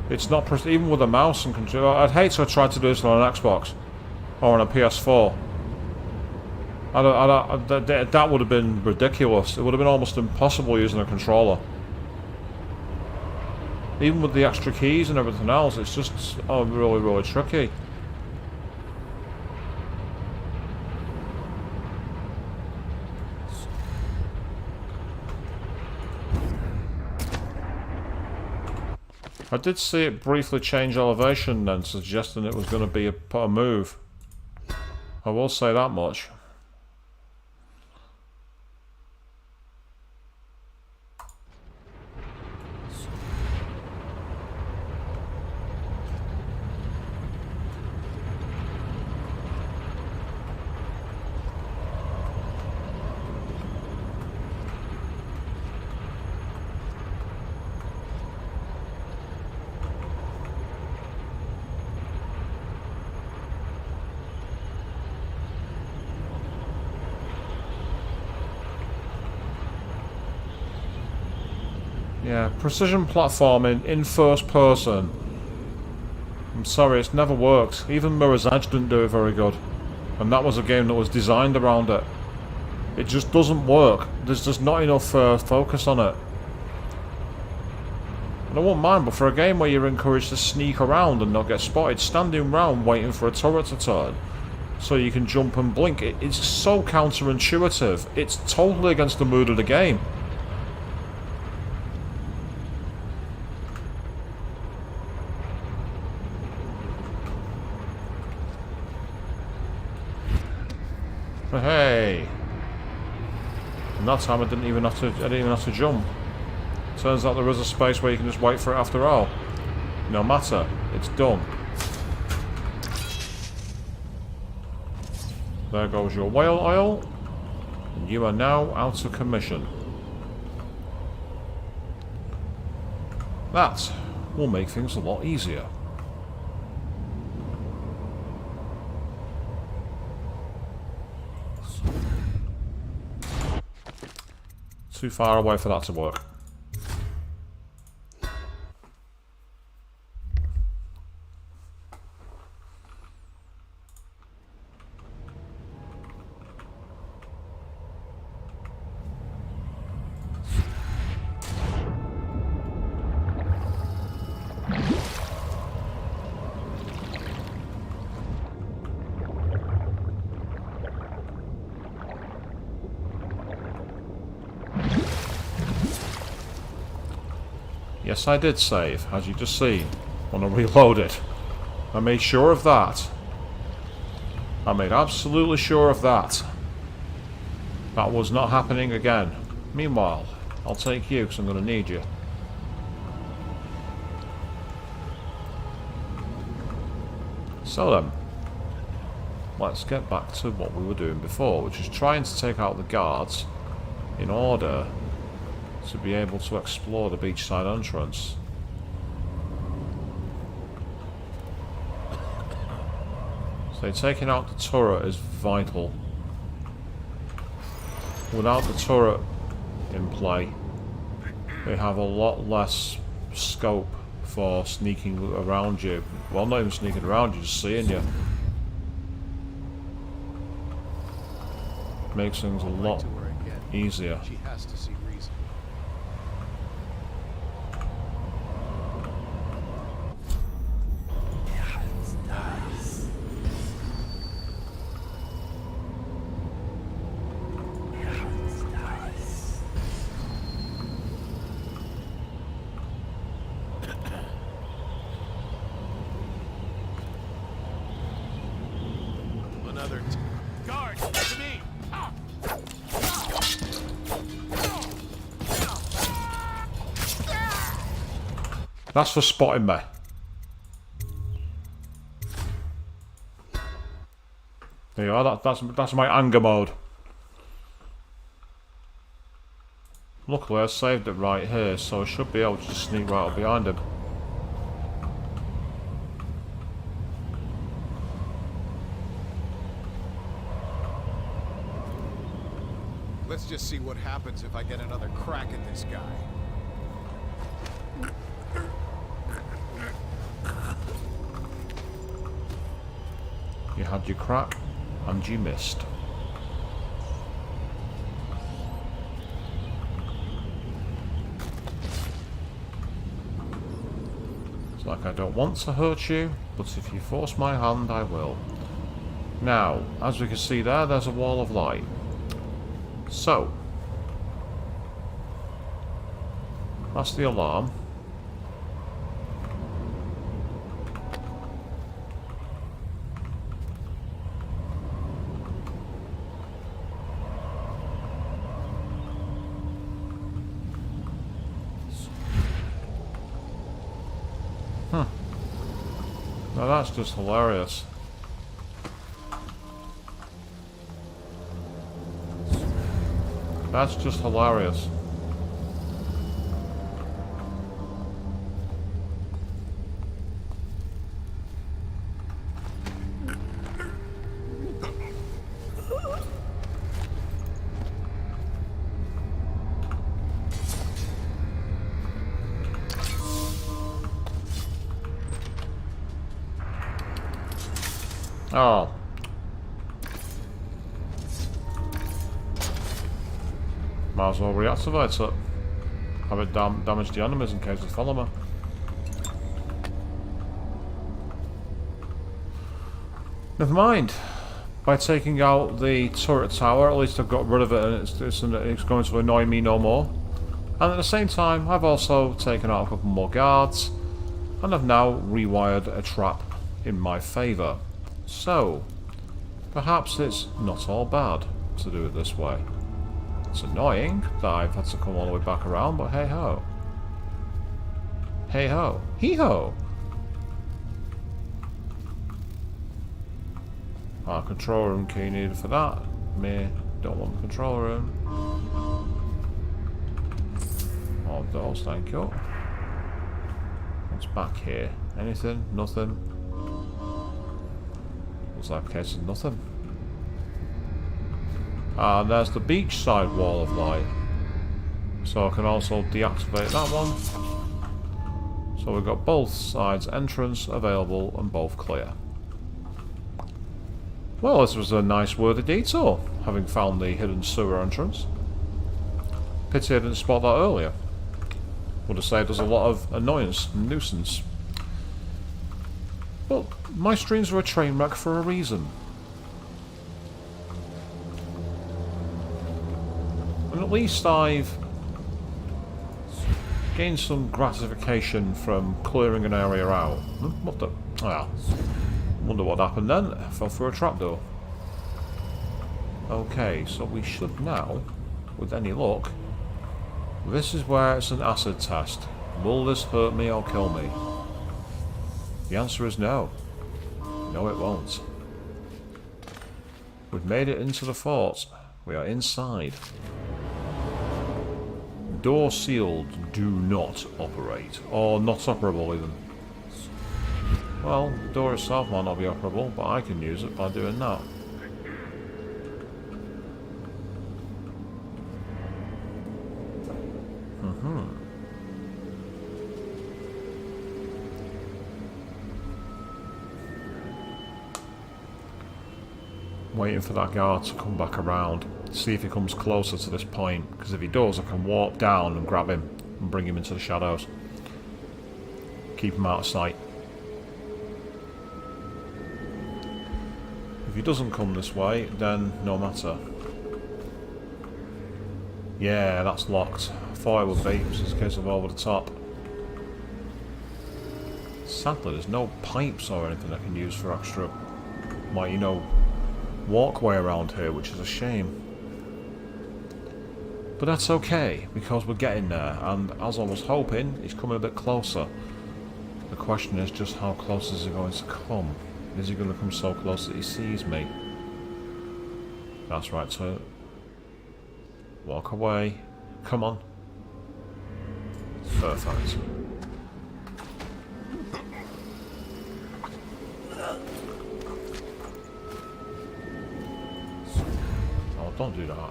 It's not, even with a mouse and controller. I'd hate to have tried to do this on an Xbox or on a PS4. That would have been ridiculous. It would have been almost impossible using a controller. Even with the extra keys and everything else, it's just really, really tricky. I did see it briefly change elevation then, suggesting it was going to be a move. I will say that much. Yeah, precision platforming in first person. I'm sorry, it's never worked. Even Mirror's Edge didn't do it very good. And that was a game that was designed around it. It just doesn't work. There's just not enough focus on it. And I won't mind, but for a game where you're encouraged to sneak around and not get spotted, standing around waiting for a turret to turn so you can jump and blink, it's so counterintuitive. It's totally against the mood of the game. But hey, and that time I didn't even have to jump. Turns out there is a space where you can just wait for it after all. No matter, it's done. There goes your whale oil, and you are now out of commission. That will make things a lot easier. Too far away for that to work. Yes, I did save, as you just seen, when I reloaded. I made sure of that. I made absolutely sure of that. That was not happening again. Meanwhile, I'll take you, because I'm going to need you. So then, let's get back to what we were doing before, which is trying to take out the guards in order to be able to explore the beachside entrance. So taking out the turret is vital. Without the turret in play, we have a lot less scope for sneaking around you. Well, not even sneaking around you, just seeing you. Makes things a lot easier. She has to see reason. Another guard to me. That's for spotting me. There you are, that's my anger mode. Luckily I saved it right here, so I should be able to just sneak right up behind him. Let's just see what happens if I get another crack at this guy. You had your crack, and you missed. It's like I don't want to hurt you, but if you force my hand, I will. Now, as we can see there, there's a wall of light. So, that's the alarm. Now that's just hilarious. That's just hilarious. Oh. Might as well reactivate it. Have it damage the enemies in case they follow me. Never mind. By taking out the turret tower, at least I've got rid of it and it's going to annoy me no more. And at the same time, I've also taken out a couple more guards, and I've now rewired a trap in my favour. So, perhaps it's not all bad to do it this way. It's annoying that I've had to come all the way back around, but hey ho. Hey ho. Hee ho. Control room key needed for that. Me, don't want the control room. Oh, those, thank you. What's back here? Anything? Nothing? Looks like a case of nothing. And there's the beachside wall of light. So I can also deactivate that one. So we've got both sides entrance available and both clear. Well, this was a nice worthy detour, having found the hidden sewer entrance. Pity I didn't spot that earlier. Would have saved us a lot of annoyance and nuisance. But my streams were a train wreck for a reason. And at least I've gained some gratification from clearing an area out. What the? Ah. Wonder what happened then. Fell through a trapdoor. Okay, so we should now, with any luck, this is where it's an acid test. Will this hurt me or kill me? The answer is no. No, it won't. We've made it into the fort. We are inside. Door sealed. Do not operate. Or not operable even. Well, the door itself might not be operable, but I can use it by doing that. Waiting for that guard to come back around, see if he comes closer to this point, because if he does I can warp down and grab him and bring him into the shadows. Keep him out of sight. If he doesn't come this way, then no matter. Yeah, that's locked. I thought it would be, it was just a case of over the top. Sadly, there's no pipes or anything I can use for extra, like, you know, walkway around here, which is a shame. But that's okay, because we're getting there, and as I was hoping, he's coming a bit closer. The question is just how close is he going to come? Is he going to come so close that he sees me? That's right, so walk away. Come on. Perfect. Oh, don't do that.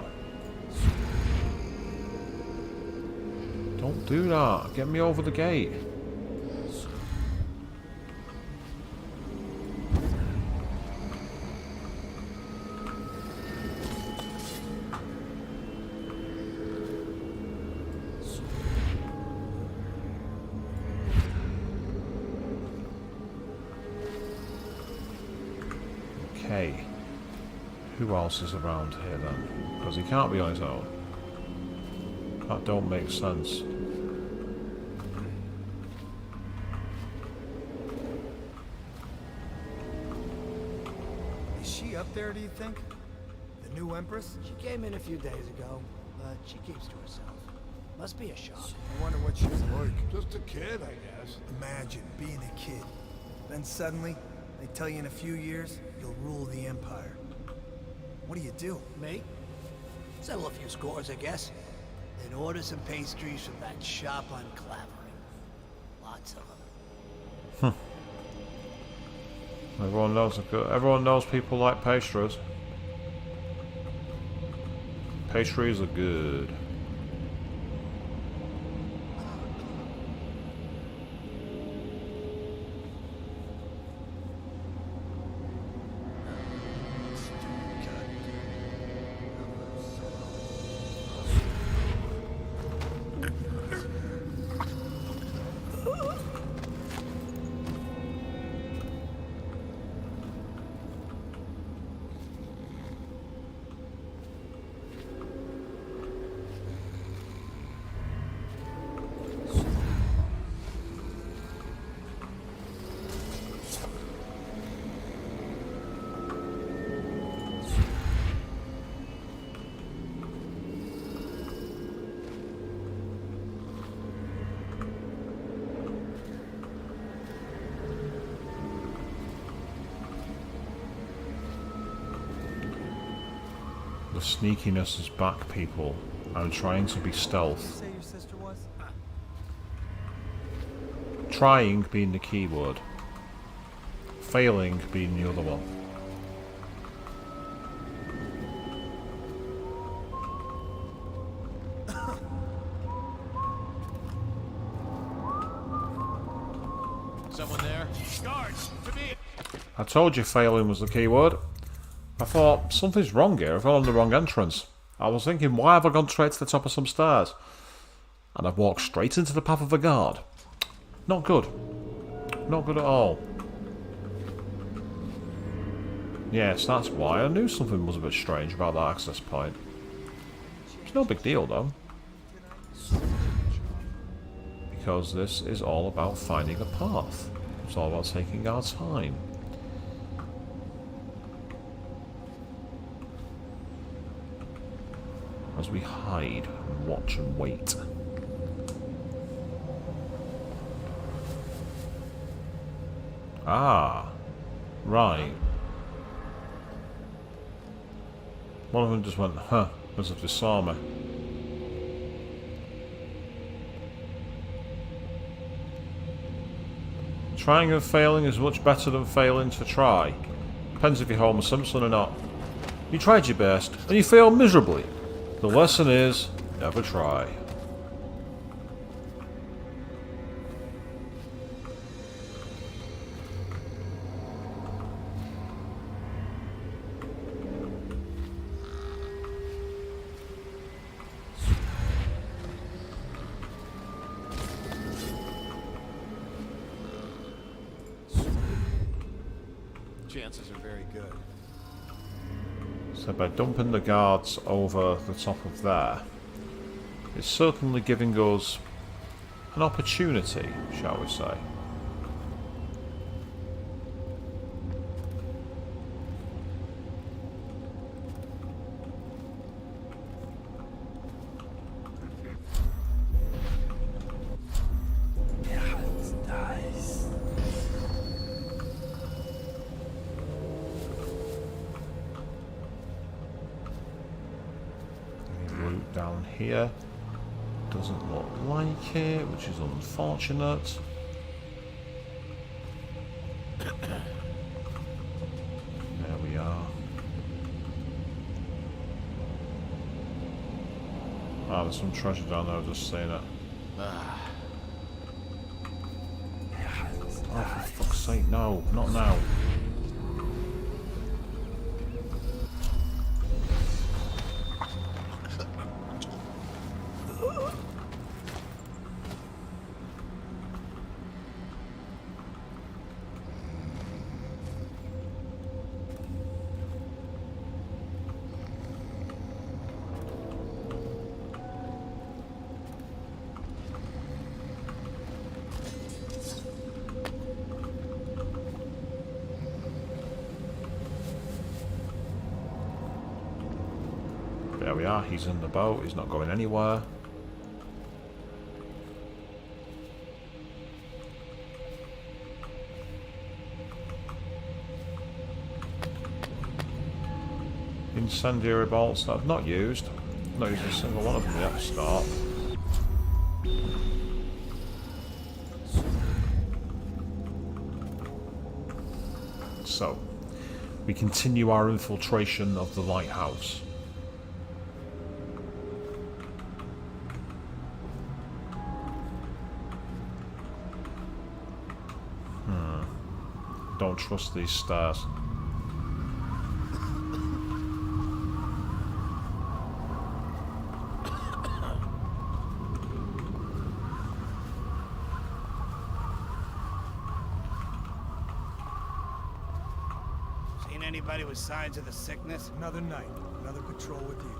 Don't do that. Get me over the gate. Okay, who else is around here then? Because he can't be on his own. That don't make sense. Is she up there, do you think? The new Empress? She came in a few days ago, but she keeps to herself. Must be a shock. I wonder what she's like. Just a kid, I guess. Imagine being a kid. Then suddenly, they tell you in a few years, you'll rule the Empire. What do you do? Me? Settle a few scores, I guess. Then order some pastries from that shop on Clavering. Lots of them. Everyone knows people like pastries. Pastries are good. The sneakiness is back, people. I'm trying to be stealth. Say your sister was? Trying being the key word. Failing being the other one. Someone there? Guards, to me! I told you failing was the key word. I thought, something's wrong here. I've gone on the wrong entrance. I was thinking, why have I gone straight to the top of some stairs? And I've walked straight into the path of a guard. Not good. Not good at all. Yes, that's why. I knew something was a bit strange about that access point. It's no big deal, though. Because this is all about finding a path. It's all about taking our time. As we hide and watch and wait. Ah, right. One of them just went, huh, as if they saw me. Trying and failing is much better than failing to try. Depends if you're Homer Simpson or not. You tried your best, and you failed miserably. The lesson is, never try. Chances are very good. So by dumping the guards over the top of there, it's certainly giving us an opportunity, shall we say. Down here doesn't look like it, which is unfortunate. There we are. Ah, there's some treasure down there, I've just seen it. Oh, for fuck's sake, no, not now. There we are, he's in the boat, he's not going anywhere. Incendiary bolts that I've not used. I've not used a single one of them yet to start. So, we continue our infiltration of the lighthouse. Don't trust these stairs. Seen anybody with signs of the sickness? Another night, another patrol with you.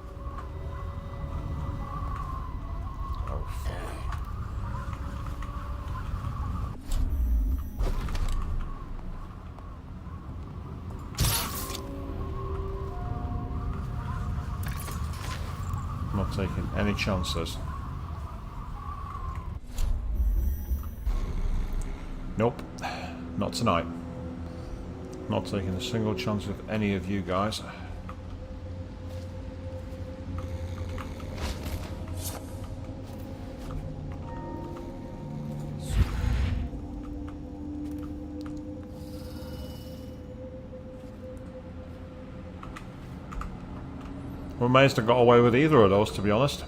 Oh, fuck. I'm not taking any chances. Nope. Not tonight. Not taking a single chance with any of you guys. I'm amazed I got away with either of those, to be honest.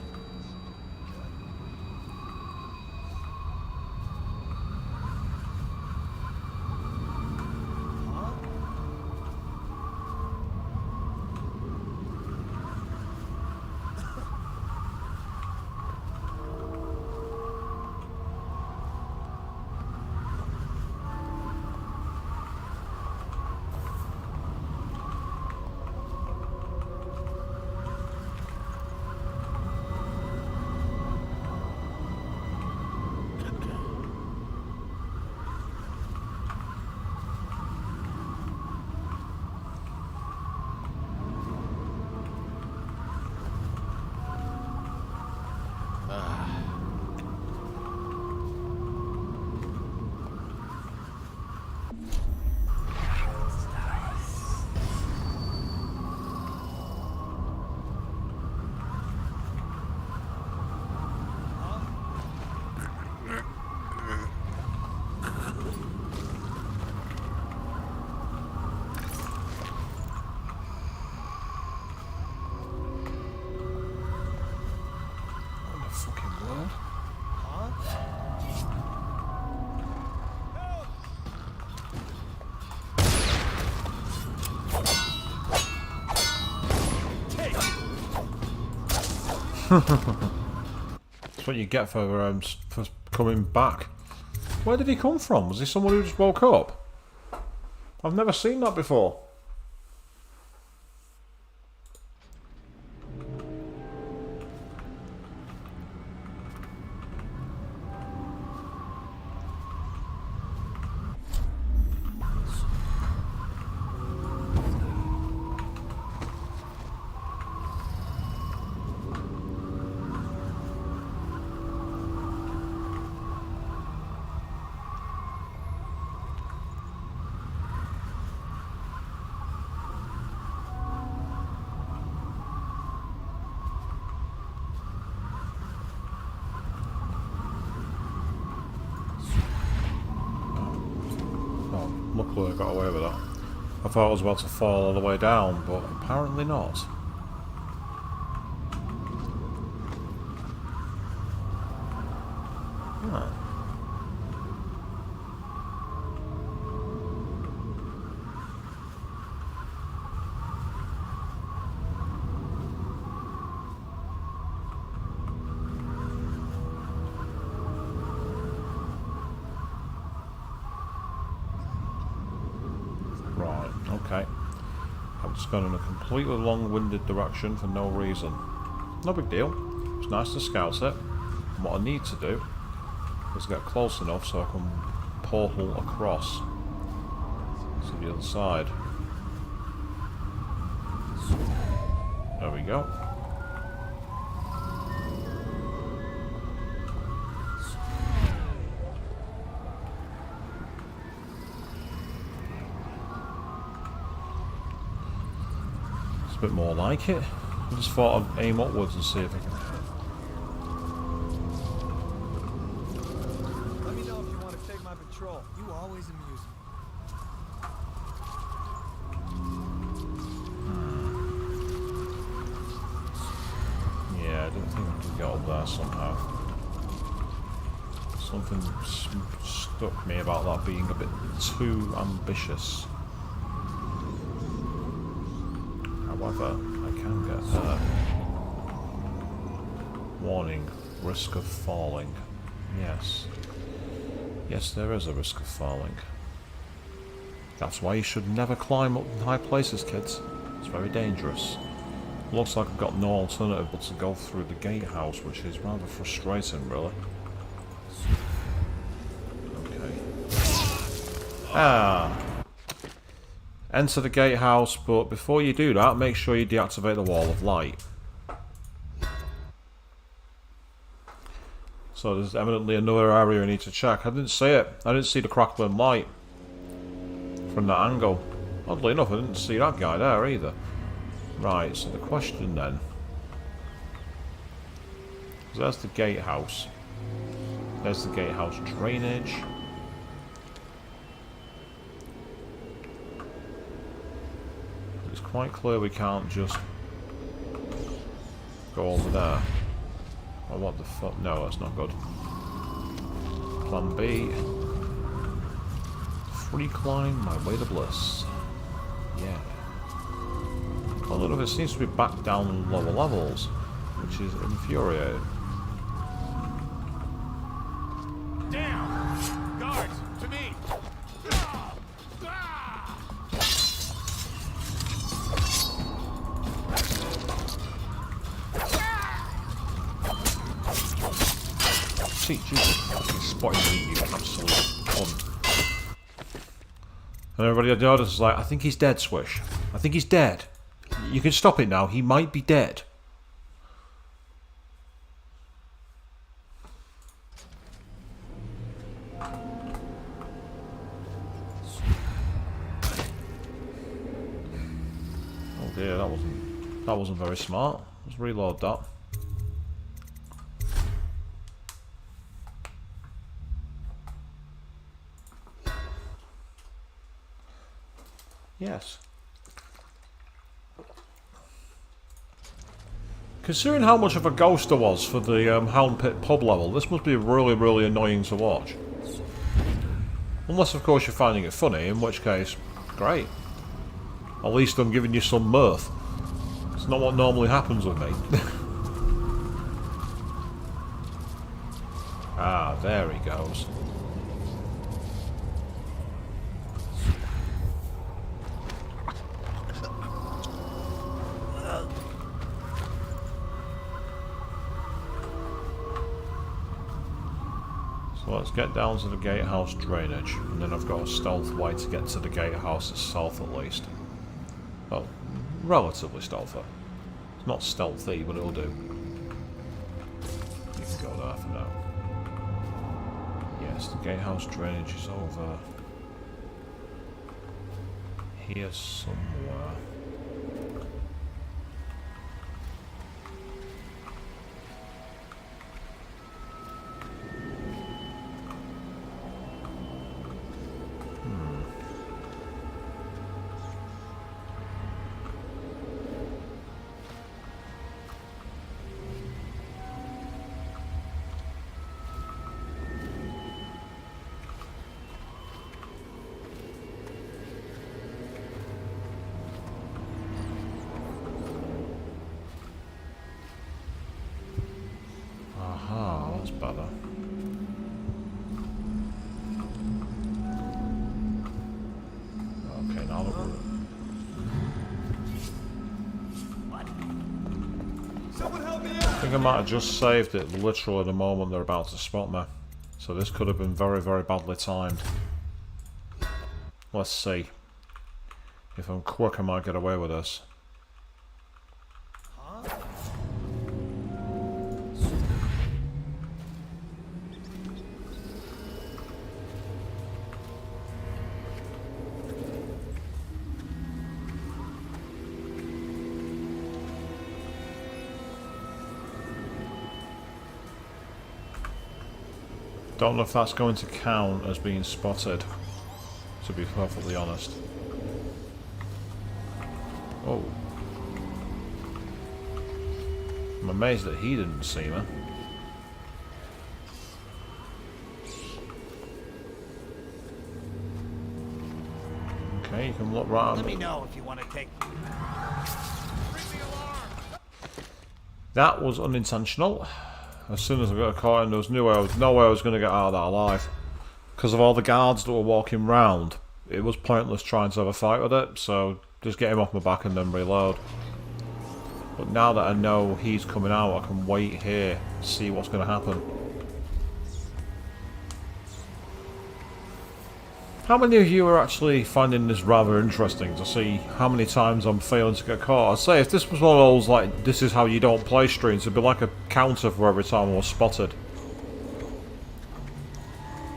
That's what you get for coming back. Where did he come from? Was he someone who just woke up? I've never seen that before. Luckily I got away with that. I thought I was about to fall all the way down, but apparently not. Huh. Right, okay. I've just gone in a completely long-winded direction for no reason. No big deal. It's nice to scout it. And what I need to do is get close enough so I can portal across to the other side. There we go. It's a bit more like it. I just thought I'd aim upwards and see if I can... Let me know if you want to take my patrol. You always amuse me. Yeah, I didn't think I could get up there somehow. Something stuck me about that being a bit too ambitious. However, I can get there. Warning, risk of falling. Yes. Yes, there is a risk of falling. That's why you should never climb up in high places, kids. It's very dangerous. Looks like I've got no alternative but to go through the gatehouse, which is rather frustrating, really. Okay. Ah! Enter the gatehouse, but before you do that, make sure you deactivate the wall of light. So there's evidently another area I need to check. I didn't see it. I didn't see the crackling light from that angle. Oddly enough, I didn't see that guy there either. Right, so the question then. So there's the gatehouse. There's the gatehouse drainage. It's quite clear we can't just go over there. Oh, what the fuck? No, that's not good. Plan B. Free climb my way to bliss. Yeah. A lot of it seems to be back down lower levels, which is infuriating. Down! Guards, to me! See, Jesus fucking spotted me, you absolute cunt. And everybody at the audience is like, I think he's dead, Swish. I think he's dead. You can stop it now, he might be dead. Oh dear, that wasn't very smart. Let's reload that. Yes. Considering how much of a ghost there was for the Hound Pit pub level, this must be really, really annoying to watch. Unless, of course, you're finding it funny, in which case, great. At least I'm giving you some mirth. It's not what normally happens with me. Ah, there he goes. So let's get down to the gatehouse drainage, and then I've got a stealth way to get to the gatehouse itself at least. Well, relatively stealthy. It's not stealthy, but it'll do. You can go there for now. Yes, the gatehouse drainage is over here somewhere. Better. Okay, now that we're... I think I might have just saved it literally the moment they're about to spot me. So this could have been very, very badly timed. Let's see. If I'm quick, I might get away with this. Don't know if that's going to count as being spotted, to be perfectly honest. Oh. I'm amazed that he didn't see me. Okay, you can look right at Let me know if you want to take... That was unintentional. As soon as I got caught in, there was no way I was going to get out of that alive. Because of all the guards that were walking round it was pointless trying to have a fight with it, so just get him off my back and then reload. But now that I know he's coming out, I can wait here, see what's going to happen. How many of you are actually finding this rather interesting to see how many times I'm failing to get caught? I'd say if this was one of those, like, this is how you don't play streams, it'd be like a counter for every time I was spotted.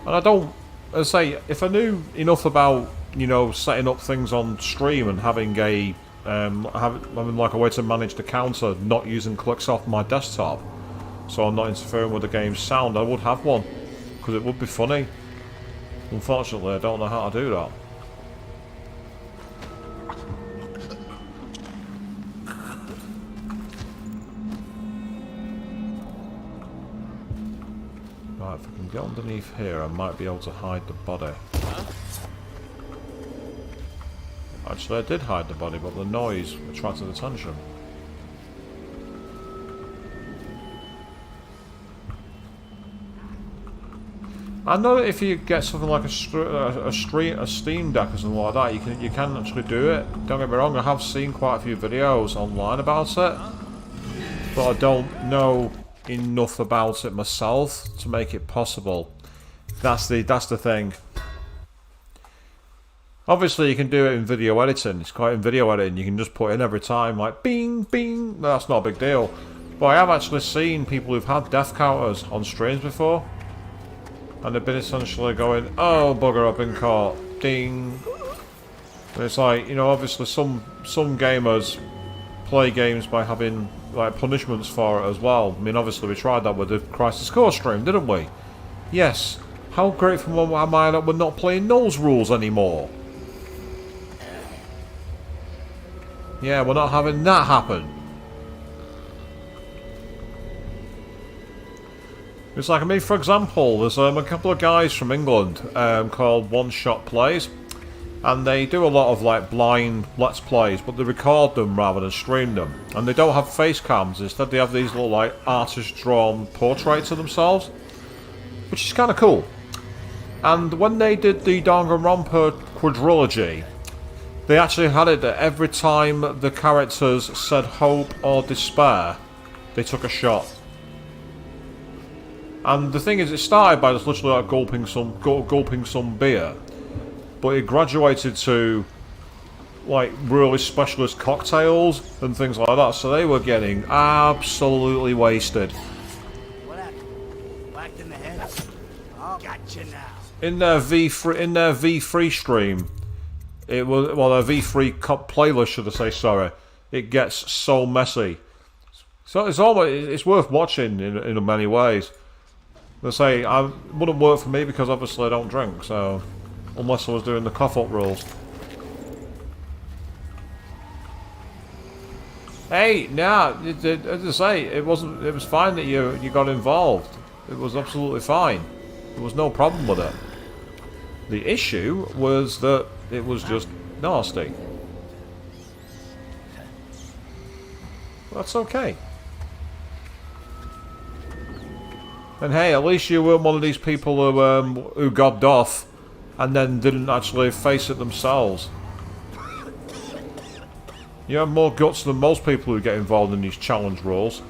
And I don't, I'd say, if I knew enough about, you know, setting up things on stream and having a, having like a way to manage the counter, not using clicks off my desktop, so I'm not interfering with the game's sound, I would have one, because it would be funny. Unfortunately, I don't know how to do that. Right, if I can get underneath here, I might be able to hide the body. Actually, I did hide the body, but the noise attracted attention. I know that if you get something like a Steam Deck or something like that, you can actually do it. Don't get me wrong, I have seen quite a few videos online about it, but I don't know enough about it myself to make it possible. That's the thing. Obviously, you can do it in video editing. It's quite in video editing. You can just put in every time, like bing, bing. That's not a big deal. But I have actually seen people who've had death counters on streams before. And they've been essentially going, oh bugger, I've been caught, ding. And it's like, you know, obviously some gamers play games by having like punishments for it as well. I mean, obviously we tried that with the Crisis Core stream, didn't we? Yes. How grateful am I that we're not playing those rules anymore? Yeah, we're not having that happen. It's like, I mean, for example, there's a couple of guys from England called One Shot Plays, and they do a lot of like blind Let's Plays, but they record them rather than stream them. And they don't have face cams, instead they have these little like artist-drawn portraits of themselves, which is kind of cool. And when they did the Danganronpa quadrilogy, they actually had it that every time the characters said hope or despair, they took a shot. And the thing is, it started by just literally like gulping some beer, but it graduated to like really specialist cocktails and things like that. So they were getting absolutely wasted. What happened? Whacked in the head? Oh, gotcha now. In their V3 stream, it was, well, their V3 playlist, should I say? Sorry, it gets so messy. So it's worth watching in many ways. They say, it wouldn't work for me because obviously I don't drink, so unless I was doing the cough-up rules. Hey, nah, as I say, it was fine that you got involved. It was absolutely fine. There was no problem with it. The issue was that it was just nasty. That's okay. And hey, at least you weren't one of these people who gobbed off and then didn't actually face it themselves. You have more guts than most people who get involved in these challenge rules.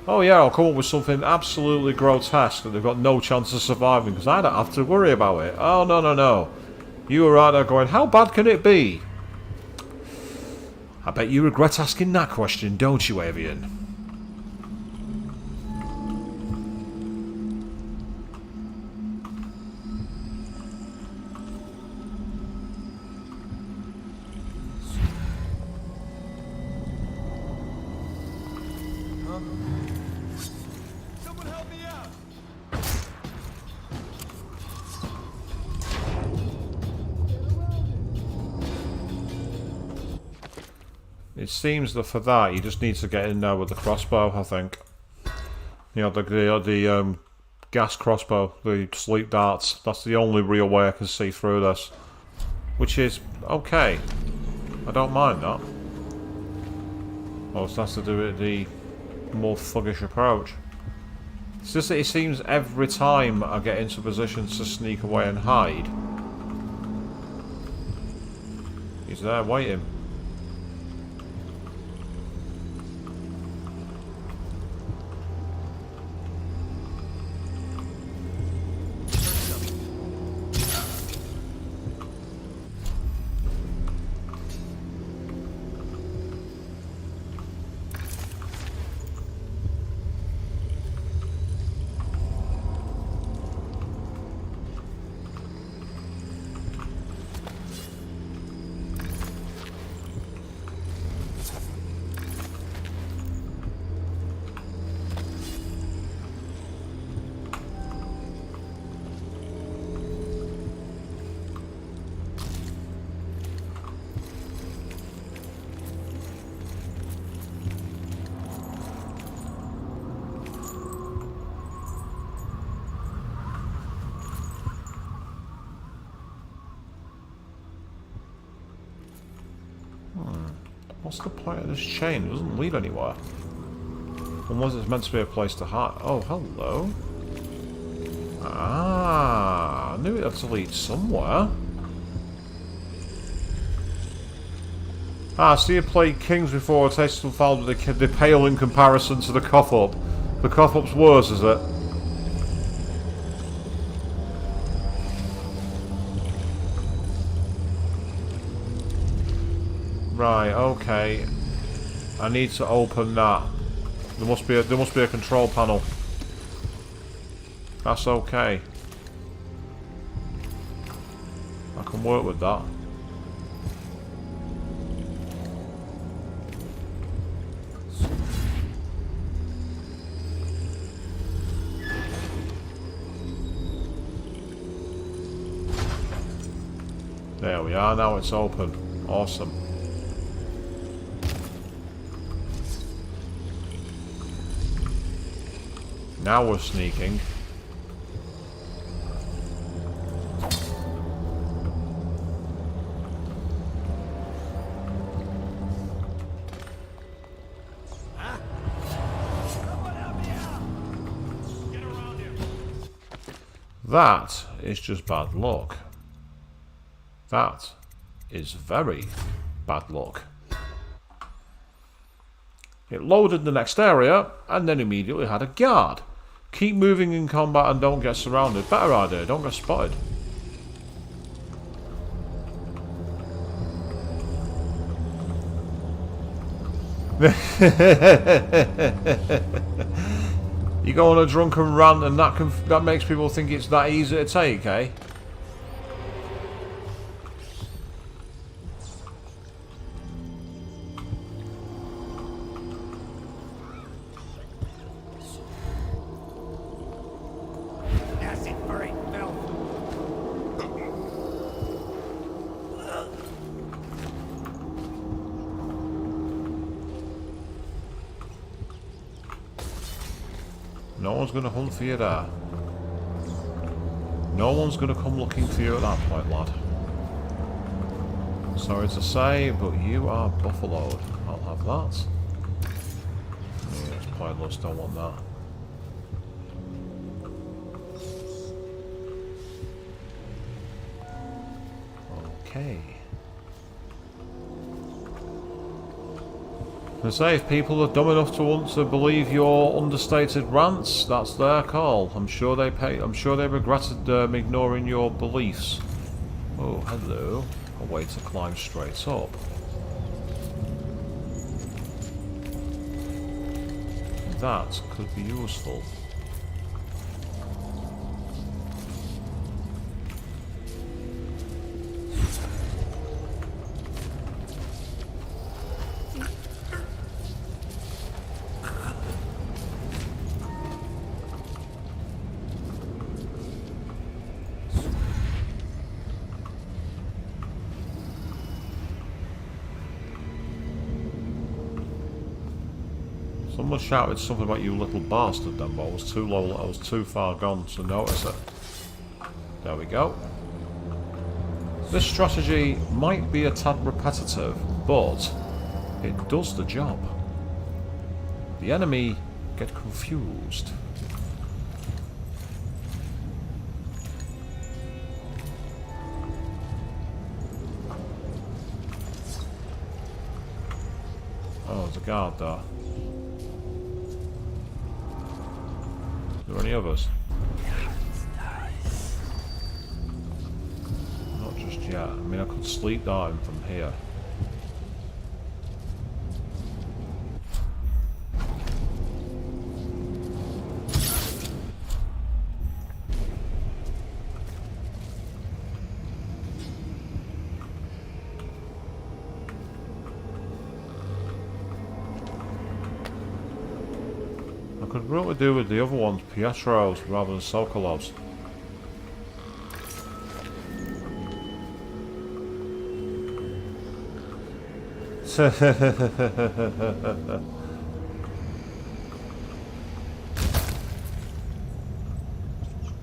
Oh yeah, I'll come up with something absolutely grotesque that they've got no chance of surviving because I don't have to worry about it. Oh no, no, no. You were right there going, how bad can it be? I bet you regret asking that question, don't you, Avian? It seems that for that you just need to get in there with the crossbow, I think. You know, the gas crossbow, the sleep darts. That's the only real way I can see through this. Which is okay. I don't mind that. Well, it has to do with the more thuggish approach. It's just that it seems every time I get into positions to sneak away and hide, He's there waiting. What's the point of this chain? It doesn't lead anywhere. Unless it's meant to be a place to hide. Oh, hello. Ah, I knew it had to lead somewhere. Ah, so you played Kings before, tasted and found the pale in comparison to the cough up. The cough up's worse, is it? Right, okay. I need to open that. There must be a control panel. That's okay. I can work with that. There we are, now it's open. Awesome. Now we're sneaking. That is just bad luck. That is very bad luck. It loaded the next area and then immediately had a guard. Keep moving in combat and don't get surrounded. Better idea, don't get spotted. You go on a drunken rant and that makes people think it's that easy to take, eh? No one's going to hunt for you there. No one's going to come looking for you at that point, lad. Sorry to say, but you are buffaloed. I'll have that. Yeah, it's pointless, don't want that. Okay. I say, if people are dumb enough to want to believe your understated rants, that's their call. I'm sure they regretted ignoring your beliefs. Oh, hello. A way to climb straight up. That could be useful. Someone shouted something about you little bastard then, but I was too low, I was too far gone to notice it. There we go. This strategy might be a tad repetitive, but it does the job. The enemy get confused. guard there. Are there any others? Not just yet. I mean, I could sleep down from here. I could really do with the other ones, Pietro's rather than Sokolov's.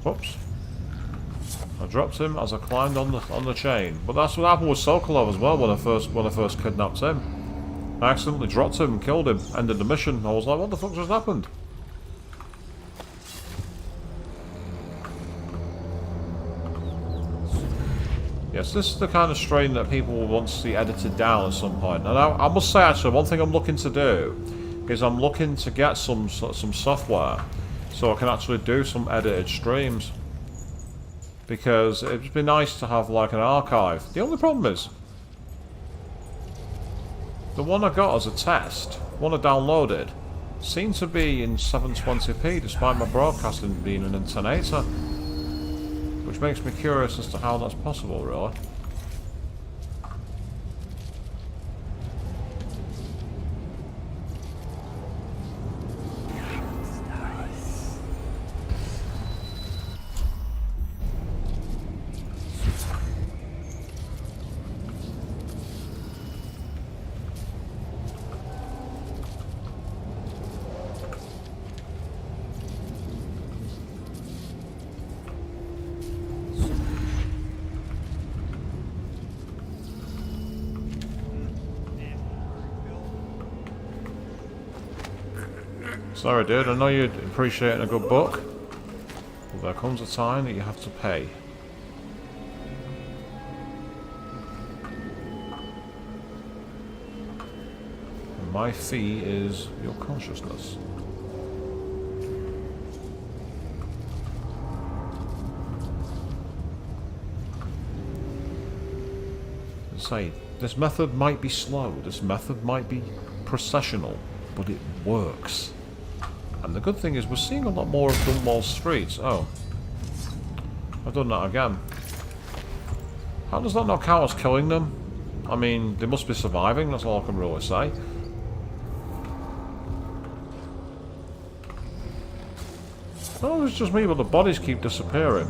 Whoops. I dropped him as I climbed on the chain. But that's what happened with Sokolov as well when I first kidnapped him. I accidentally dropped him and killed him, ended the mission. I was like, what the fuck just happened? Yes, this is the kind of strain that people will want to see edited down at some point. And I must say, actually, one thing I'm looking to do is I'm looking to get some software so I can actually do some edited streams. Because it'd be nice to have like an archive. The only problem is, the one I got as a test, one I downloaded, seemed to be in 720p despite my broadcasting being in 1080. Which makes me curious as to how that's possible, really. Sorry dude, I know you'd appreciate a good book, but there comes a time that you have to pay. And my fee is your consciousness. Say, this method might be slow, this method might be processional, but it works. And the good thing is we're seeing a lot more of Dunwall streets. Oh. I've done that again. How does that not count as killing them? I mean, they must be surviving, that's all I can really say. Oh, it's just me, but the bodies keep disappearing.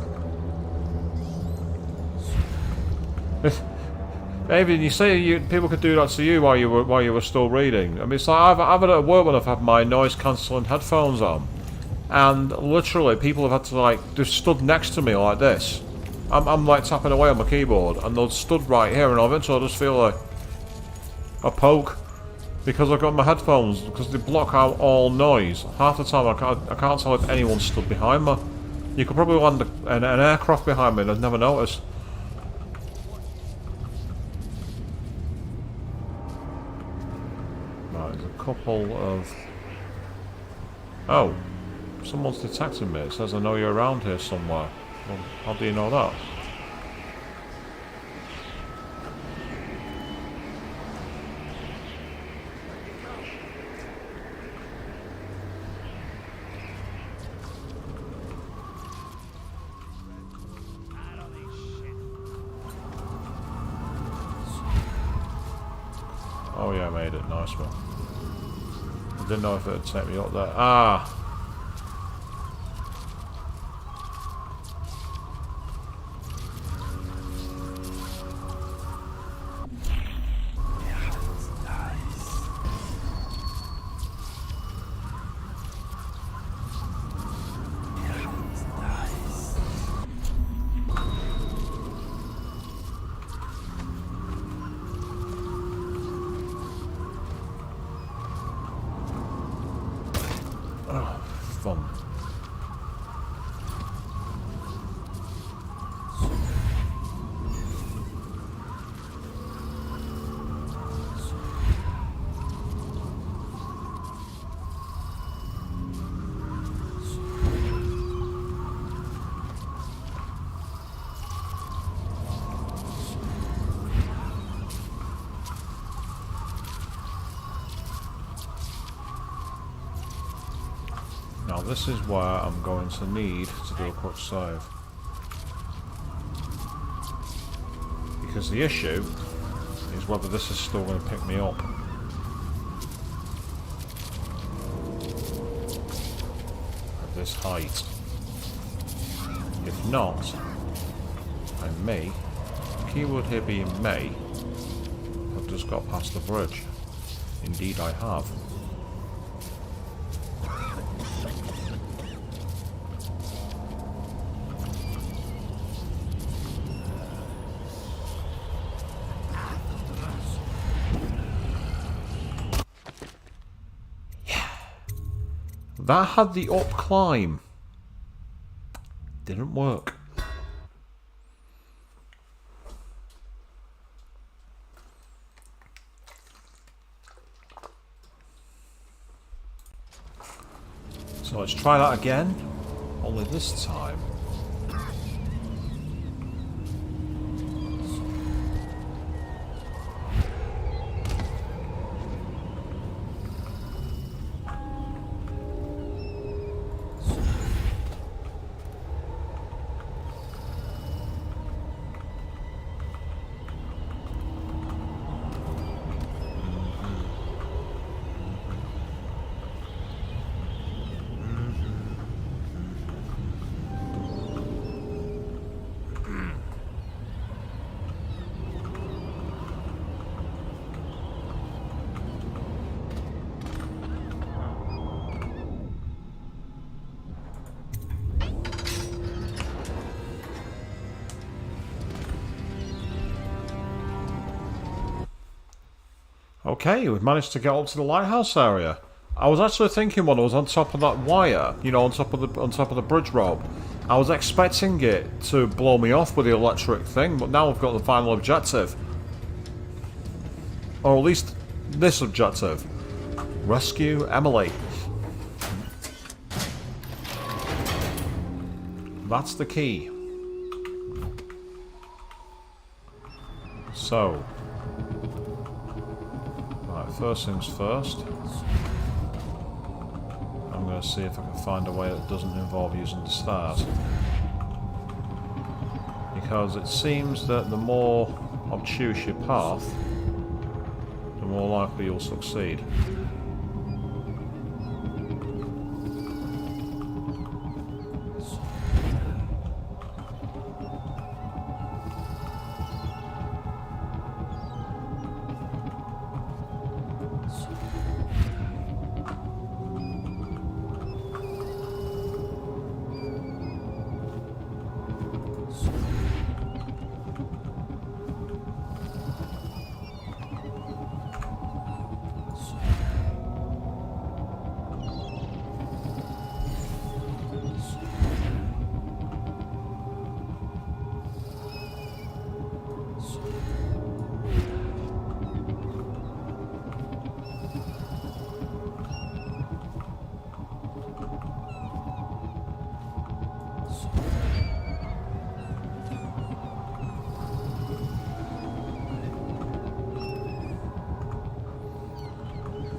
David, you say people could do that to you while you were still reading. I mean, it's like I've had it at work when I've had my noise cancelling headphones on, and literally people have had to like they've stood next to me like this. I'm like tapping away on my keyboard, and they've stood right here, and eventually I just feel like a poke because I've got my headphones because they block out all noise. Half the time I can't tell if anyone stood behind me. You could probably land an aircraft behind me, and I'd never noticed. Couple of... Oh, someone's detecting me. It says I know you're around here somewhere. Well, how do you know that? Oh yeah, I made it. Nice one. I didn't know if it would take me up there. Ah! this is where I'm going to need to do a quick save. Because the issue is whether this is still going to pick me up. At this height. If not, I may, keyword here being may, have just got past the bridge. Indeed I have. That had the up climb. Didn't work. So let's try that again. Only this time. Okay, we've managed to get up to the lighthouse area. I was actually thinking when I was on top of that wire, you know, on top of the bridge rope, I was expecting it to blow me off with the electric thing, but now I've got the final objective. Or at least this objective. Rescue Emily. That's the key. So, right, first things first. I'm going to see if I can find a way that doesn't involve using the stairs. Because it seems that the more obtuse your path, the more likely you'll succeed.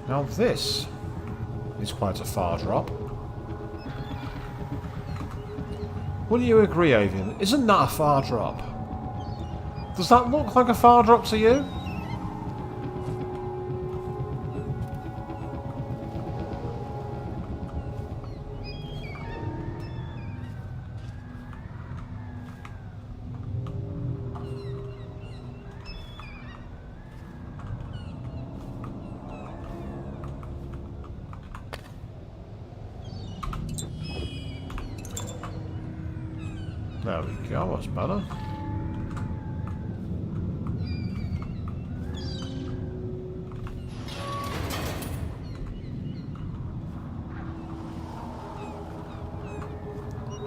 Now this is quite a far drop. Wouldn't you agree, Avian? Isn't that a far drop? Does that look like a far drop to you? There we go, that's better.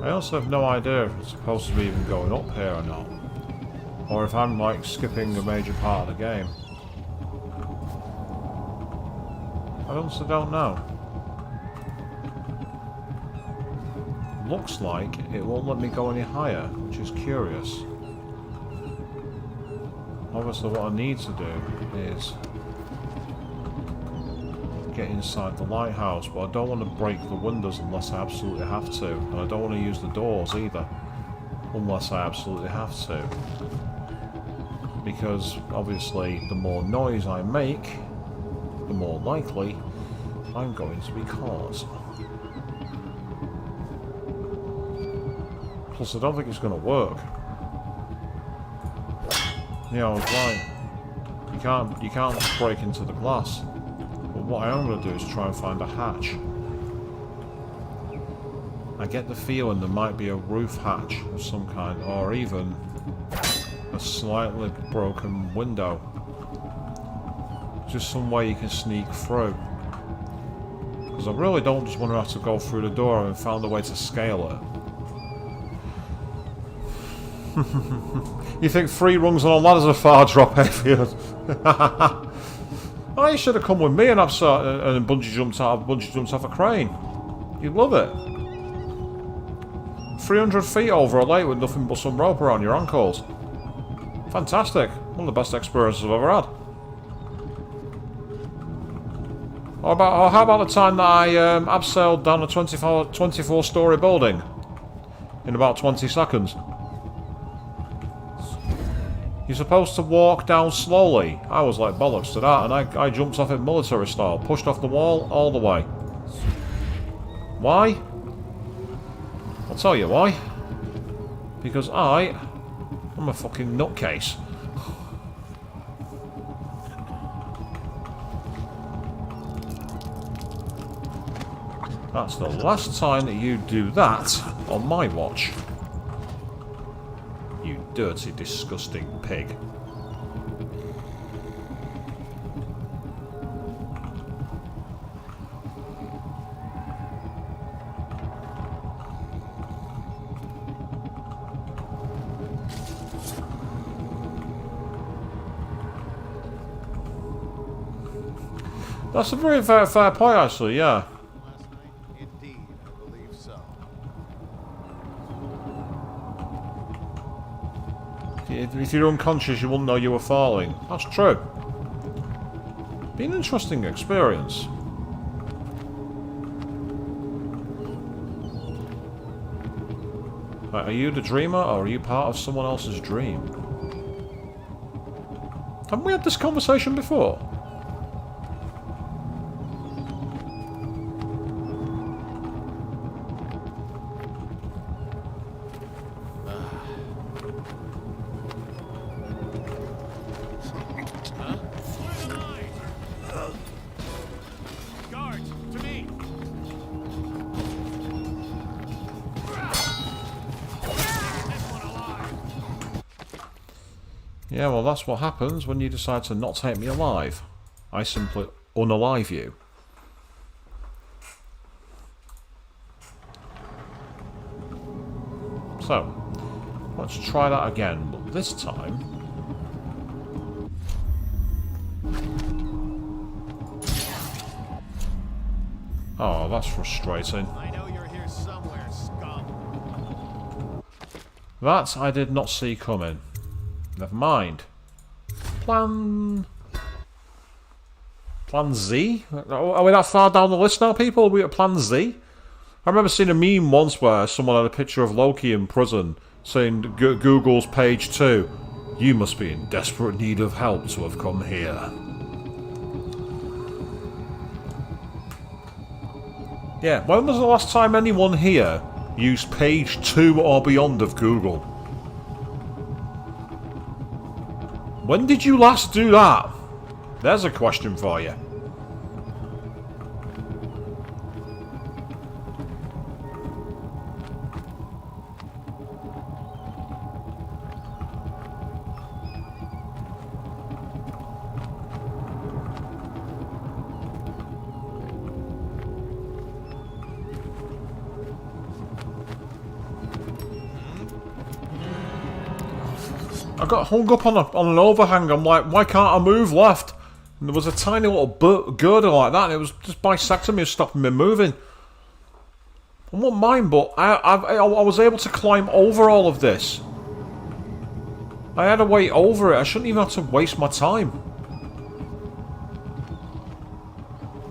I also have no idea if it's supposed to be even going up here or not. Or if I'm like skipping a major part of the game. I honestly don't know. Looks like it won't let me go any higher, which is curious. Obviously what I need to do is get inside the lighthouse, but I don't want to break the windows unless I absolutely have to. And I don't want to use the doors either, unless I absolutely have to. Because, obviously, the more noise I make, the more likely I'm going to be caught. Plus, I don't think it's going to work. Yeah, I was right. You can't break into the glass. But what I am going to do is try and find a hatch. I get the feeling there might be a roof hatch of some kind, or even a slightly broken window. Just some way you can sneak through. Because I really don't just want to have to go through the door and find a way to scale it. You think 3 rungs on a ladder's a far drop, Hayfield? Oh, you should have come with me and bungee jumped off a crane. You'd love it. 300 feet over a lake with nothing but some rope around your ankles. Fantastic. One of the best experiences I've ever had. Or how about the time that I abseiled down a 24-story building in about 20 seconds? You're supposed to walk down slowly. I was like bollocks to that, and I jumped off it military style, pushed off the wall all the way. Why? I'll tell you why. Because I'm a fucking nutcase. That's the last time that you do that on my watch. You dirty, disgusting pig. That's a very fair point, actually, yeah. Indeed, I believe so. If you're unconscious, you wouldn't know you were falling. That's true. Be an interesting experience. Right, are you the dreamer, or are you part of someone else's dream? Haven't we had this conversation before? Yeah, well, that's what happens when you decide to not take me alive. I simply unalive you. So, let's try that again, but this time... Oh, that's frustrating. I know you're here somewhere, scum. That I did not see coming. Never mind. Plan Z? Are we that far down the list now, people? Are we at Plan Z? I remember seeing a meme once where someone had a picture of Loki in prison saying Google's page 2. You must be in desperate need of help to have come here. Yeah, when was the last time anyone here used page 2 or beyond of Google? When did you last do that? There's a question for you. I got hung up on an overhang. I'm like, why can't I move left? And there was a tiny little girder like that, and it was just bisecting me and stopping me moving. I won't mind, but I was able to climb over all of this. I had a way over it. I shouldn't even have to waste my time.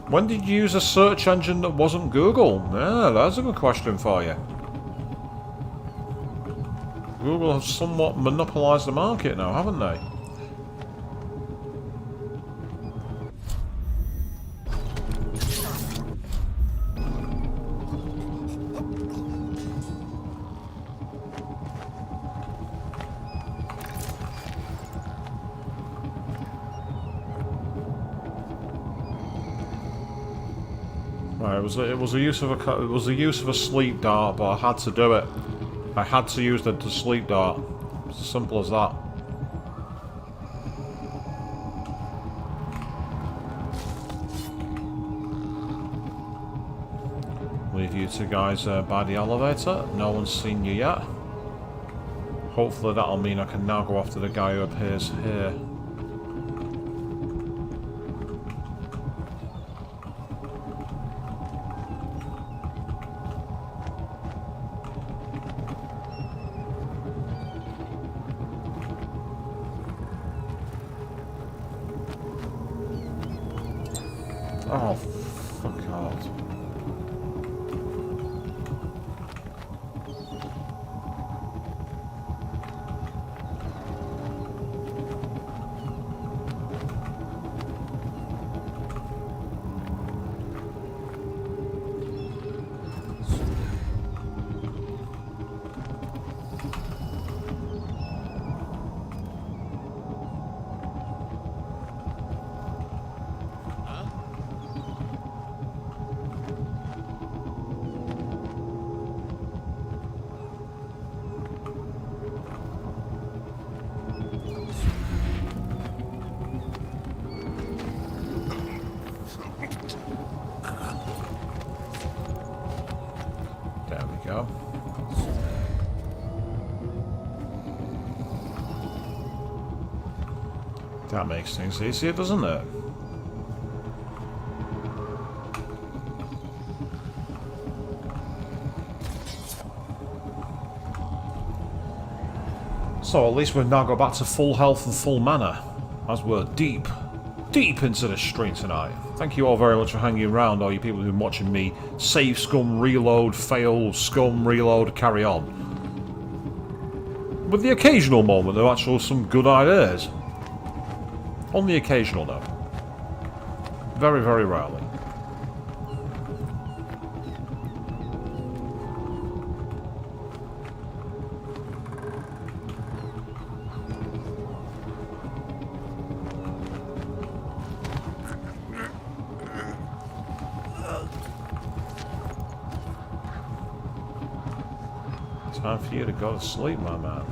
When did you use a search engine that wasn't Google? Yeah, that's a good question for you. Google have somewhat monopolised the market now, haven't they? Right, it was the use of a sleep dart, but I had to do it. I had to use the sleep dart. It's as simple as that. Leave you two guys by the elevator. No one's seen you yet. Hopefully that'll mean I can now go after the guy who appears here. Oh, fuck off. There we go. That makes things easier, doesn't it? So at least we've now got back to full health and full mana, as we're deep into the street tonight. Thank you all very much for hanging around, all you people who've been watching me save scum, reload, fail, scum, reload, carry on. With the occasional moment of actually some good ideas. On the occasional though. Very, very rarely. Time for you to go to sleep, my man.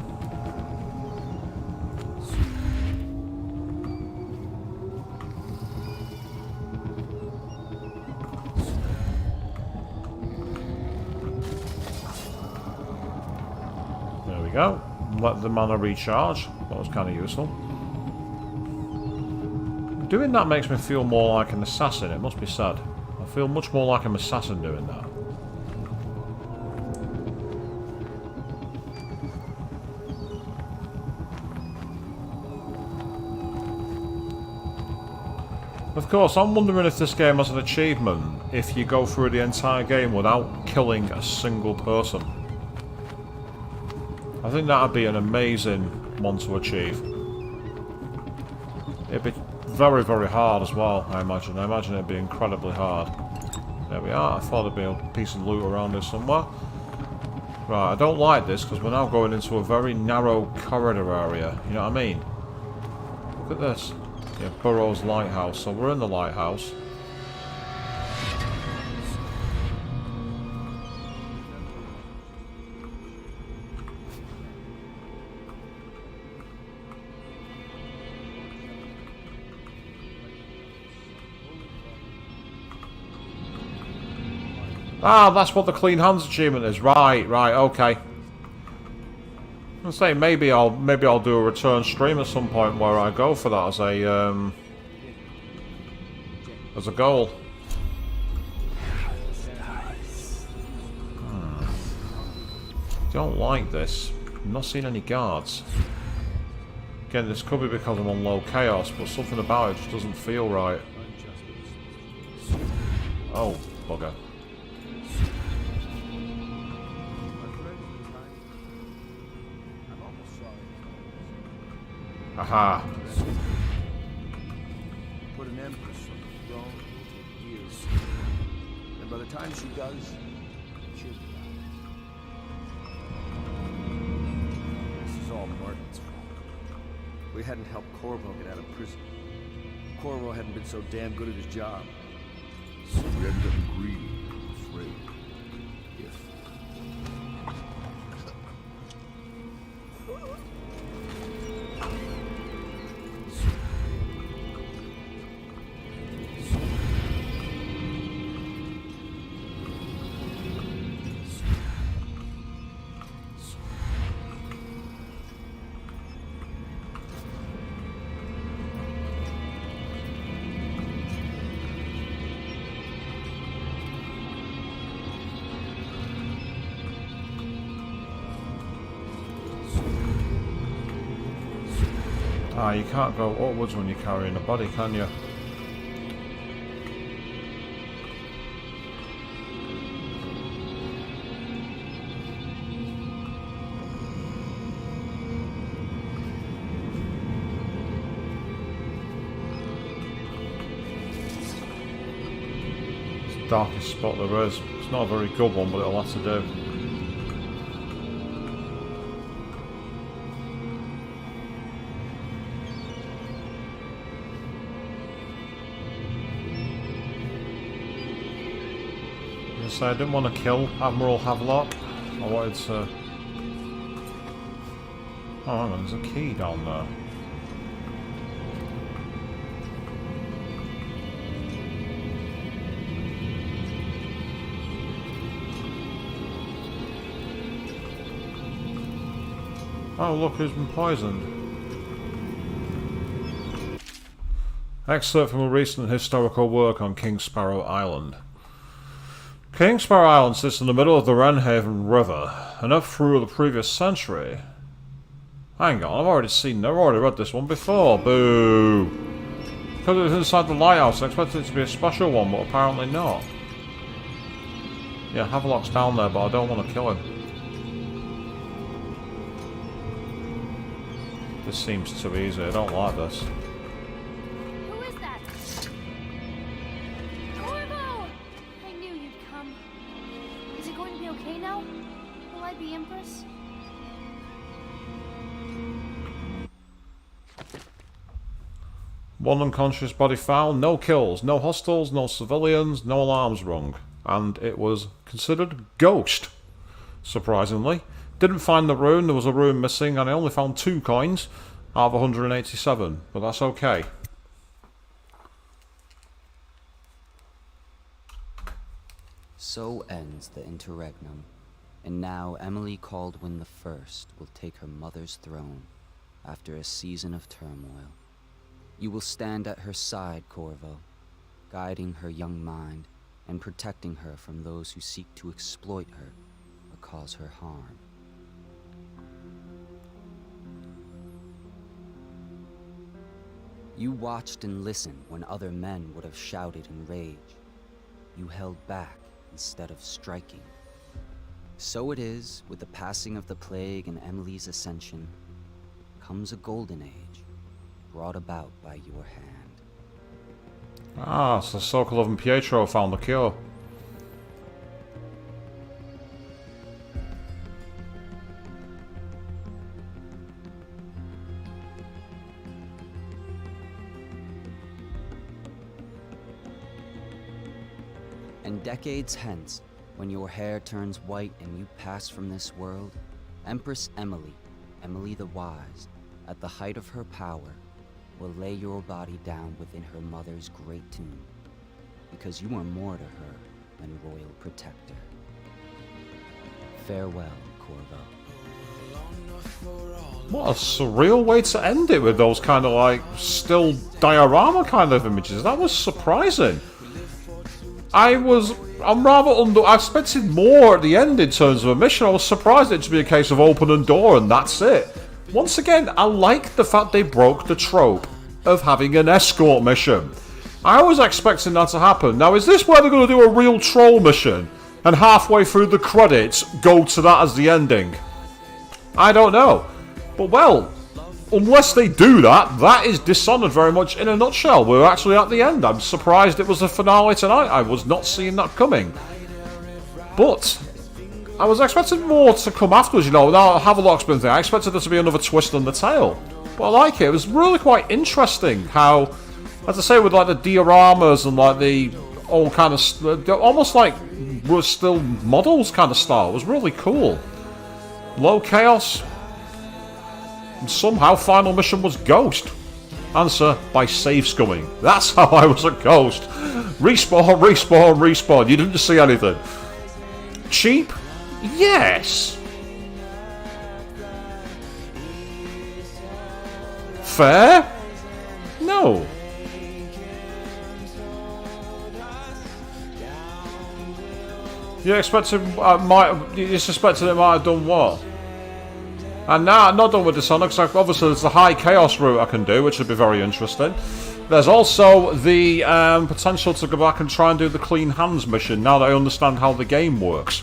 There we go. Let the mana recharge. That was kind of useful. Doing that makes me feel more like an assassin, it must be said. I feel much more like an assassin doing that. Of course, I'm wondering if this game has an achievement if you go through the entire game without killing a single person. I think that would be an amazing one to achieve. It'd be very, very hard as well, I imagine. I imagine it'd be incredibly hard. There we are. I thought there'd be a piece of loot around here somewhere. Right, I don't like this because we're now going into a very narrow corridor area. You know what I mean? Look at this. Yeah, Burroughs Lighthouse. So we're in the lighthouse. Ah, that's what the clean hands achievement is. Right, okay. I'm saying maybe I'll do a return stream at some point where I go for that as a goal. Don't like this. I'm not seeing any guards. Again, this could be because I'm on low chaos, but something about it just doesn't feel right. Oh, bugger. Aha. Put an empress on the throne will take years. And by the time she does, she'll die. This is all Martin's fault. We hadn't helped Corvo get out of prison. Corvo hadn't been so damn good at his job. So we ended up greedy, afraid. If. Ah, you can't go upwards when you're carrying a body, can you? It's the darkest spot there is. It's not a very good one, but it'll have to do. So I didn't want to kill Admiral Havelock. I wanted to... Oh, hang on, there's a key down there. Oh, look who's been poisoned. Excerpt from a recent historical work on King Sparrow Island. King Sparrow Island sits in the middle of the Wrenhaven River, and up through the previous century. Hang on, I've already read this one before. Boo! Because it was inside the lighthouse, I expected it to be a special one, but apparently not. Yeah, Havelock's down there, but I don't want to kill him. This seems too easy, I don't like this. Who is that? Corvo! I knew you'd come. Is it going to be okay now? Will I be Empress? One unconscious body found, no kills, no hostiles, no civilians, no alarms rung. And it was considered ghost. Surprisingly. Didn't find the rune, there was a rune missing, and I only found 2 coins out of 187, but that's okay. So ends the interregnum, and now Emily Caldwin I will take her mother's throne after a season of turmoil. You will stand at her side, Corvo, guiding her young mind and protecting her from those who seek to exploit her or cause her harm. You watched and listened when other men would have shouted in rage. You held back instead of striking. So it is, with the passing of the plague and Emily's ascension, comes a golden age, brought about by your hand. Ah, so Sokolov and Pietro found the cure. And decades hence, when your hair turns white and you pass from this world, Empress Emily, Emily the Wise, at the height of her power, will lay your body down within her mother's great tomb, because you are more to her than royal protector. Farewell, Corvo. What a surreal way to end it with those kind of like still diorama kind of images. That was surprising. I expected more at the end in terms of a mission. I was surprised it to be a case of open and door and that's it. Once again, I like the fact they broke the trope of having an escort mission. I was expecting that to happen. Now, is this where they're going to do a real troll mission? And halfway through the credits, go to that as the ending? I don't know. But, well, unless they do that, that is Dishonored very much in a nutshell. We're actually at the end. I'm surprised it was the finale tonight. I was not seeing that coming. But I was expecting more to come afterwards, you know. Now, Havelock's been there. I expected there to be another twist on the tail. But I like it. It was really quite interesting how, as I say, with like the dioramas and like the all kind of, almost like were still models kind of style. It was really cool. Low chaos. And somehow final mission was ghost. Answer by save scumming. That's how I was a ghost. Respawn, respawn, respawn. You didn't see anything. Cheap? Yes. Fair? No. You expected you suspected it might have done what? And now I'm not done with Dishonored because obviously there's the high chaos route I can do, which would be very interesting. There's also the potential to go back and try and do the clean hands mission now that I understand how the game works.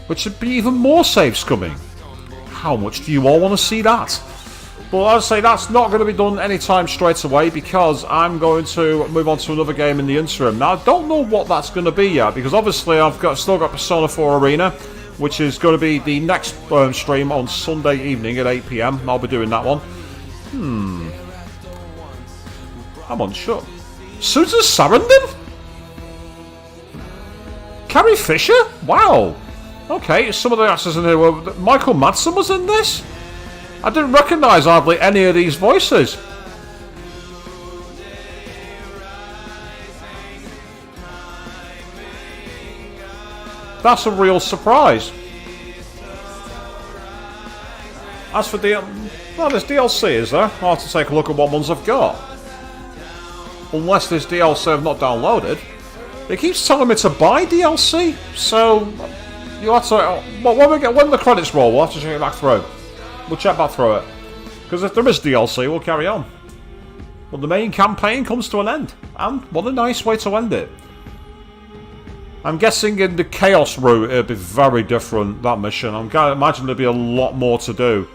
Which would be even more save scumming. How much do you all want to see that? But as I say, that's not going to be done anytime straight away because I'm going to move on to another game in the interim. Now, I don't know what that's going to be yet because obviously I've still got Persona 4 Arena, which is going to be the next stream on Sunday evening at 8 PM. I'll be doing that one. I'm unsure. Susan Sarandon? Carrie Fisher? Wow. Okay, some of the actors in here were... Michael Madsen was in this? I didn't recognise hardly any of these voices. That's a real surprise. As for well, there's DLC, is there? I'll have to take a look at what ones I've got. Unless this DLC I've not downloaded. It keeps telling me to buy DLC, so you'll have to. Well, when the credits roll, we'll have to check it back through. We'll check back through it. Because if there is DLC, we'll carry on. But the main campaign comes to an end. And what a nice way to end it. I'm guessing in the Chaos route it'll be very different, that mission. I'm going to imagine there'll be a lot more to do.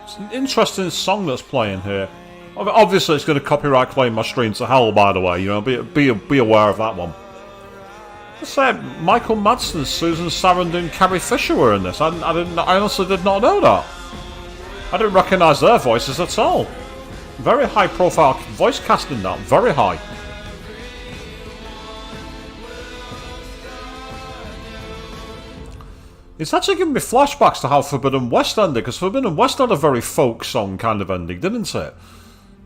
It's an interesting song that's playing here. Obviously, it's going to copyright claim my stream to hell. By the way, you know, be aware of that one. I said Michael Madsen, Susan Sarandon, Carrie Fisher were in this. I honestly did not know that. I didn't recognise their voices at all. Very high-profile voice casting. That very high. It's actually giving me flashbacks to how Forbidden West ended, because Forbidden West had a very folk song kind of ending, didn't it?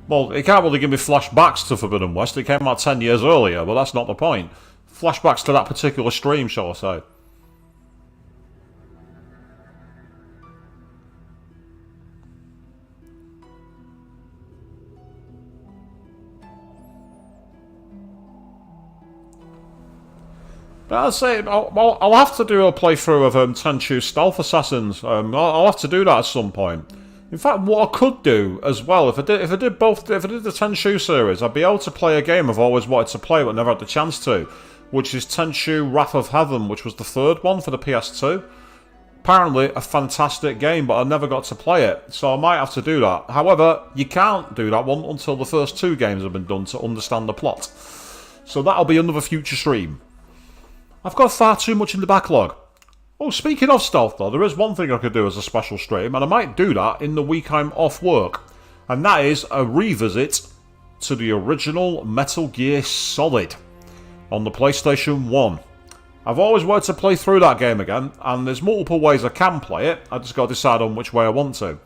Well, it can't really give me flashbacks to Forbidden West, it came out 10 years earlier, but that's not the point. Flashbacks to that particular stream, shall I say. But I'll say, I'll have to do a playthrough of Tenchu Stealth Assassins. I'll have to do that at some point. In fact, what I could do as well, if I did the Tenchu series, I'd be able to play a game I've always wanted to play but never had the chance to, which is Tenchu Wrath of Heaven, which was the third one for the PS2. Apparently a fantastic game, but I never got to play it, so I might have to do that. However, you can't do that one until the first two games have been done to understand the plot. So that'll be another future stream. I've got far too much in the backlog. Oh, speaking of stealth though, there is one thing I could do as a special stream, and I might do that in the week I'm off work. And that is a revisit to the original Metal Gear Solid on the PlayStation 1. I've always wanted to play through that game again, and there's multiple ways I can play it, I just got to decide on which way I want to.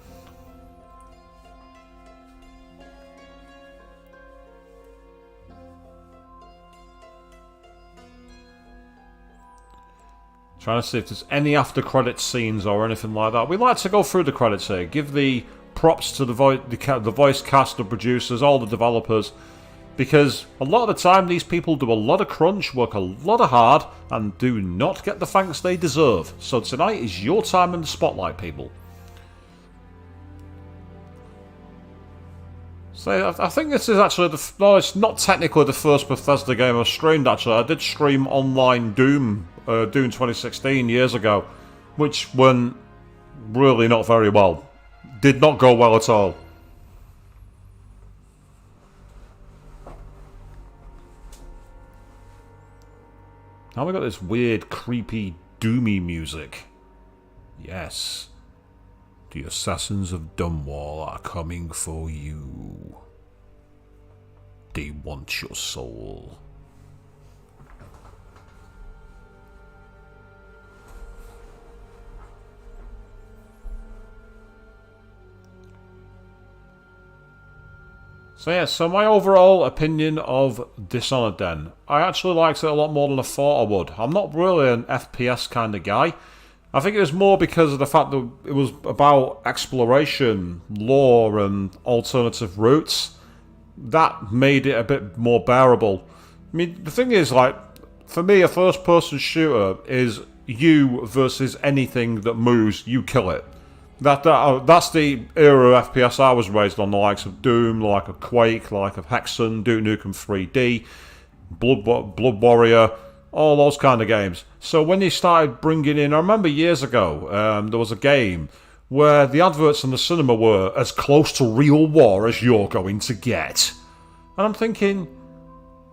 Trying to see if there's any after credit scenes or anything like that. We like to go through the credits here. Give the props to the voice cast, the producers, all the developers. Because a lot of the time these people do a lot of crunch, work a lot of hard, and do not get the thanks they deserve. So tonight is your time in the spotlight, people. So I think this is actually no, it's not technically the first Bethesda game I've streamed, actually. I did stream online Doom 2016 years ago, which went really not very well. Did not go well at all. Now we got this weird, creepy, doomy music. Yes. The assassins of Dunwall are coming for you. They want your soul. So yeah, so my overall opinion of Dishonored then. I actually liked it a lot more than I thought I would. I'm not really an FPS kind of guy. I think it was more because of the fact that it was about exploration, lore, and alternative routes. That made it a bit more bearable. I mean, the thing is, like, for me, a first-person shooter is you versus anything that moves, you kill it. That's the era of FPS I was raised on, the likes of Doom, the like of Quake, the like of Hexen, Duke Nukem 3D, Blood Warrior, all those kind of games. So when they started bringing in, I remember years ago, there was a game where the adverts in the cinema were as close to real war as you're going to get. And I'm thinking,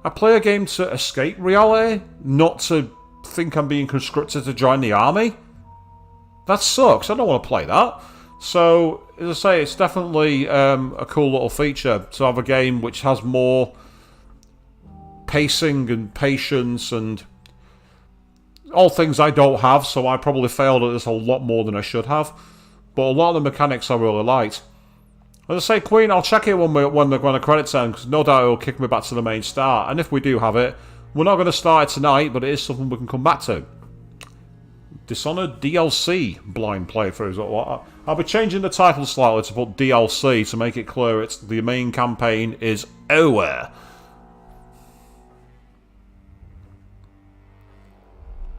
I play a game to escape reality, not to think I'm being conscripted to join the army. That sucks. I don't want to play that. So, as I say, it's definitely a cool little feature to have a game which has more pacing and patience and all things I don't have, so I probably failed at this a lot more than I should have. But a lot of the mechanics I really liked. As I say, Queen, I'll check it when the credits end, because no doubt it'll kick me back to the main start. And if we do have it, we're not going to start it tonight, but it is something we can come back to. Dishonored DLC blind playthroughs. I'll be changing the title slightly to put DLC to make it clear it's the main campaign is over.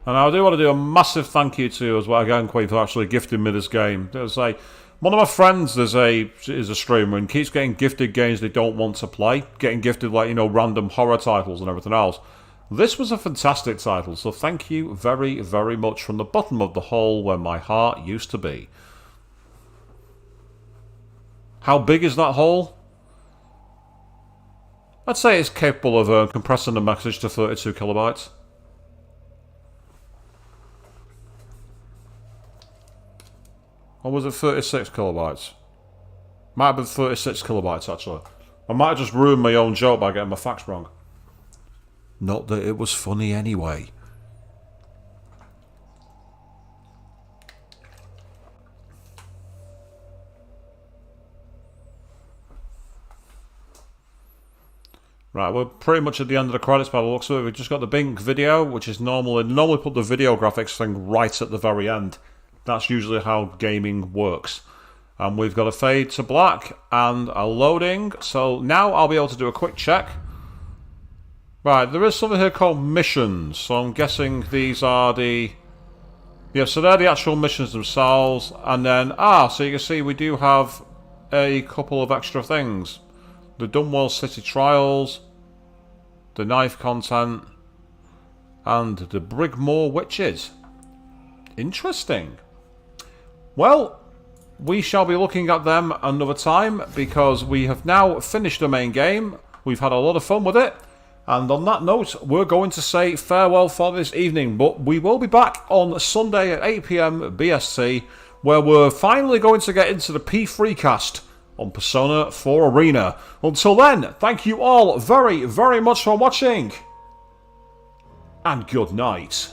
And I do want to do a massive thank you to, as well, again, Queen, for actually gifting me this game. There's one of my friends is a streamer and keeps getting gifted games they don't want to play. Getting gifted, like, you know, random horror titles and everything else. This was a fantastic title, so thank you very, very much from the bottom of the hole where my heart used to be. How big is that hole? I'd say it's capable of compressing the message to 32 kilobytes. Or was it 36 kilobytes? Might have been 36 kilobytes, actually. I might have just ruined my own joke by getting my facts wrong. Not that it was funny anyway. Right, we're pretty much at the end of the credits by the looks of it. We've just got the Bink video, which is normally put the video graphics thing right at the very end. That's usually how gaming works. And we've got a fade to black and a loading. So now I'll be able to do a quick check. Right, there is something here called missions, so I'm guessing these are the... Yeah, so they're the actual missions themselves, and then... so you can see we do have a couple of extra things. The Dunwall City Trials, the knife content, and the Brigmore Witches. Interesting. Well, we shall be looking at them another time, because we have now finished the main game. We've had a lot of fun with it. And on that note, we're going to say farewell for this evening, but we will be back on Sunday at 8 PM BST, where we're finally going to get into the P3 cast on Persona 4 Arena. Until then, thank you all very, very much for watching, and good night.